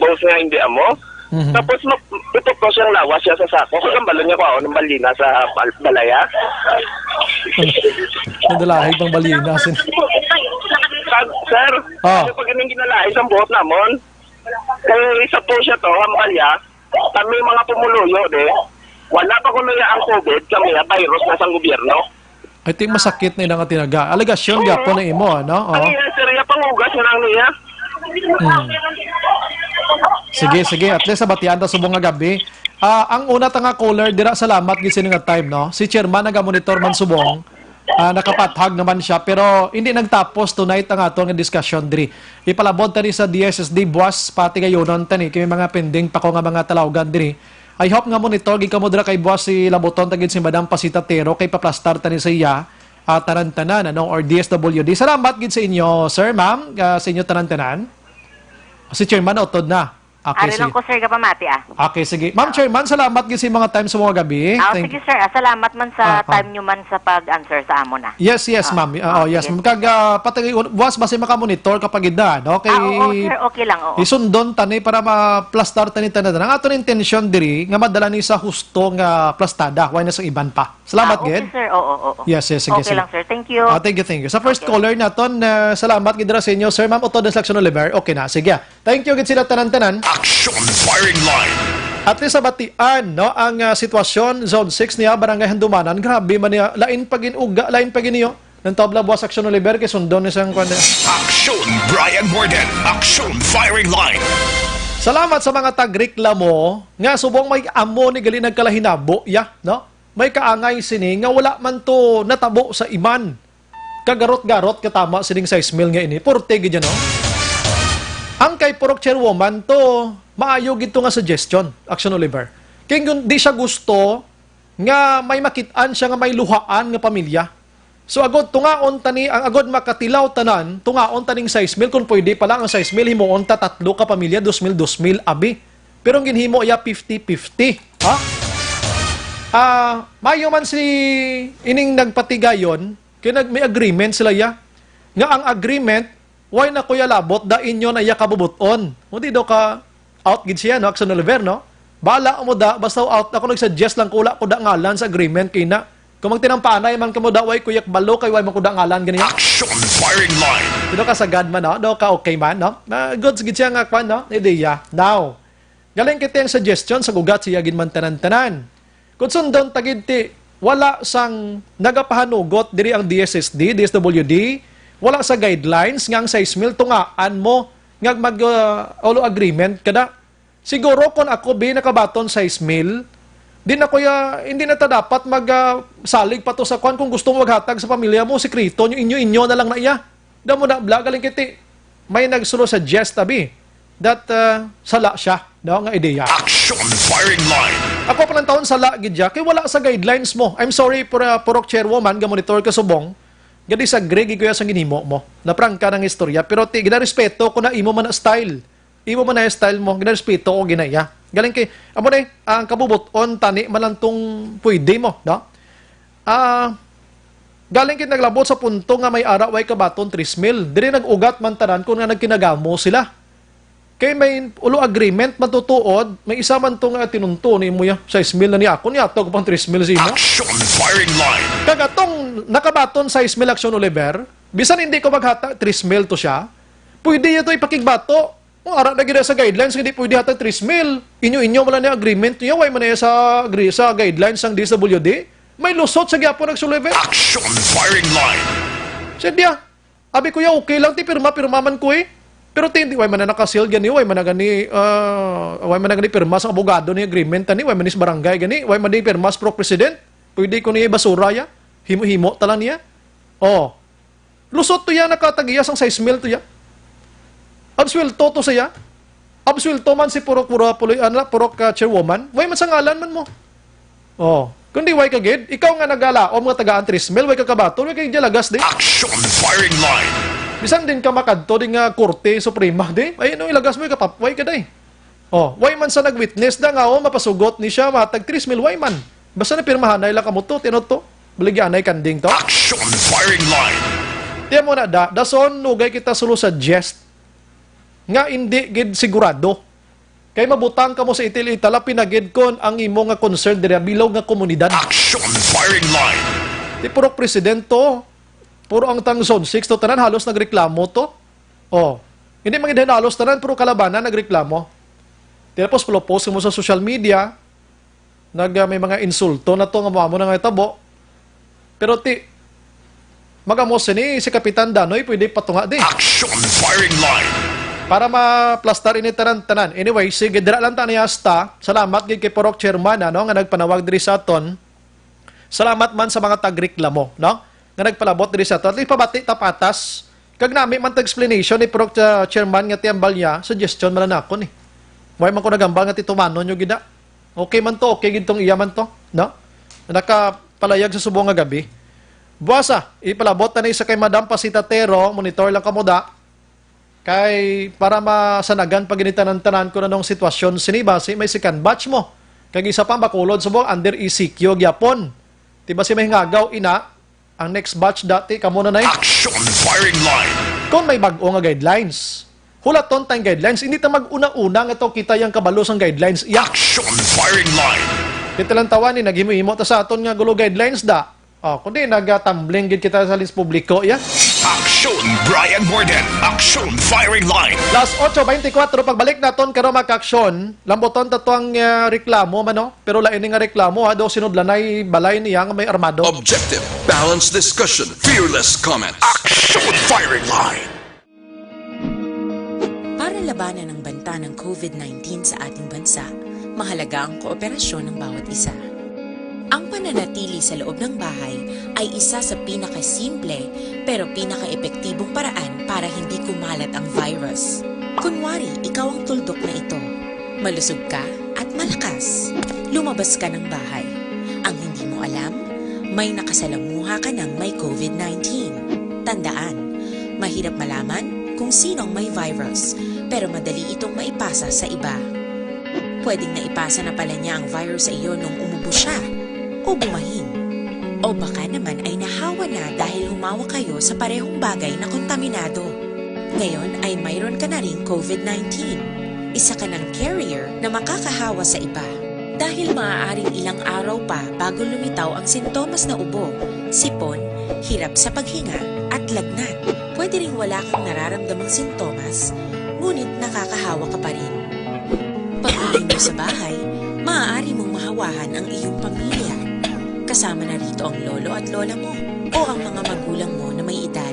boss nga hindi amo. Tapos ito ko siyang lawas siya sa sako. Kagambalo niya ko ako ng balina sa balaya. Nadalahig pang balina. Sir, pag ganun ginalahig ang buhot namon, kaya isa po siya to, hambalya, kami mga pumuluyo, wala pa kuno ang COVID, kami virus na sang gobyerno. I think masakit na ilang tinaga. Alegasyon gapo na imo, no? Ang sir, pangugas na lang niya. Sige. At least sabatian ta subong nga gabi. Ang una ta nga caller dira salamat gid sini nga time, no. Si chairman naga-monitor man subong. Nakapathag naman siya pero hindi nagtapos tonight ang ato nga discussion diri. Ipalabot tani sa DSSD buwas pati gayonon tani kay mga pending pa ko nga mga talawgan diri. I hope nga monitor gid kamo dira kay buwas si Laboton tagid si Madam Pasita Tero kay paplastar tani sa iya tarantanan or DSWD. Salamat gid sa inyo, sir, ma'am, sa inyo tarantanan. Si chairman utod na. Okay, Ari lang ko, sir, kapamati, Okay, sige. Ma'am Chairman, salamat kasi mga time sa mga gabi. Sige, sir. Salamat man sa time nyo man sa pag-answer sa amon, Yes, ma'am. Yes. Pati, buwas basi makamonitor kapag ida, no? Oo, sir. Okay lang, oo. Isundon tani para ma-plastar tani tanan. Ang ato intention diri, nga madala ni sa husto nga plastada. Why na sa iban pa. Salamat, okay, sir. Oo. Yes, sige. Okay lang, sir. Thank you. Thank you. Sa first caller naton, salamat gid ra sa inyo, sir, ma'am. Otto Deslaction Oliver. Okay na, sige. Thank you gid sila tanan-tanan. Action Firing Line. At least sa batian, no, ang sitwasyon, Zone 6 niya, Barangay Handumanan, grabe man niya, lain pagin niyo, ng tabla buwas Action Oliver, kay sundon isang kwan. Action Brian Morden. Action Firing Line. Salamat sa mga tagreklamo, nga subong may amo ni gali nagkalahinabo, no? May kaangay sini, nga wala man to natabo sa iman. Kagarot-garot, katama sining 6,000 nga ini. Porte, gidya, no? Ang kay Purok Chairwoman to, maayo gito nga suggestion, Action Oliver. Kaya di siya gusto nga may makitaan siya nga may luhaan nga pamilya. So agod tungaon tani, ang agod makatilaw tanan, tungaon taning 6,000, kung pwede pala ang 6,000, himuon ta 3 ka pamilya, 2,000, abi. Pero ang ginhimo iya 50-50. Mayo man si ining nagpatigayon, kaya may agreement sila ya. Nga ang agreement, why na kuya labot, da inyo na iya kabubuton. Hindi daw ka out gid siya, no? Action Oliver, no? Bala mo da, basta out. Ako nag-suggest lang kula ko da ngalan sa agreement kay na. Kung magtinampanay man ka mo da, way kuyak balo, kay way mo ko da ngalan ganyan. Action Firing Line. Dito ka sagad man, no? Daw ka okay man, no? Goods gid siya nga kwan, no? Ideya. Now, galing kita yung suggestion sa gugat siya gid man tanan-tanan. Kung sundon tagid ti, wala sang nagapahanugot diri ang DSSD, DSWD, wala sa guidelines nga ang 6,000 tungaan mo nga mag-olo agreement kada. Siguro kung ako nakabaton 6,000, hindi na ta dapat salig pa to sa kwan kung gusto mo maghatag sa pamilya mo, sekreto nyo, inyo na lang na iya. Damo na bla galing kiti. May nagsulo sa suggest tabi that sala siya, no, nga ideya. Action Firing Line. Ako pa lang taon sala gidya kay wala sa guidelines mo. I'm sorry Purok Chairwoman, ga monitor ka subong. Gadi sa Greg, kuya sa ginimo mo. Naprang ka ng istorya. Pero ginarespeto ko na imo man na style. Imo man na style mo. Ginarespeto ko ginaya. Galing kay, amo na ang kabubuton, tani, malantong pwede mo. No? Galing kay naglabot sa punto nga may araway kabaton 3,000. Diri nag-ugat man tanan kung nga nagkinagamo sila. Kay may ulo agreement matutuod, may isa man tong tinunto ni mo ya 6,000 na ni ako niya to pang 3,000 sino. Action firing line. Kagatong nakabaton 6,000 action Oliver, bisan hindi ko maghata 3,000 to siya. Pwede ito ipakigbato. Kung ara na gina sa guidelines, hindi pwede hata 3,000. Inyo wala na agreement niya, way man na sa guidelines ng DSWD. May lusot sa gyapon ng Oliver. Action firing line. Sedya. Abi ko ya okay lang ti pirma man ko eh. Pero hindi way man na nakasil gani, way man na gani pirma sa abogado ni agreement tani, way man ni barangay gani, way man ni pirma sa president. Pwede ko niya basura ya. Himo-himo talan niya. Oh. Lusot to ya nakatagiya sang 6,000 to ya. Abswelto to saya. Abswelto man si purok chairwoman. Way man sa ngalan man mo. Oh. Kundi way kagid, ikaw nga nagalaom nga tagaan 3,000, way kakabato, way kay jalagas di. Action firing line. Bisan din ka makadto din nga Korte Suprema di. Ay no ilagas mo kapapway ka day. Oh, way man sa nagwitness da nga mapasugot ni siya matag 3,000 way man. Basta na pirmahan na ila kamuto tinodto. Baligyan ay kanding to. Action firing line. Tiyan mo na dason nugay kita sulo sa jest. Nga hindi gid sigurado. Kay mabutang ka mo sa itil-itala pinagid kon ang imo nga concern diri bilog nga komunidad. Action firing line. Di puro presidento. Puro ang tang zone 6 to tanan halos nagreklamo to. Oh. Hindi man gid halos tanan puro kalabanan nagreklamo. Tapos post mo sa social media may mga insulto na to nga mo na nga tabo. Pero magamos ni si Kapitan Danoy pwede patunga di. Action firing line. Para ma-plastar ini tanan. Anyway, sige dira lang ta ni hasta. Salamat gid kay Porok Chairman nga nagpanawag diri sa aton. Salamat man sa mga tagreklamo, no? Nga nagpalabot diri sa aton. At pabati tapatas. Kag nami man tag explanation ni Porok Chairman nga tiambal niya, suggestion man na ako ni. Way man ko nagambal nga titumano nyo gida. Okay man to, okay gid tong iya man to, no? Nakapalayag sa subong nga gabi. Buwasa, ipalabot na ni sa kay Madam Pasitatero, monitor lang kamuda. Kay para masanagan pag ginitanan-tanan ko na nung sitwasyon sinibasi may second batch mo. Kag isa pa bakulod subong under ECQ gyapon. Tiba si may ngagaw ina ang next batch dati kamo na nay. Action firing line. Kung may bag-o nga guidelines. Hulaton tayong guidelines, hindi ta mag-una-una nga to kita yang kabalo sang guidelines. Action firing line. Kita lang tawani naghimo-himo ta sa aton nga gulo guidelines da. Oh, kundi nagatumbling gid kita sa list publiko ya. Action Brian Borden. Action firing line. Last 8:24 pagbalik naton karon maka-aksyon, lamboton ta to ang reklamo mano, pero lain nga reklamo ha do sinudlanay balay niya nga may armado. Objective, balanced discussion, fearless comments. Action firing line. Para labanan ang banta ng COVID-19 sa ating bansa, mahalaga ang kooperasyon ng bawat isa. Ang pananatili sa loob ng bahay ay isa sa pinakasimple pero pinaka-epektibong paraan para hindi kumalat ang virus. Kunwari, ikaw ang tuldok na ito. Malusog ka at malakas. Lumabas ka ng bahay. Ang hindi mo alam, may nakasalamuha ka ng may COVID-19. Tandaan, mahirap malaman kung sinong may virus pero madali itong maipasa sa iba. Pwedeng naipasa na pala niya ang virus sa iyo nung umubo siya o bumahin. O baka naman ay nahawa na dahil humawa kayo sa parehong bagay na kontaminado. Ngayon ay mayroon ka na ring COVID-19. Isa ka ng carrier na makakahawa sa iba. Dahil maaaring ilang araw pa bago lumitaw ang sintomas na ubo, sipon, hirap sa paghinga at lagnat. Pwede ring wala kang nararamdamang sintomas, ngunit nakakahawa ka pa rin. Pag-uwi mo sa bahay, maaari mong mahawahan ang iyong pamilya. Kasama na rito ang lolo at lola mo o ang mga magulang mo na may edad.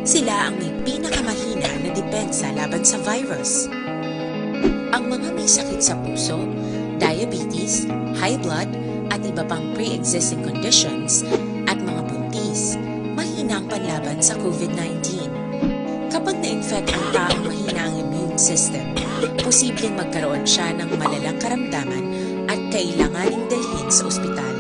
Sila ang may pinakamahina na depensa laban sa virus. Ang mga may sakit sa puso, diabetes, high blood, at iba pang pre-existing conditions at mga buntis, mahina ang panlaban sa COVID-19. Kapag na-infect ang taong mahina ang immune system, posibleng magkaroon siya ng malalang karamdaman at kailanganing dalhin sa ospital.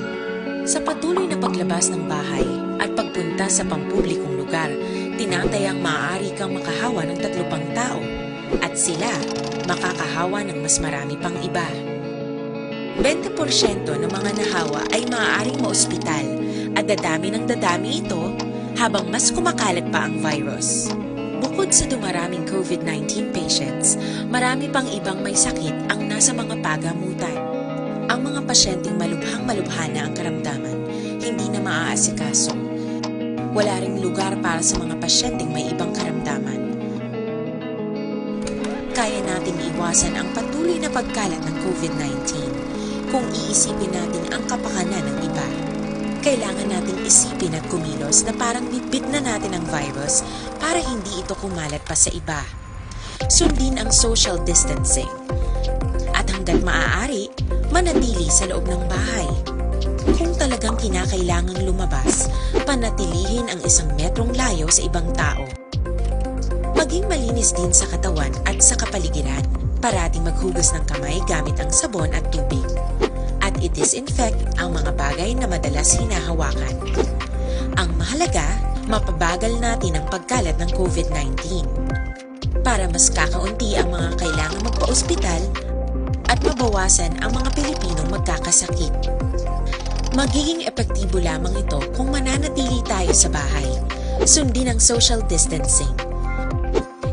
Sa patuloy na paglabas ng bahay at pagpunta sa pampublikong lugar, tinatayang maaari kang makahawa ng 3 pang tao at sila makakahawa ng mas marami pang iba. 20% ng mga nahawa ay maaaring maospital at dadami ng dadami ito habang mas kumakalat pa ang virus. Bukod sa dumaraming COVID-19 patients, Marami pang ibang may sakit ang nasa mga pagamutan. Ang mga pasyenteng malubhang-malubha na ang karamdaman, hindi na maaasikaso. Wala ring lugar para sa mga pasyenteng may ibang karamdaman. Kaya nating iwasan ang patuloy na pagkalat ng COVID-19 kung iisipin natin ang kapakanan ng iba. Kailangan nating isipin at kumilos na parang bitbit na natin ang virus para hindi ito kumalat pa sa iba. Sundin ang social distancing. At hanggat maaari, manatili sa loob ng bahay. Kung talagang kinakailangang lumabas, panatilihin ang 1 metrong layo sa ibang tao. Maging malinis din sa katawan at sa kapaligiran. Parating maghugas ng kamay gamit ang sabon at tubig. At i-disinfect ang mga bagay na madalas hinahawakan. Ang mahalaga, mapabagal natin ang pagkalat ng COVID-19 para mas kakaunti ang mga kailangang magpa-ospital at mabawasan ang mga Pilipinong magkakasakit. Magiging epektibo lamang ito kung mananatili tayo sa bahay. Sundin ang social distancing.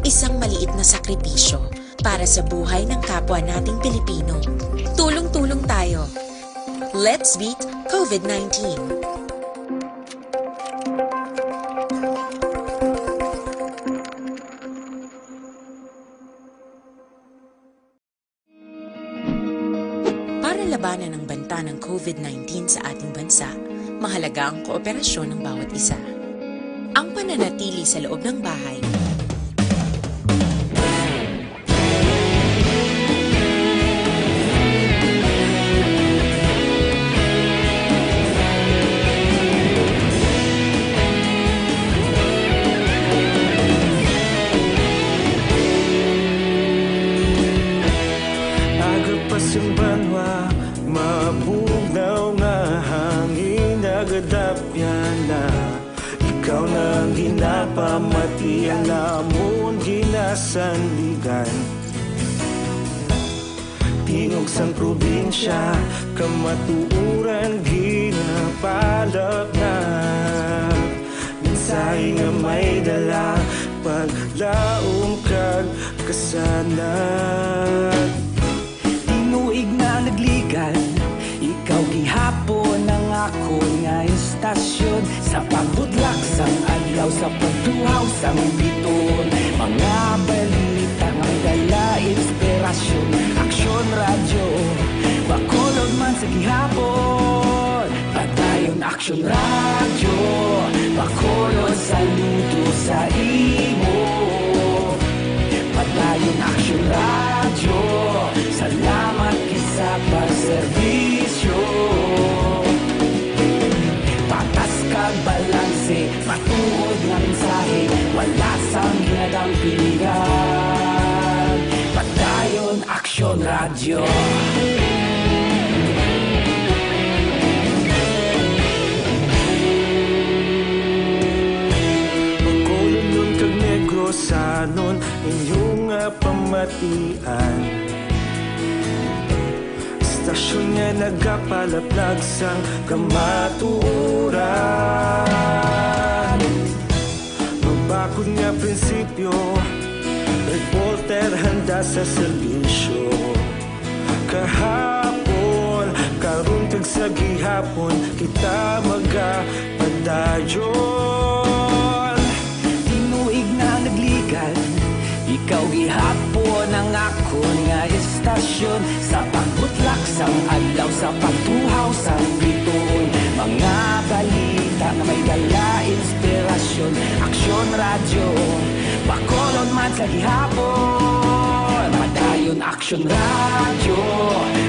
Isang maliit na sakripisyo para sa buhay ng kapwa nating Pilipino. Tulong-tulong tayo. Let's beat COVID-19. Para labanan ang banta ng COVID-19 sa ating bansa, mahalaga ang kooperasyon ng bawat isa. Ang pananatili sa loob ng bahay, Banwa, mabugnaw nga hangin nagadapyan na ikaw nang ginapamati ang namon ginasandigan. Tingog sang probinsya, kamatuuran ginapalap na mensahe nga may dala, paglaom kag kasanan. Tinuig na nagligan, ikaw gihapon ang ako nga istasyon. Sa pagbudlak sang adlaw, sa pagduhaw sang biton, mga balita nga dala inspirasyon. Aksyon radyo, bakolod man sa gihapon. Padayon aksyon radyo, bakolod saludo sa imo. Padayon aksyon radyo, salamat kisa pagserbisyo. Patas kag balanse, matuod nga mensahe, wala sang ginadang piligan. Padayon aksyon radyo. Bakolod nun kag Negrosanon, inyong pamatian. Stasyon nga nagapalaplag sang kamatuuran. Magbakod nga prinsipyo, reporter handa sa serbisyo. Kahapon, karun kag sa gihapon, kita magapadayon. Tinuig na nagligan, ikaw gihapon ang ako nga istasyon. Sa pagbutlak sang adlaw, sa pagtuhaw sang biton, mga balita na may dala inspirasyon. Aksyon radyo, bakolod man sa gihapon. Padayon aksyon radyo,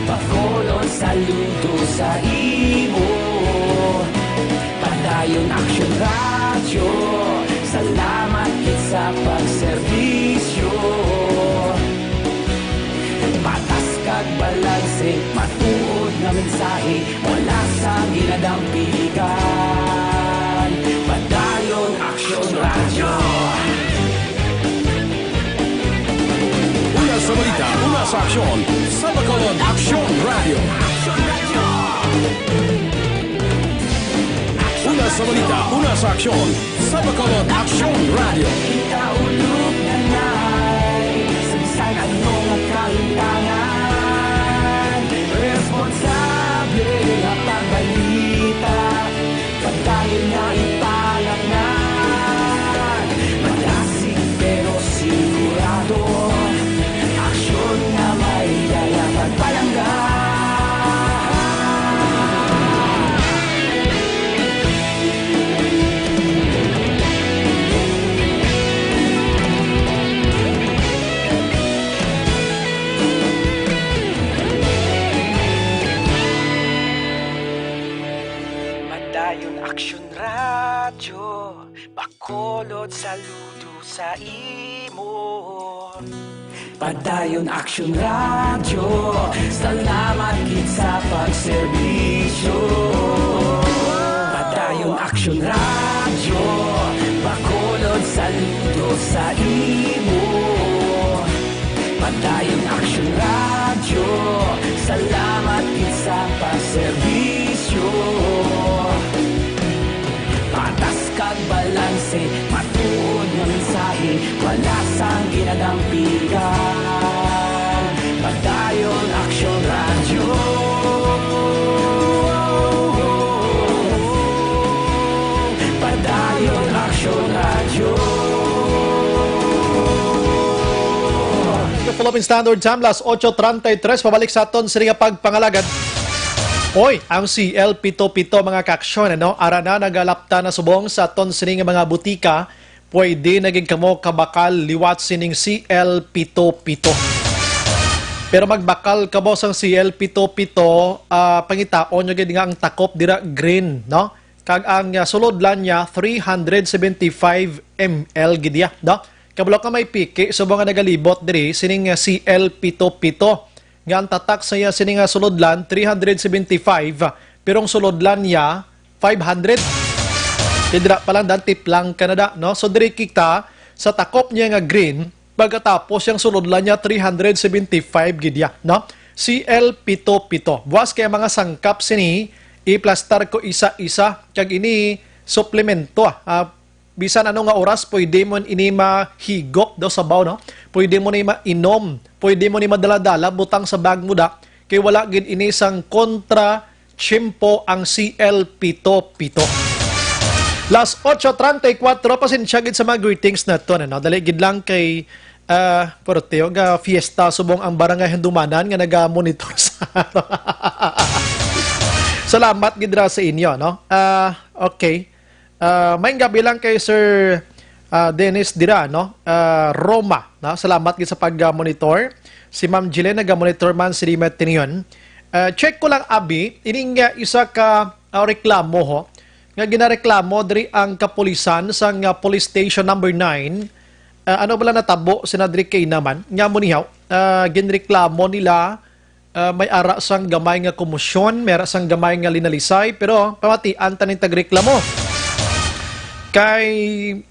bakolod saludo sa imo. Padayon aksyon radyo, salamat sa pagserbisyo. Patas kag balanse, matuod nga mensahe, wala sang ginadang piligan. Padayon aksyon radyo. Una sa balita, una sa aksyon, sa Bacolod Aksyon Radio. Una sa balita, una sa aksyon, sa Bacolod Aksyon Radio. Ikaulog na na'y, sa bisan anong Bakulod saludo sa imo. Padayon Action Radio, salamat gid sa pagserbisyo. Padayon Action Radio, bakulod saludo sa imo. Padayon Action Radio, salamat gid sa pagserbisyo. Patas kag balanse, matuod nga mensahe, wala sang ginadampigan. Padayon Action Radio. Padayon Action Radio. Philippine Standard Time, las 8:33, pabalik sa aton sa pagpangalagad. Hoy, ang CL77 mga kaaksyon, ano? Ara na nagalapta na subong sa aton sining mga butika, pwede naging kamo kabakal liwat sining CL77. Pero magbakal kamo sang CL77, pangitaon nyo gid nga ang takop dira green, no? Kag ang sulodlan niya 375 ml gidya, no? Kabalo ka may piki, subong nga nagalibot diri sining CL77. Nga ang tatak sa iya sining sulodlan 375, pero ang sulodlan niya 500. Tidra pa lang dantip lang Canada, no? So diri kita sa takop niya nga green, pagkatapos yung sulodlan niya 375 gidya, no? CL77. Buwas kaya mga sangkap sini, i-plaster ko isa-isa kag ini suplemento bisan ano nga oras pwede mo ini mahigop daw sa baw, no? Pwede mo ni mainom, pwede mo ni madala-dala butang sa bag mo da kay wala gid ini sang kontra chimpo ang CL77. Las 8:34 pasensya gid sa mga greetings na to, no? Dali gid lang kay porteo ga fiesta subong ang barangay Handumanan nga naga-monitor sa Salamat gid ra sa inyo, no? Okay. May gabi lang kay Sir Dennis Dira, no? Roma, no? Salamat gid sa pag-monitor. Si Ma'am Jillian nag-monitor man si Rimet Tinion. Check ko lang abi, ining isa ka reklamo ho. Nga ginareklamo diri ang kapulisan sa police station number 9. Ano bala natabo sinadri kay naman nga mo nihaw. Ginreklamo nila may ara sang gamay nga komosyon, may ara sang gamay nga linalisay, pero pamatian taning tagreklamo. Kay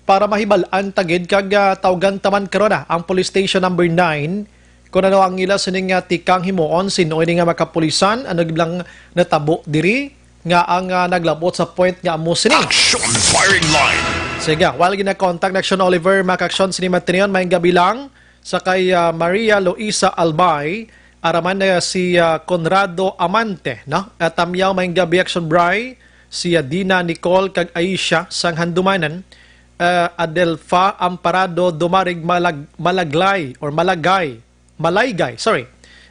para mahibalaan tagid kag tawgan taman karon ang police station number 9 kung ano ang ila sining tikang himuon sino ini nga makapulisan ano lang natabo diri nga ang naglabot sa point nga amo sini Action Firing Line. Sige, while gina-contact na Action Oliver maka-action sini Matrion may gabi lang sa kay Maria Luisa Albay araman na si Conrado Amante, no? At tamyaw may gabi Action Bry si Dina Nicole kag Aisha sang Handumanan, Adelfa Amparado Dumarig Malaygay. Sorry.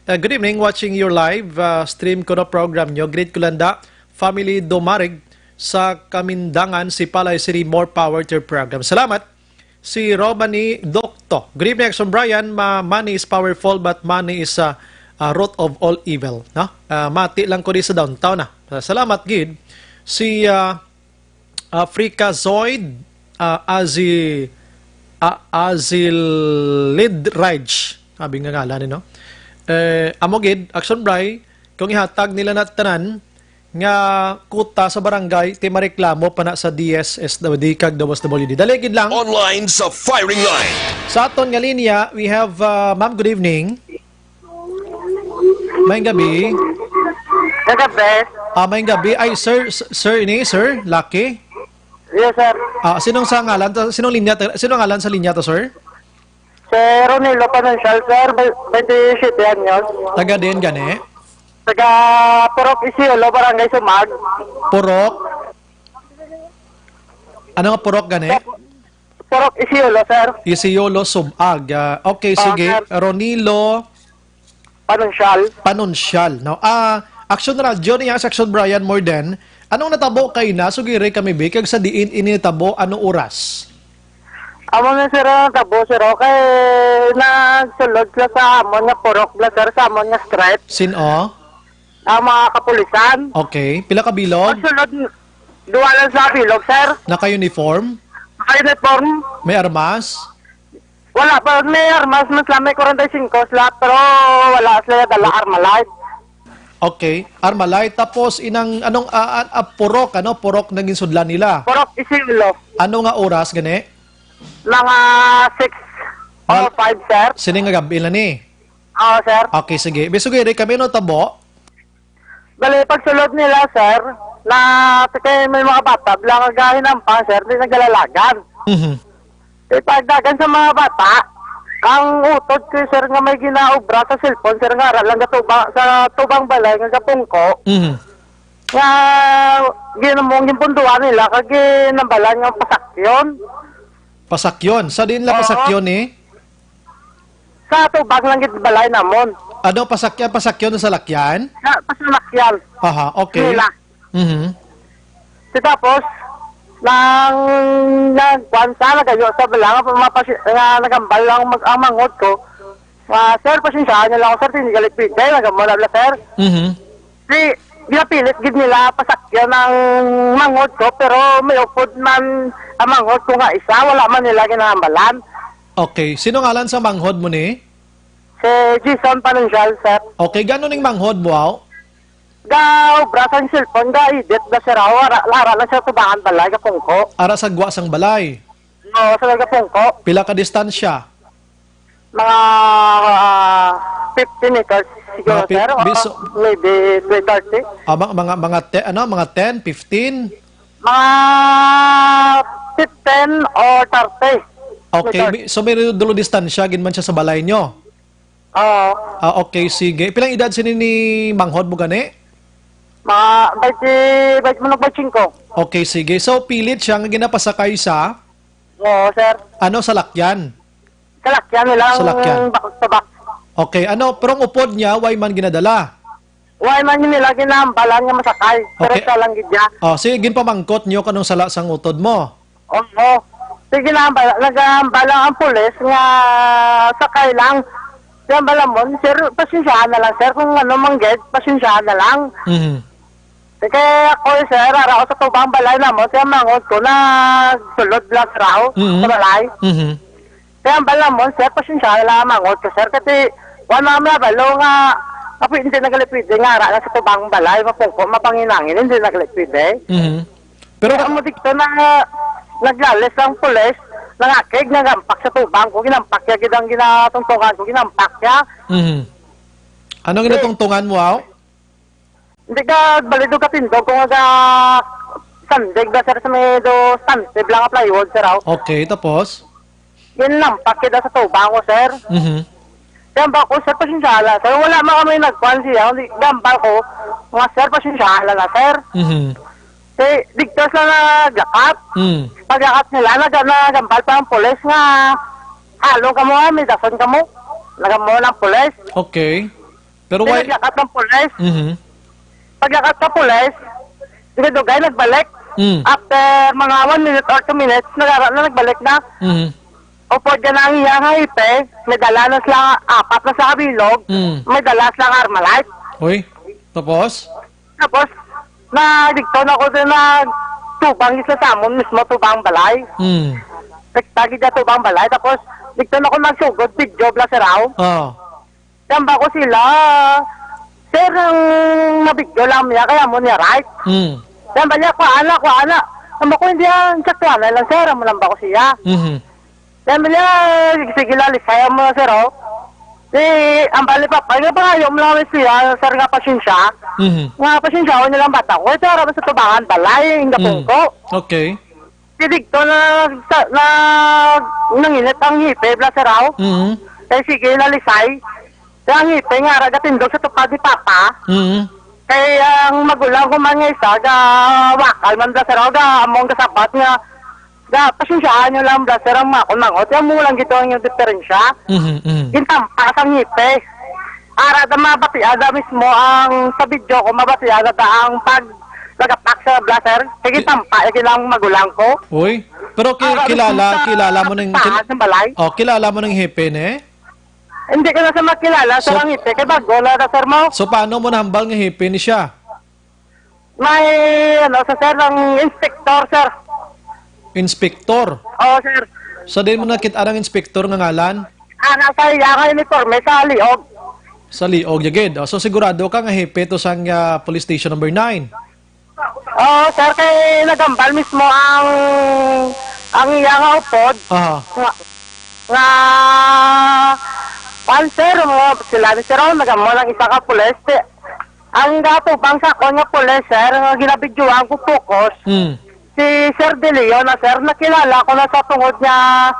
Good evening, watching your live stream ko na program nyo. Great Kulanda, Family Dumarig sa Kamindangan, si Palay City, more power to your program. Salamat. Si Romani Docto. Good evening, Action Brian. Money is powerful but money is root of all evil. No? Mati lang ko di sa downtown. Salamat, Gid. Si Africa Zoid Azilid Raj, sabi nga ngalan, no? Amogid, Action Bray, kung ihatag nila na tanan nga kuta sa barangay, ti mareklamo pa na sa DSSWD kag WSWD. Daligid lang. Online sa Firing Line. Sa aton nga linya, we have ma'am, good evening. May gabi. May gabi. Ay, sir, sir, Lucky? Yes, sir. Sinong sa ngalan? Sinong ngalan sa linya to, sir? Sir Ronilo Panancial, sir. 27 anyos. Taga din, gani? Taga Purok Isiolo, Barangay Sumag. Purok? Ano nga Purok, gani? Purok Isiolo, sir. Isiolo, Sumag. Okay, sige. Sir. Ronilo Panancial. No? Action Radio niya sa Action Brian Morden. Anong natabo kay na? Sugiri kami ba? Kag sa diin initabo, anong oras? Amo na sir, tabo sir. Okay, nagsulod sila sa amon nga Purok bla sir, sa amon nga stripe. Sino? Mga kapulisan. Okay. Pila ka bilog? Nagsulod, duwa lang sa bilog, sir. Naka-uniform? Naka-uniform. May armas? Wala pa, may armas, mas lang may 45 slot, pero wala sila dala Armalite. Okay, Armalite. Tapos inang anong purok, purok naging sudlan nila. Purok Isillo. Ano nga oras gani? Mga 6 or 5, sir. Sini nga gabi na ni. Oo, sir. Okay, sige. Bisugiri kami no tabo. Bali, pagsulod nila, sir, na kaya may mga bata, bilang agahin ng pa, sir, hindi naglalalagan. Pagdagan sa mga bata, ang utod ko, sir, nga may ginaobra sa cellphone, sir, nga lang sa tubang balay, nga kapungko, nga ginamong yung punduan nila, kag ginambalan yung pasakyon. Pasakyon? Sa din lang pasakyon eh? Sa tubang lang balay namon. Ano, pasakyan? Pasakyon sa lakyan? Sa pasalakyan. Aha, okay. Nila. So, tapos, nagkwansa na kayo sa balang, nagambal lang ang manghod ko. Sir, pasensyahan niyo lang ako, sir, tinigalit pide, nagamala na, sir. Ginapilit, gid nila pasakyan ng manghod ko, pero may upod man ang manghod ko nga isa, wala man nila ginahambalan. Okay, sino ngalan sa manghod mo ni? Si Jason Panunjal, sir. Okay, gano'n yung manghod mo, wow? Obra sa cellphone, edit na sir ako, lara lang sa tubangan balay, kapungko. Ara sa gwa sang balay? Oo, sa kapungko. Pila ka distansya? Mga 50 meters siguro, sir. Maybe 30. Mga 10, 15? Mga 15 or 30. Okay, so may dulo distansya, ginman siya sa balay nyo? Oo. Okay, sige. Pilang edad sini ni manghod mo gani? Mga 25. Okay, sige. So, pilit siya nga ginapasakay sa? Oo, sir. Ano, sa lakyan? Sa lakyan nila. Sa lakyan. Back. Okay, ano, pero ang upod niya, why man ginadala? Why man nila ginambalan nga masakay. Pero Okay. siya lang gidya. Sige, ginpamangkot nyo kanong sala sang utod mo. Oo. Sige, nagambala ang pulis nga sakay lang. Gambala mo, sir, pasensyahan na lang, sir. Kung ano manggit, pasensyahan na lang. Kaya ako, sir, ara ako sa tubang balay na mo, kaya mangot ko na sulod lang raw sa balay. Kaya ang bala mo, sir, pasensya na mangot ko, sir. Kasi, wala naman na balo nga, hindi nagalipide nga, ara na sa tubang balay, mapanginangin, hindi nagalipide. Pero, ang dito na naglalis ang pulis, nangakig, nagampak sa tubang ko, ginampak ya, ginatungtungan ko, ginampak ya. Anong ginatungtungan mo, wow? Hindi ka balido ka tindog kung nga sandig ba sir sa may do stantib lang plywood sir ako. Okay, tapos? Yun lang, pakita sa tubang ko sir. Kaya ba ko sir, pasinsala sir. Wala man kami nagkuhan siya. Gambal ko, mga sir, pasinsala na sir. Digtas na nagakat. Pagyakat nila, nagambal pa ang pulis nga. Halo ka mo nga, may dason ka mo. Nagamo ng pulis. Okay. Pero why? Nagyakat ng pulis. Pagyakat sa pulis, dugay nagbalik. After mga 1 minute or 2 minutes, nagbalik na. Opo, dyan ang iyang haipe, may dala na sila 4 na sa kabilog, may dala sila Armalite. Uy, tapos? Tapos, nadigto na ko din na tubang isa sa amon, mismo tubang balay. Nagtagi dyan tubang balay, tapos digto na ko nagsugod, video bla sa raw. Yan ba ko sila, sir, ang nabigyo lang niya, kaya mo niya, right? Yan ba niya, kuana. Yan ba ko hindi yan, saktuana lang, sir, mo lang ba ko siya? Yan ba niya, sige lalis, kaya mo, sir, oh. Ang bali pa, nga pa ngayon mo lang siya, sir, nga pasensya. Nga pasensya ko nilang bata ko, ito, harap sa tubangan balay, yung gapong ko. Okay. Sidigto na nanginit ang hipe, bla, sir, oh. Kaya sige, lalisay. Kaya ang hipe nga, ragatindog sa tupad ni Papa. Kaya ang magulang ko man nga isa, wakal man bla, sir, oh, among kasapat nga, pasensyahan nyo lang, bla, sir, ang mangot. Kaya mo lang gito ang yung diferensya. Intampas ang hipe. Arada mabatiada mismo ang sa video ko, mabatiada ang pag nagapak sa blaster. Kaya tampa, yung magulang ko. Uy, pero kilala mo ng... kilala mo ng hipe, ne? Hindi ko na sa makilala, sir, ang hipe. Kaya bago na, sir, mo. So, paano mo nahambal ng hipe ni siya? May, sir, ang inspector, sir. Inspektor. Oo, sir. Sa din mo nakita ang inspektor nga ngalan? Nasa iya ka uniforme sa liog. Sa liog yagid. So sigurado ka nga hepe to sang police station number 9. Oo, sir, kay nagambal mismo ang iya nga upod. Aha. Nga sir, sila ni sir, nagamo lang isa ka pulis. Ang gatubang sa ako nga pulis, sir, nga ginabidyoan ko focus. Si Sir De Leon na sir, nakilala ko na sa tungod niya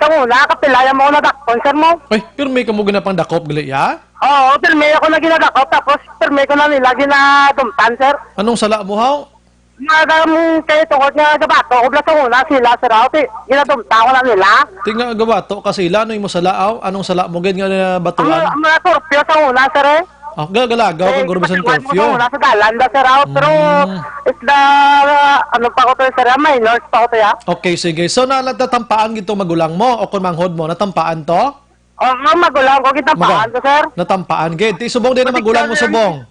sa una, kapilaya mo na dakpon, sir mo. Ay, pero may kamo ginapang dakop gali ya? Oo, pirme ako na ginadakop, tapos pirme ko na nila ginadumpan, sir. Anong sala mo haw? Madam, kayo tungod nga gabato, kubla sa una sila, sir, ginadumta ko na nila. Tinga gabato kasi ila ano mo salaaw? Anong sala mo gid nga batuan? Mga torpyo sa una, sir, eh. Ah, galagaw kang gurbo sa curfew. Wala sa dalanda, sir, pero isda, ano pa ko to, sir, minors pa ko to, ya. Okay, sige. So natampaan gito magulang mo o kung manghod mo, natampaan to? Oo, magulang ko, kitampaan to, sir. Natampaan gid. Ti subong din na magulang mo subong.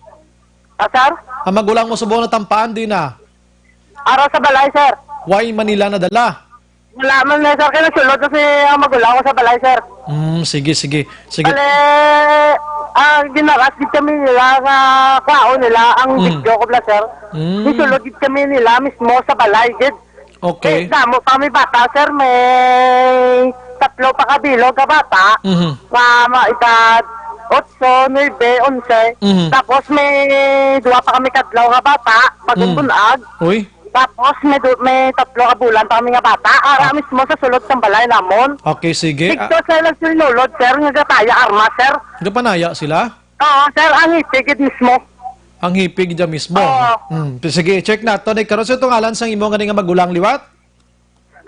Sir? Ang magulang mo subong natampaan din na. Araw sa balay, sir. Why Manila nadala? Wala man na, sir, kaya nasulod kasi ang magulang ko sa balay, sir. Sige. Sige. Ginakas din kami nila nga kwao nila ang video ko bla, sir. Nisulod din kami nila mismo sa balay, gid. Okay. Damo kami bata, sir, may 3 pa kabilog ka bata. Nga edad 8, 9, 11. Tapos may 2 pa kami kadlaw nga bata, pagunbunag. Uy. Tapos may 3 ka bulan pa kami nga bata. Ara mismo sa sulod sa balay namon. Okay, sige. Dito sir nagsinulod, sir, nga gataya arma, sir. Gapanaya sila? Oo, sir, ang ipigid mismo. Ang hipig dyan mismo. Sige, check na to. Karon sa itong alan sang imo nga magulang liwat?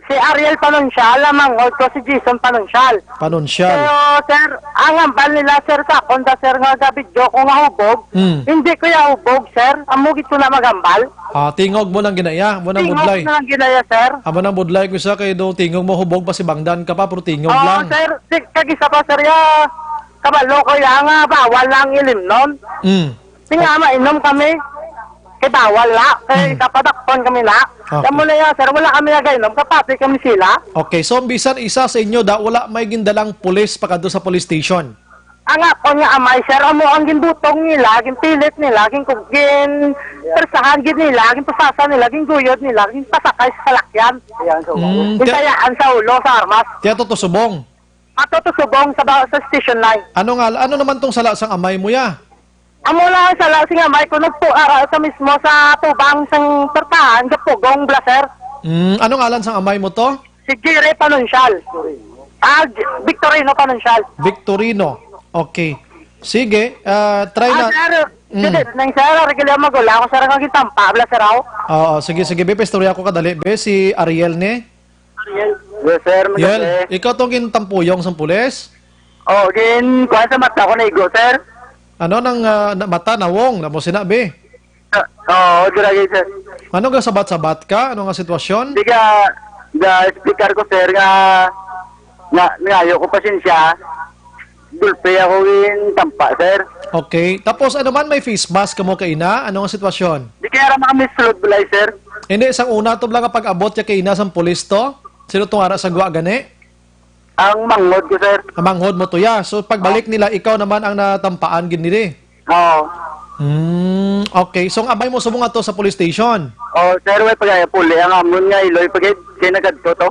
Si Ariel Panunsyal, mangod ko si Jason Panunsyal. Panunsyal. Pero, sir, ang ambal nila, sir, sa konda, sir, nga gabidyo ko nga hubog. Hindi ko ya hubog, sir. Amugit ko na magambal. Tingog mo lang ginaya. Mo nang Tingog budlay. na lang ginaya, sir. Amo nang budlay ko sa kay do tingog mo hubog pa si bangdan ka pa pero tingog Oo, lang. sir. Kagisa pa, sir, ya. Kabalo ko ya nga, bawal lang ilim nun. Tinga, mainom kami. Kay bawal la. Kay kapadakpon kami la. Okay. Kaya muna ya, sir, wala kami nagainom. Kapati kami sila. Okay, so bisan isa sa inyo da wala may gindalang pulis pakadto sa police station. Ang ako nga amay, sir, amo ang gindutong nila, ginpilit nila, gin persahan gid nila, ginpasasa nila, ginguyod nila, ginpasakay sa salakyan. Gintayaan sa ulo, sa armas. Tiya to subong. Ato to subong sa station 9. Ano naman tong sala sang amay mo ya? Amo lang sa lasing amay ko nagpuara sa mismo sa tubang sang pertahan, gapugong blaser. Anong alan sang amay mo to? Si Gire Panunsyal. Victorino Panunsyal. Victorino. Okay. Sige, try na. Sir, nang sir, regular magula ako sir nga gitampa blaser ako. Oo, sige, be pestorya ko kadali. Be si Ariel ni. Yes, sir. Ariel, ikaw tong gintampuyong sang pulis? Oh, gin kuha sa mata ko na igo, sir. Ano nang mata nawong, namo sinabi? Oo, diragi, sir. Ano ga sabat-sabat ka? Ano nga sitwasyon? Di ka, speaker ko, sir, ngayo ko pasensya. Gulpe ako in tampa, sir. Okay. Tapos ano man may face mask ka mo kay ina? Ano nga sitwasyon? Di kaya rama kami sulod bulay, sir. Hindi, isang una to lang kapag abot ya kay ina sang pulis to? Sino tong ara sa gwa gani? Ang manghod ko, sir. Ang manghod mo to ya. So pagbalik nila, ikaw naman ang natampaan ginili. Oo. Okay. So ang abay mo subong ato sa police station? Oo, sir, may pagaya puli. Ang amon nga iloy pagay kay nagadto to.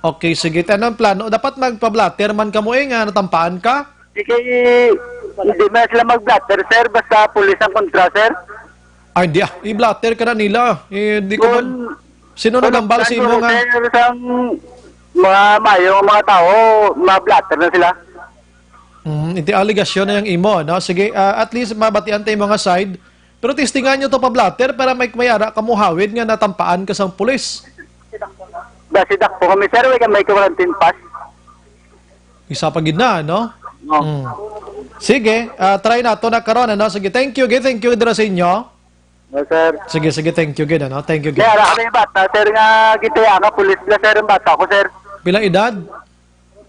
Okay, sige. Anong plano? Dapat magpa-blatter man ka mo nga natampaan ka? Hindi man sila mag-blatter, sir. Basta pulis ang kontra, sir. Ay, hindi i-blatter ka na nila. Di ko sino nagambal si mo nga? Sir, mga mayong mga tao, ma-blatter na sila. Hindi aligasyon na yung imo, no? Sige, at least mabatian tayo mga side. Pero testingan nyo to pa-blatter para may mayara kamuhawid nga natampaan ka sang pulis. Basi dakpo kami, sir. May quarantine pass. Isa pa gid na, no? Sige, try na to na karon, ano? Sige, thank you dira sa inyo. No, sir. Sige, thank you, ano? Thank you, Kaya kami bata, sir, nga gitaya nga pulis na, sir, ang bata ko, sir. Bilang edad?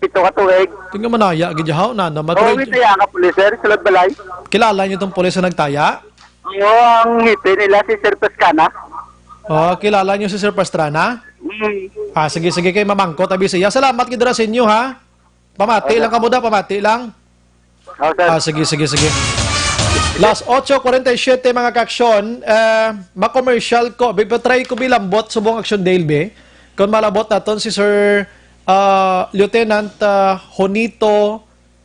7 ka tuig. Tingnan manaya, gidyahaw na, no? Oo, gitaya nga pulis, sir, sulod balay. Kilala niyo tong pulis na nagtaya? Oo, ang hipi nila, si Sir Pescana. Kilala niyo si Sir Pastrana? Sige kay mamangko tabi siya. Salamat gid ra sa inyo ha. Pamati lang kamo da, pamati lang. Sige. Last 8:47 mga ka-aksyon, ma-commercial ko, try ko bilambot subong aksyon Dale be. Kung malabot naton si Sir Lieutenant Honito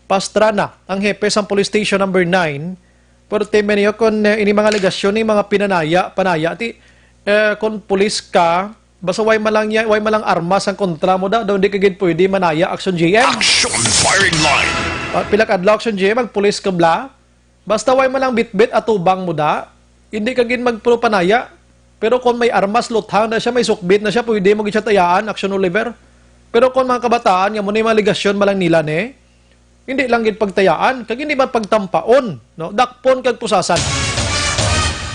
Pastrana, ang hepe sa Police Station number 9. Pero temen niyo kung ini mga legasyon ni mga panaya ti kung pulis ka, basta way malang armas ang kontra mo daw hindi kagid pwede manaya action GM. Action firing line. Pila kadlaw action GM magpulis ka bla. Basta way malang bitbit at tubang mo da, hindi kagid magpupanaya. Pero kung may armas luthang na siya, may sukbit na siya, pwede mo gid siya tayaan action Oliver. Pero kung mga kabataan, nga mo ni mga ligasyon malang nila ne, hindi lang gid pagtayaan, kag hindi man pagtampaon, no? Dakpon kag pusasan.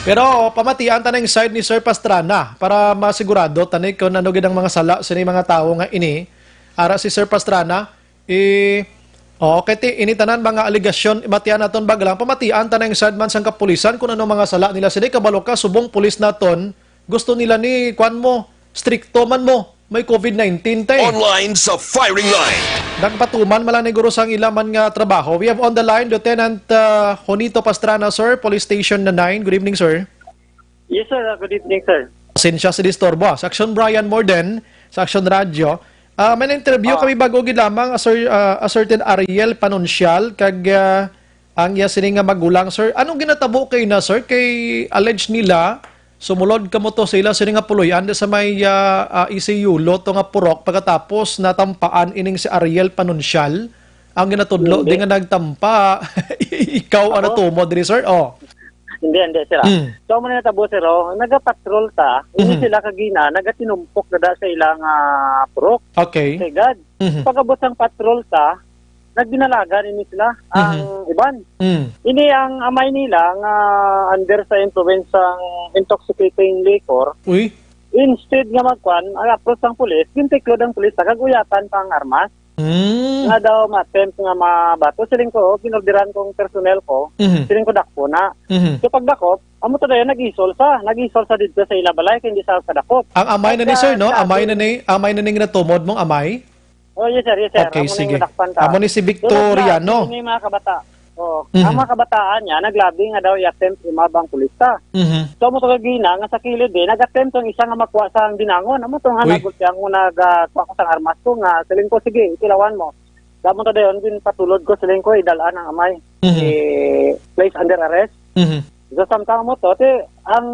Pero pamatian ta ng side ni Sir Pastrana para masigurado tanay kung ano gid ang mga sala sa mga tao nga ini. Ara si Sir Pastrana kay ini tanan mga aligasyon matian naton baglang pamatian ta ng side man sang kapulisan kung ano mga sala nila sini kabalo ka subong pulis naton gusto nila ni kwan mo stricto man mo may COVID-19 tay. Online sa firing line. Nagpatuman malang neguro sang ilaman nga trabaho. We have on the line Lieutenant Honito Pastrana, sir, Police Station na 9. Good evening, sir. Yes, sir. Good evening, sir. Sinsya si Distorbo. Sa Action Brian Morden, sa Action Radio. May na-interview kami bago gid lamang a certain Ariel Panunsyal kag ang sining nga magulang, sir. Anong ginatabo kay na, sir? Kay allege nila sumulod ka mo to sila sining nga puloyan sa may ECU loto nga purok pagkatapos natampaan ining si Ariel Panunsyal ang ginatudlo di nga nagtampa ikaw ano tumo diri sir Hindi sir. So mo na natabo sir nagapatrol ta ini sila kagina nagatinumpok na sa ilang purok. Okay. Kay God. Pagabot sang patrol ta nagdinalagan ini sila ang iban. Ini ang amay nila nga under sa influence ng intoxicating liquor. Uy. Instead nga magkwan, ang approach ng pulis, gintiklod ang pulis, kaguyatan pang armas. Nga daw ma-attempt nga mabato. Siling ko, ginorderan kong personnel ko, siling ko dakpo na. So pagdakop, amo to dayon nag-isol sa dito sa ilabalay, hindi sa kadakop. Ang amay na ni sir, no? Amay na ni natumod mong amay? Oh, yes sir. Okay, sige. Amo ni si Victoriano. May mga kabata. Ang mga kabataan niya, naglabi nga daw i-attempt imabang pulista. So, mo to kagina, nga sa kilid nag-attempt ang isa nga makuha sa binangon. Amo to nga nagulsyang mo nagkuha ko sa armas ko nga, siling ko, sige, itilawan mo. Damo to dayon, patulod ko, siling ko, idalaan ang amay. Place under arrest. So, samtang mo to, ang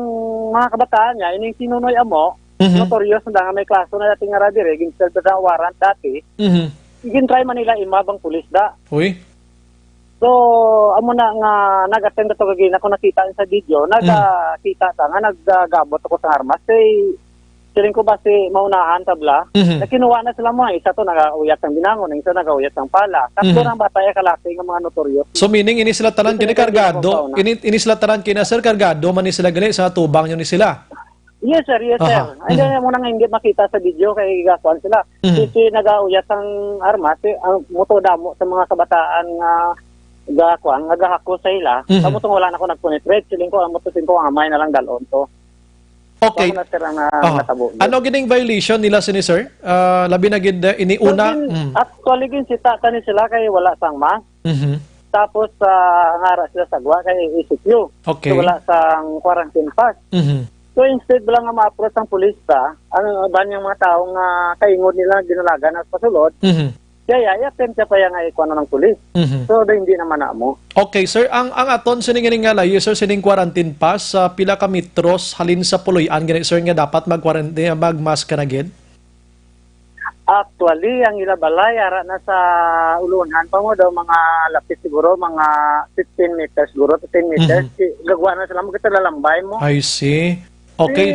mga kabataan niya, ining sinunoy amo, notorious na nga may klaso na dating nga radire, ginself na warrant dati, igin-try man nila imabang pulis da. Uy. So, amo na nga nag-attend to kagina ko nakita sa video, nagkita ta nga naggabot ako sa armas kay siling ko ba si maunahan tabla, nakinuha na sila mo isa to nagauyat ng binangon, isa nagauyat ng pala. Tatlo ng bataya kalaki ng mga notorious. So meaning ini sila tanan kini kargado, ini sila tanan kina sir kargado man ni sila gali sa tubang nyo ni sila. Yes sir. Hindi mo nang hindi makita sa video kay gakuan sila. Kasi nagauyat ang armas, ang moto damo sa mga kabataan nga gakuan, nagahako sa ila. Kamo tong wala na ko nagpenetrate, siling ko ang motusin ko ang amay na lang dalon to. Okay. Ano gining violation nila sini sir? Labi na gid iniuna. Actually gin sita tani sila kay wala sang mask. Tapos ngara sila sa gwa kay ECQ. Okay. So, wala sang quarantine pass. So instead lang nga ma-approach ang pulista, ang ban yung mga tao nga kaingod nila dinalagan at pasulod, kaya i-attempt siya pa yung ikuan ng pulis. So hindi naman na mo. Okay sir, ang aton sining nga layo sir sining quarantine pass sa pila ka metros halin sa puloy-an gani sir nga dapat mag-quarantine mag-mask ka na gid? Actually, ang ilabalay ara na sa ulunhan pa mo daw mga lapis siguro mga 15 meters siguro 10 meters. Gagwa na sila mo kita lalambay mo. I see. Okay.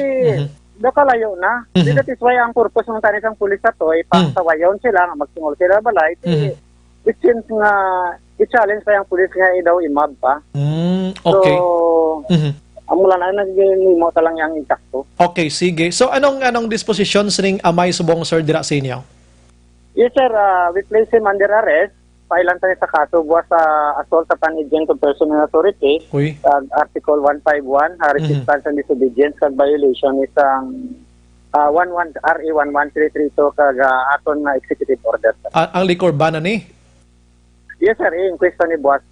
Nakalayo na. That is why ang purpose ng tanisang pulis na to ay pangsawayon sila, magsingol sila balay. It seems nga i-challenge pa yung pulis nga daw imab pa. Okay. So, amula na nag-limo talang yung intakto. Okay, sige. So anong dispositions ring amay subong sir dira sa inyo? Yes sir, we place him under arrest. Pailan tayo sa kaso buwas sa assault upon agent of personal authority. Article 151, resistance and disobedience kag violation isang RA11332 kaga aton na executive order. Ang liquor ban ni? Yes sir, in question ni boss.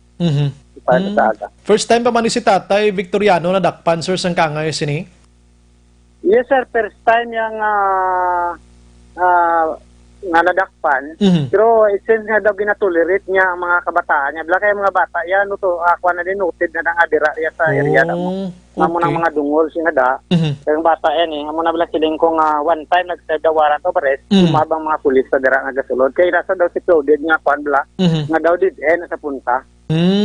Sa aga. First time pa man ni si Tatay Victoriano na dakpan sir sang kangay sini? Yes sir, first time yung nga nadakpan. Pero since nga daw ginatolerate niya ang mga kabataan niya, bala kaya mga bata, yan to ako na din noted na nang adira sa area na mo. Amo ng mga dungol siya da. Kaya bata yan amo na bala siling kung one time nag-serve the warrant of arrest, sumabang mga pulis sa dira nga gasulod. Kaya nasa daw si Clauded nga kwan bala, nga daw did sa punta.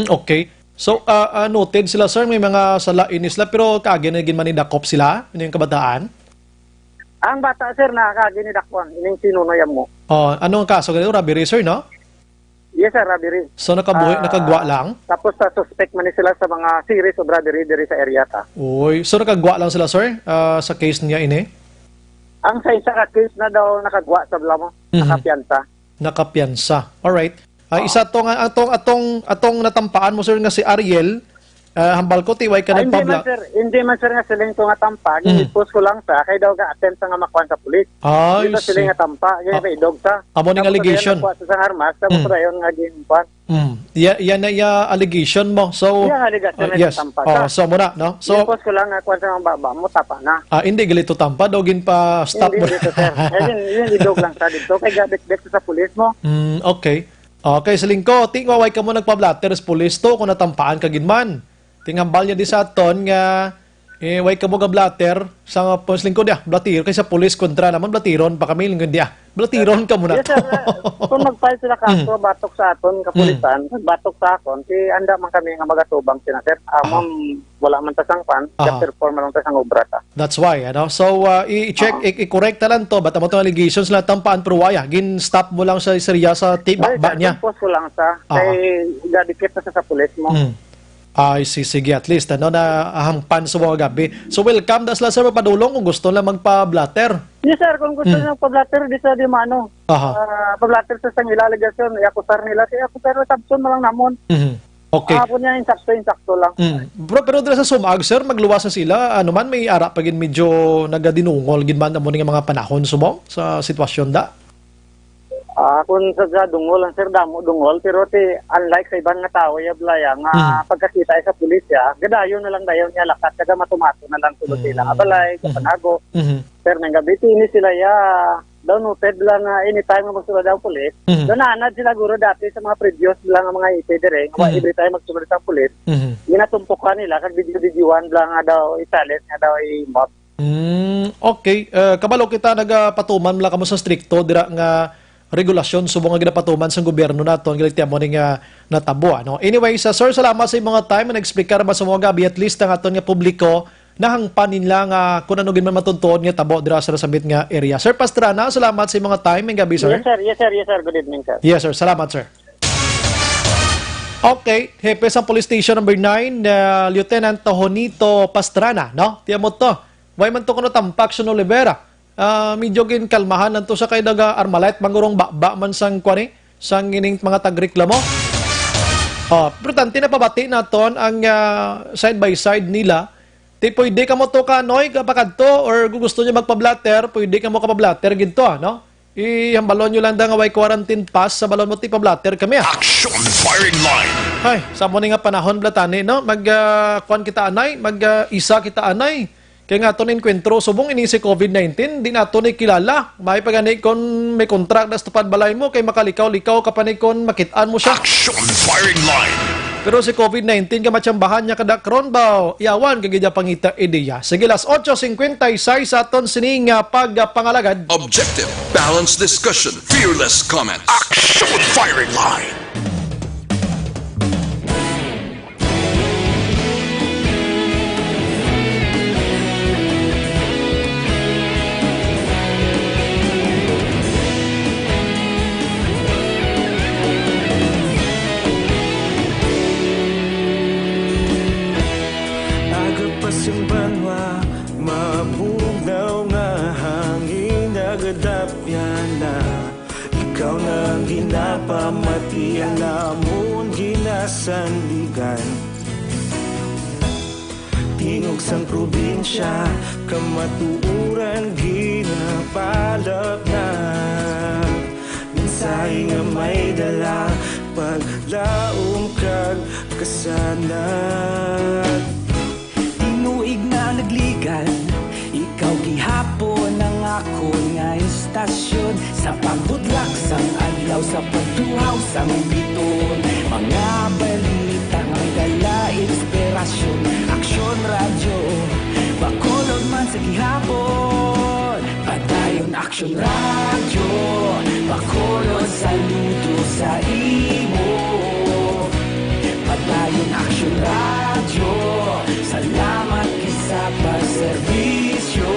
Okay. So, noted sila, sir, may mga salain sila, pero kaginagin man ni dakop sila, yung kabataan? Ang bata, sir, nakakaginidakwan, ining sinunoyan mo. Anong kaso? Robbery, sir, no? Yes, sir, robbery. So, nakagwa lang? Tapos, suspect man sila sa mga series of robbery diri sa area ta. Uy, so nakagwa lang sila, sir, sa case niya ini? Ang sa isa ka case na daw nakagwa sa blamo, nakapiyansa. Nakapiyansa. Alright. Isa atong natampaan mo, sir, nga si Ariel, hambal ko, tiway ka nagpabla. Hindi man sir nga siling ito nga tampa, ginipos ko lang sa, kaya daw ga attempt sa nga makuhan sa pulis. Dito siling nga tampa, ganyan pa idog sa. Amo ning allegation. Tapos sa armas, tapos rayon nga ginpan. Yan na allegation mo. So, yan allegation yes. Na tampa. So, muna, no? So, ginipos ko lang nga kuhan sa mga baba mo, tapa na. Hindi galito tampa, dogin pa stop mo. Hindi dito sir. Yan idog lang sa dito, kaya gabit-bet sa pulis mo. Okay. Okay, salingko, tingwaway ka mo nagpa-blatter sa pulis to kung natampaan ka ginman. Tinghambal niya di sa aton nga way ka mo ga blatter sa puslingko dia, blatir kay sa pulis kontra naman blatiron pa kami lingkod dia. Blatiron ka muna. Yes, sir. Kung mag-file sila kaso batok sa aton kapulisan, batok sa akon, anda man kami nga magatubang sina sir. Amon wala man ta sangpan, chapter 4 man lang ta sang obra ta. That's why, ano. So i-check i-correct lang to, bata mo tong allegations la tampaan pero waya, gin stop mo lang sa seriya sa tibak niya. Post ko lang sa kay gadikit na sa pulis mo. Sige, at least ano na hangpan sa mga gabi. So welcome das la sir mapadulong kung gusto lang magpa-blatter. Yes sir, kung gusto niyo pa-blatter di sa di mano. Pa-blatter sa sang ilalegasyon, iakusar nila kay akusar sabson man lang namon. Okay. Ako niya insakto lang. Pero dira sa sumag sir, magluwas na sila. Ano man may ara pagin medyo nagadinungol gid man mo nga mga panahon sumo sa sitwasyon da. Kung sa dungol ang sir damo dungol pero unlike sa ibang nga tao ya blaya nga pagkakita sa pulis ya gadayon na lang dayon niya lakat kada matumato na lang tulod sila abalay kapanago sir nang gabi ini sila ya daw noted lang anytime nga magsulod daw pulis nananad sila guro dati sa mga previous lang nga mga ite dire nga every time magsulod sa pulis ginatumpukan nila kag video-videoan lang nga daw isalit nga daw i-mob. Okay, kabalo kita nagapatuman lang kamo sa stricto dira nga regulasyon subong nga ginapatuman sa gobyerno nato ang giliti mo ning natabo ano. Anyway, sir, salamat sa imong time na explain ba sa mga gabi at least ang aton nga publiko nahangpan nila nga kung ano gid man matuntuon nga tabo dira sa sabit nga area. Sir Pastrana, salamat sa imong time ng gabi, sir. Yes sir. Good evening, sir. Yes, sir. Salamat, sir. Okay, hepe sa Police Station number 9, Lieutenant Tohonito Pastrana, no? Tiyan mo to. Way man to kuno tampak sa Olivera. Medyo gin kalmahan nanto sa kay daga Armalite mangurong ba man sang kwani sang ining mga tagreklamo. Importante na pabati naton ang side by side nila. Ti pwede ka mo to kanoy kapag to or gusto niyo magpa-blatter, pwede ka mo kapablatter ginto, no? Ihambalon nyo lang da nga way quarantine pass sa balon mo ti pa-blatter kami. Action firing line. Ay, sa mo nga panahon blatani, no? Kwan kita anay, isa kita anay. Kaya nga ito na-enkwentro, subong ini si COVID-19, di na ito kilala. May pagani kon may contract na stupad balay mo, kay makalikaw-likaw ka pa ni kon makitaan mo siya. Action firing line. Pero si COVID-19 ka matsambahan niya kada kronbaw, iyawan kagidya pangita ideya. Sige, las 8:56 sa aton sining pagpangalagad. Objective, balanced discussion, fearless comment. Action firing line. Simbanwa, mapugnaw nga hangin nagadapyan na ikaw na ginapamatian namon ginasandigan. Tingog sang probinsya, kamatuuran palap na mensahe nga may dala paglaom kag kasanag. Tinuig na nagligan, ikaw gihapon ang ako nga istasyon. Sa pagbudlak sang adlaw, sa pagtuhaw sang biton, mga balita nga may dala inspirasyon. Aksyon radyo, bakolod man sa gihapon. Padayon aksyon radyo, bakolod saludo sa imo. Padayon aksyon radyo, salamat kisa pagserbisyo.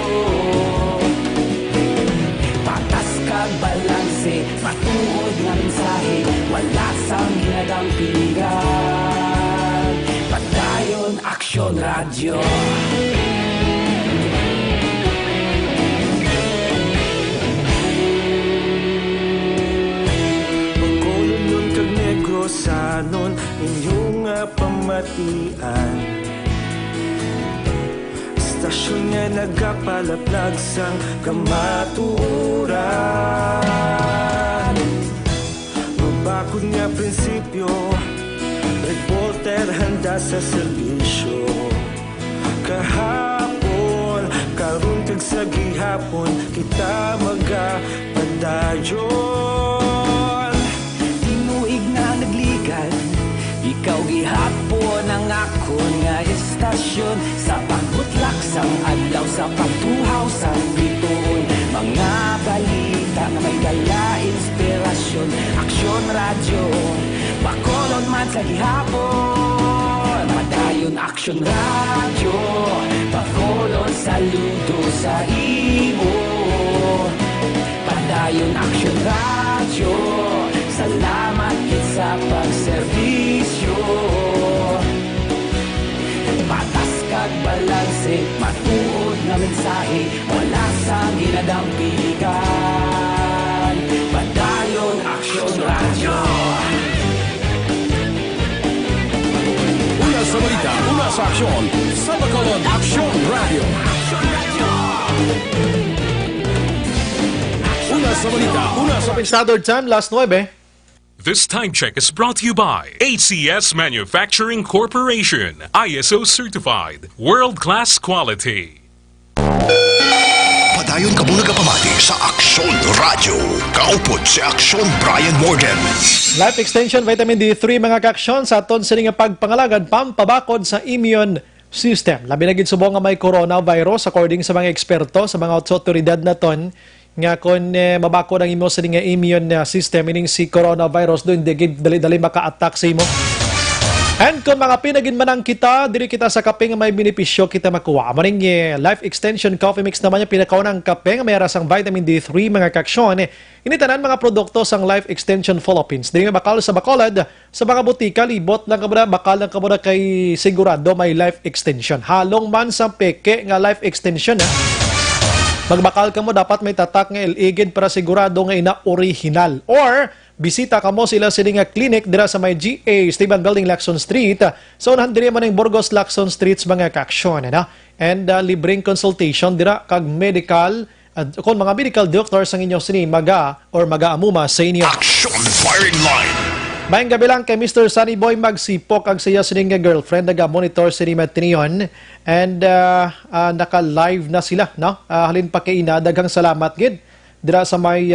Patas kag balanse, matuod nga mensahe, wala sang ginadang piligan. Padayon aksyon radyo. Bakolon kag negrosanon inyong pamatian. Istasyon nga nagapalaplag sang kamaturan. Mabakod nga prinsipyo, reporter handa sa serbisyo. Kahapon, karon kag sa gihapon, kita magapadayon. Tinuig na nagligan, ikaw gihapon ang ako nga istasyon. Sa pagbutlak sang adlaw, sa pagtuhaw sang biton, mga balita na may dala inspirasyon. Aksyon radyo, bakolon man sa gihapon. Padayon aksyon radyo, bakolon saludo sa imo. Padayon aksyon radyo, salamat kit sa pagserbisyo. Patas kag balanse, matuod nga mensahe, wala sang ginadang piligan. Padayon aksyon radyo. Una sa balita, una sa aksyon, sa Bacolod Aksyon Radio. Una sa balita, una sa Standard Time, last 9. This time check is brought to you by ACS Manufacturing Corporation, ISO certified, world-class quality. Padayon ka muna kapamati sa Aksyon Radio. Kaupod si Aksyon Brian Morgan. Life Extension Vitamin D3 mga kaaksyon sa aton sini nga pagpangalagad pampabakod sa immune system. Labi na gid subong nga may coronavirus according sa mga eksperto sa mga otoridad naton nga kung mabakod ang imo sa nga immune system meaning si coronavirus doon dali-dali maka-attack sa imo. And kung mga pinaginmanang kita, diri kita sa kape nga may benepisyo kita makuha. Maring Life Extension Coffee Mix naman yung pinakaunang kape nga may rasang vitamin D3 mga kaksyon. Initanan mga produkto sang Life Extension Philippines. Diri nga bakal sa Bacolod, sa mga butika, libot lang kamuna, bakal lang kamuna kay sigurado may Life Extension. Halong man sa peke nga Life Extension. Magbakal ka mo, dapat may tatak nga iligid para sigurado nga ina original. Or, bisita ka mo sila nga clinic dira sa may GA Esteban Building, Lacson Street. So, unahan diri man ang Burgos, Lacson Streets mga kaaksyon. And libreng consultation dira kag medical, kung mga medical doctors ang inyo sini mag-aamuma sa inyo. Action Firing Line. Mayang gabi lang kay Mr. Sunny Boy magsipok ang siya sini nga girlfriend, naga-monitor sini matinion. And naka-live na sila, no? Halin pa kay ina, daghang salamat gid. Dira sa may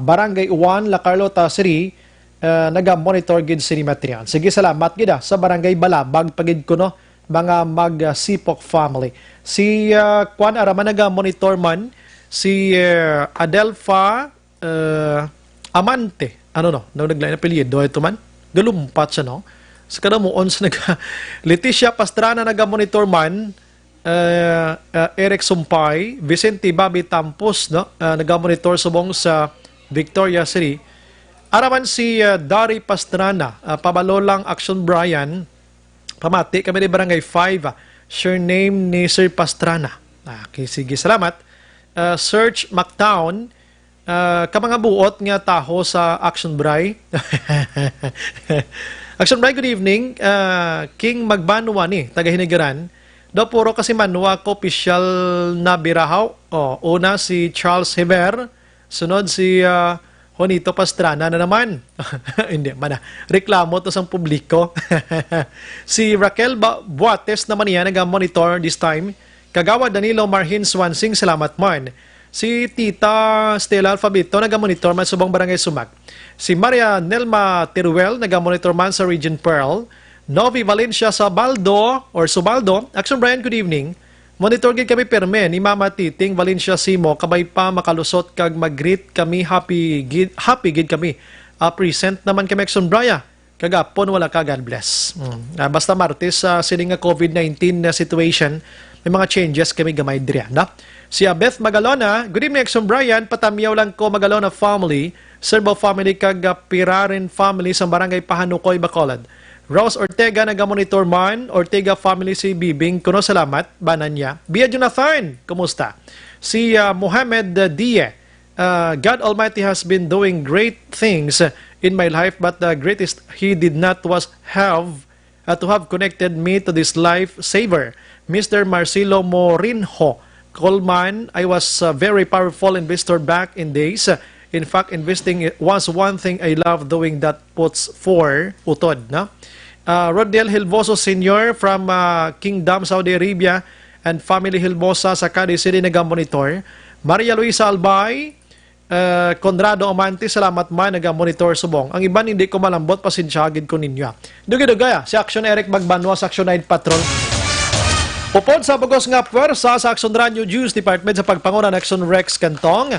Barangay 1, La Carlota City, naga-monitor gid sini matinion. Sige, salamat gid sa Barangay Balabag pagid ko no, mga magsipok family. Si Juan Araman naga-monitor man, si Adelfa Amante. Ano no? Naglain na apelyido ito man. Galumpat siya no. Sa kada mo on sa Leticia Pastrana naga-monitor man, Eric Sumpay, Vicente Bobby Tampos no, naga-monitor subong sa Victoria City. Araman si Dari Pastrana, pabalolang Action Brian. Pamati kami ni Barangay 5. Surname ni Sir Pastrana. Okay, sige, salamat. Search McTown, kamanga buot nga taho sa Action Bray. Action Bray, good evening. King Magbanwa ni taga Hinigaran. Do puro kasi manwa ko opisyal na birahaw. Una si Charles Heber, sunod si Juanito Pastrana na naman. Hindi, mana. Reklamo to sa publiko. Si Raquel Buates naman niya nag-monitor this time. Kagawa Danilo Marhin Swansing, salamat man. Si Tita Stella Alfabito nag-monitor man subang barangay Sumag. Si Maria Nelma Teruel nag-monitor man sa Region Pearl. Novi Valencia sa Baldo or Subaldo. Action Brian, good evening. Monitor gid kami perme ni Mama Titing Valencia Simo kabay pa makalusot kag mag-greet kami happy gid kami. Present naman kami Action Brian. Kagapon wala ka, God bless. Basta Martes sining nga COVID-19 na situation, may mga changes kami gamay diri na. Si Beth Magalona, good evening Action Brian, patamyaw lang ko Magalona family, Serbo family kag Piraren family sa barangay Pahanukoy, Bacolod. Rose Ortega nagamonitor man, Ortega family si Bibing, kuno salamat, banan niya. Bia Jonathan, kumusta? Si Mohamed Die, God Almighty has been doing great things in my life, but the greatest He did not was to have connected me to this life saver, Mr. Marcelo Morinho Coleman. I was very powerful investor back in days. In fact, investing was one thing I love doing that puts for utod, no? Rodel Hilboso Sr. from Kingdom, Saudi Arabia and family Hilbosa sa Cadiz City nag-monitor. Maria Luisa Albay, Conrado Amante, salamat man nag-monitor subong. Ang iban hindi ko malambot, pasinsyagid ko ninyo. Dugay-dugaya, si Action Eric Magbanwa sa Action Night Patrol. Upod sa bagos nga pwersa sa Action Radio News Department sa pagpanguna ng Action Rex Cantong.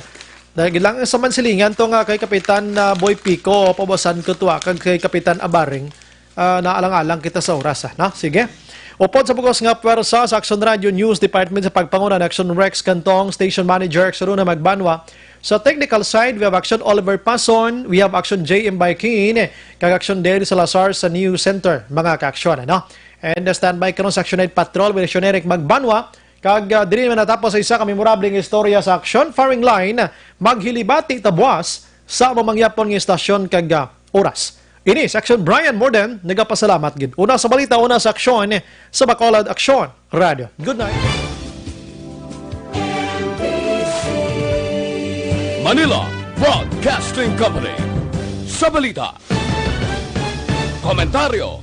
Dahil lang sa mansilingan to nga kay Kapitan Boy Pico, pabasan ko to kay Kapitan Abaring. Naalang-alang kita sa oras. Na? Sige. Upod sa bugos nga pwersa sa Action Radio News Department sa pagpanguna ng Action Rex Cantong, Station Manager Xaruna Magbanwa. Sa technical side, we have Action Oliver Pason, we have Action J.M. Baikin, kag Action Dale Salazar sa New Center, mga ka-aksyon. No? And standby karon sa Action Night Patrol with Action Eric Magbanwa. Kag diri man natapos sa isa ka memorableng istorya sa Action Firing Line, maghilibati tabuas sa mamangyapon ng istasyon kag oras. Ini sa Action Brian Morden, nagapasalamat gid. Una sa balita, una sa aksyon sa Bacolod Action Radio. Good night. Manila Broadcasting Company. Sa balita, komentaryo,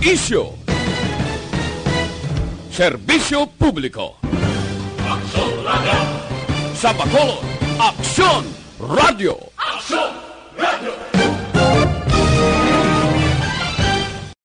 isyu, serbisyo publiko. Action Radio. Sa Bacolod Action Radio. Action Radio.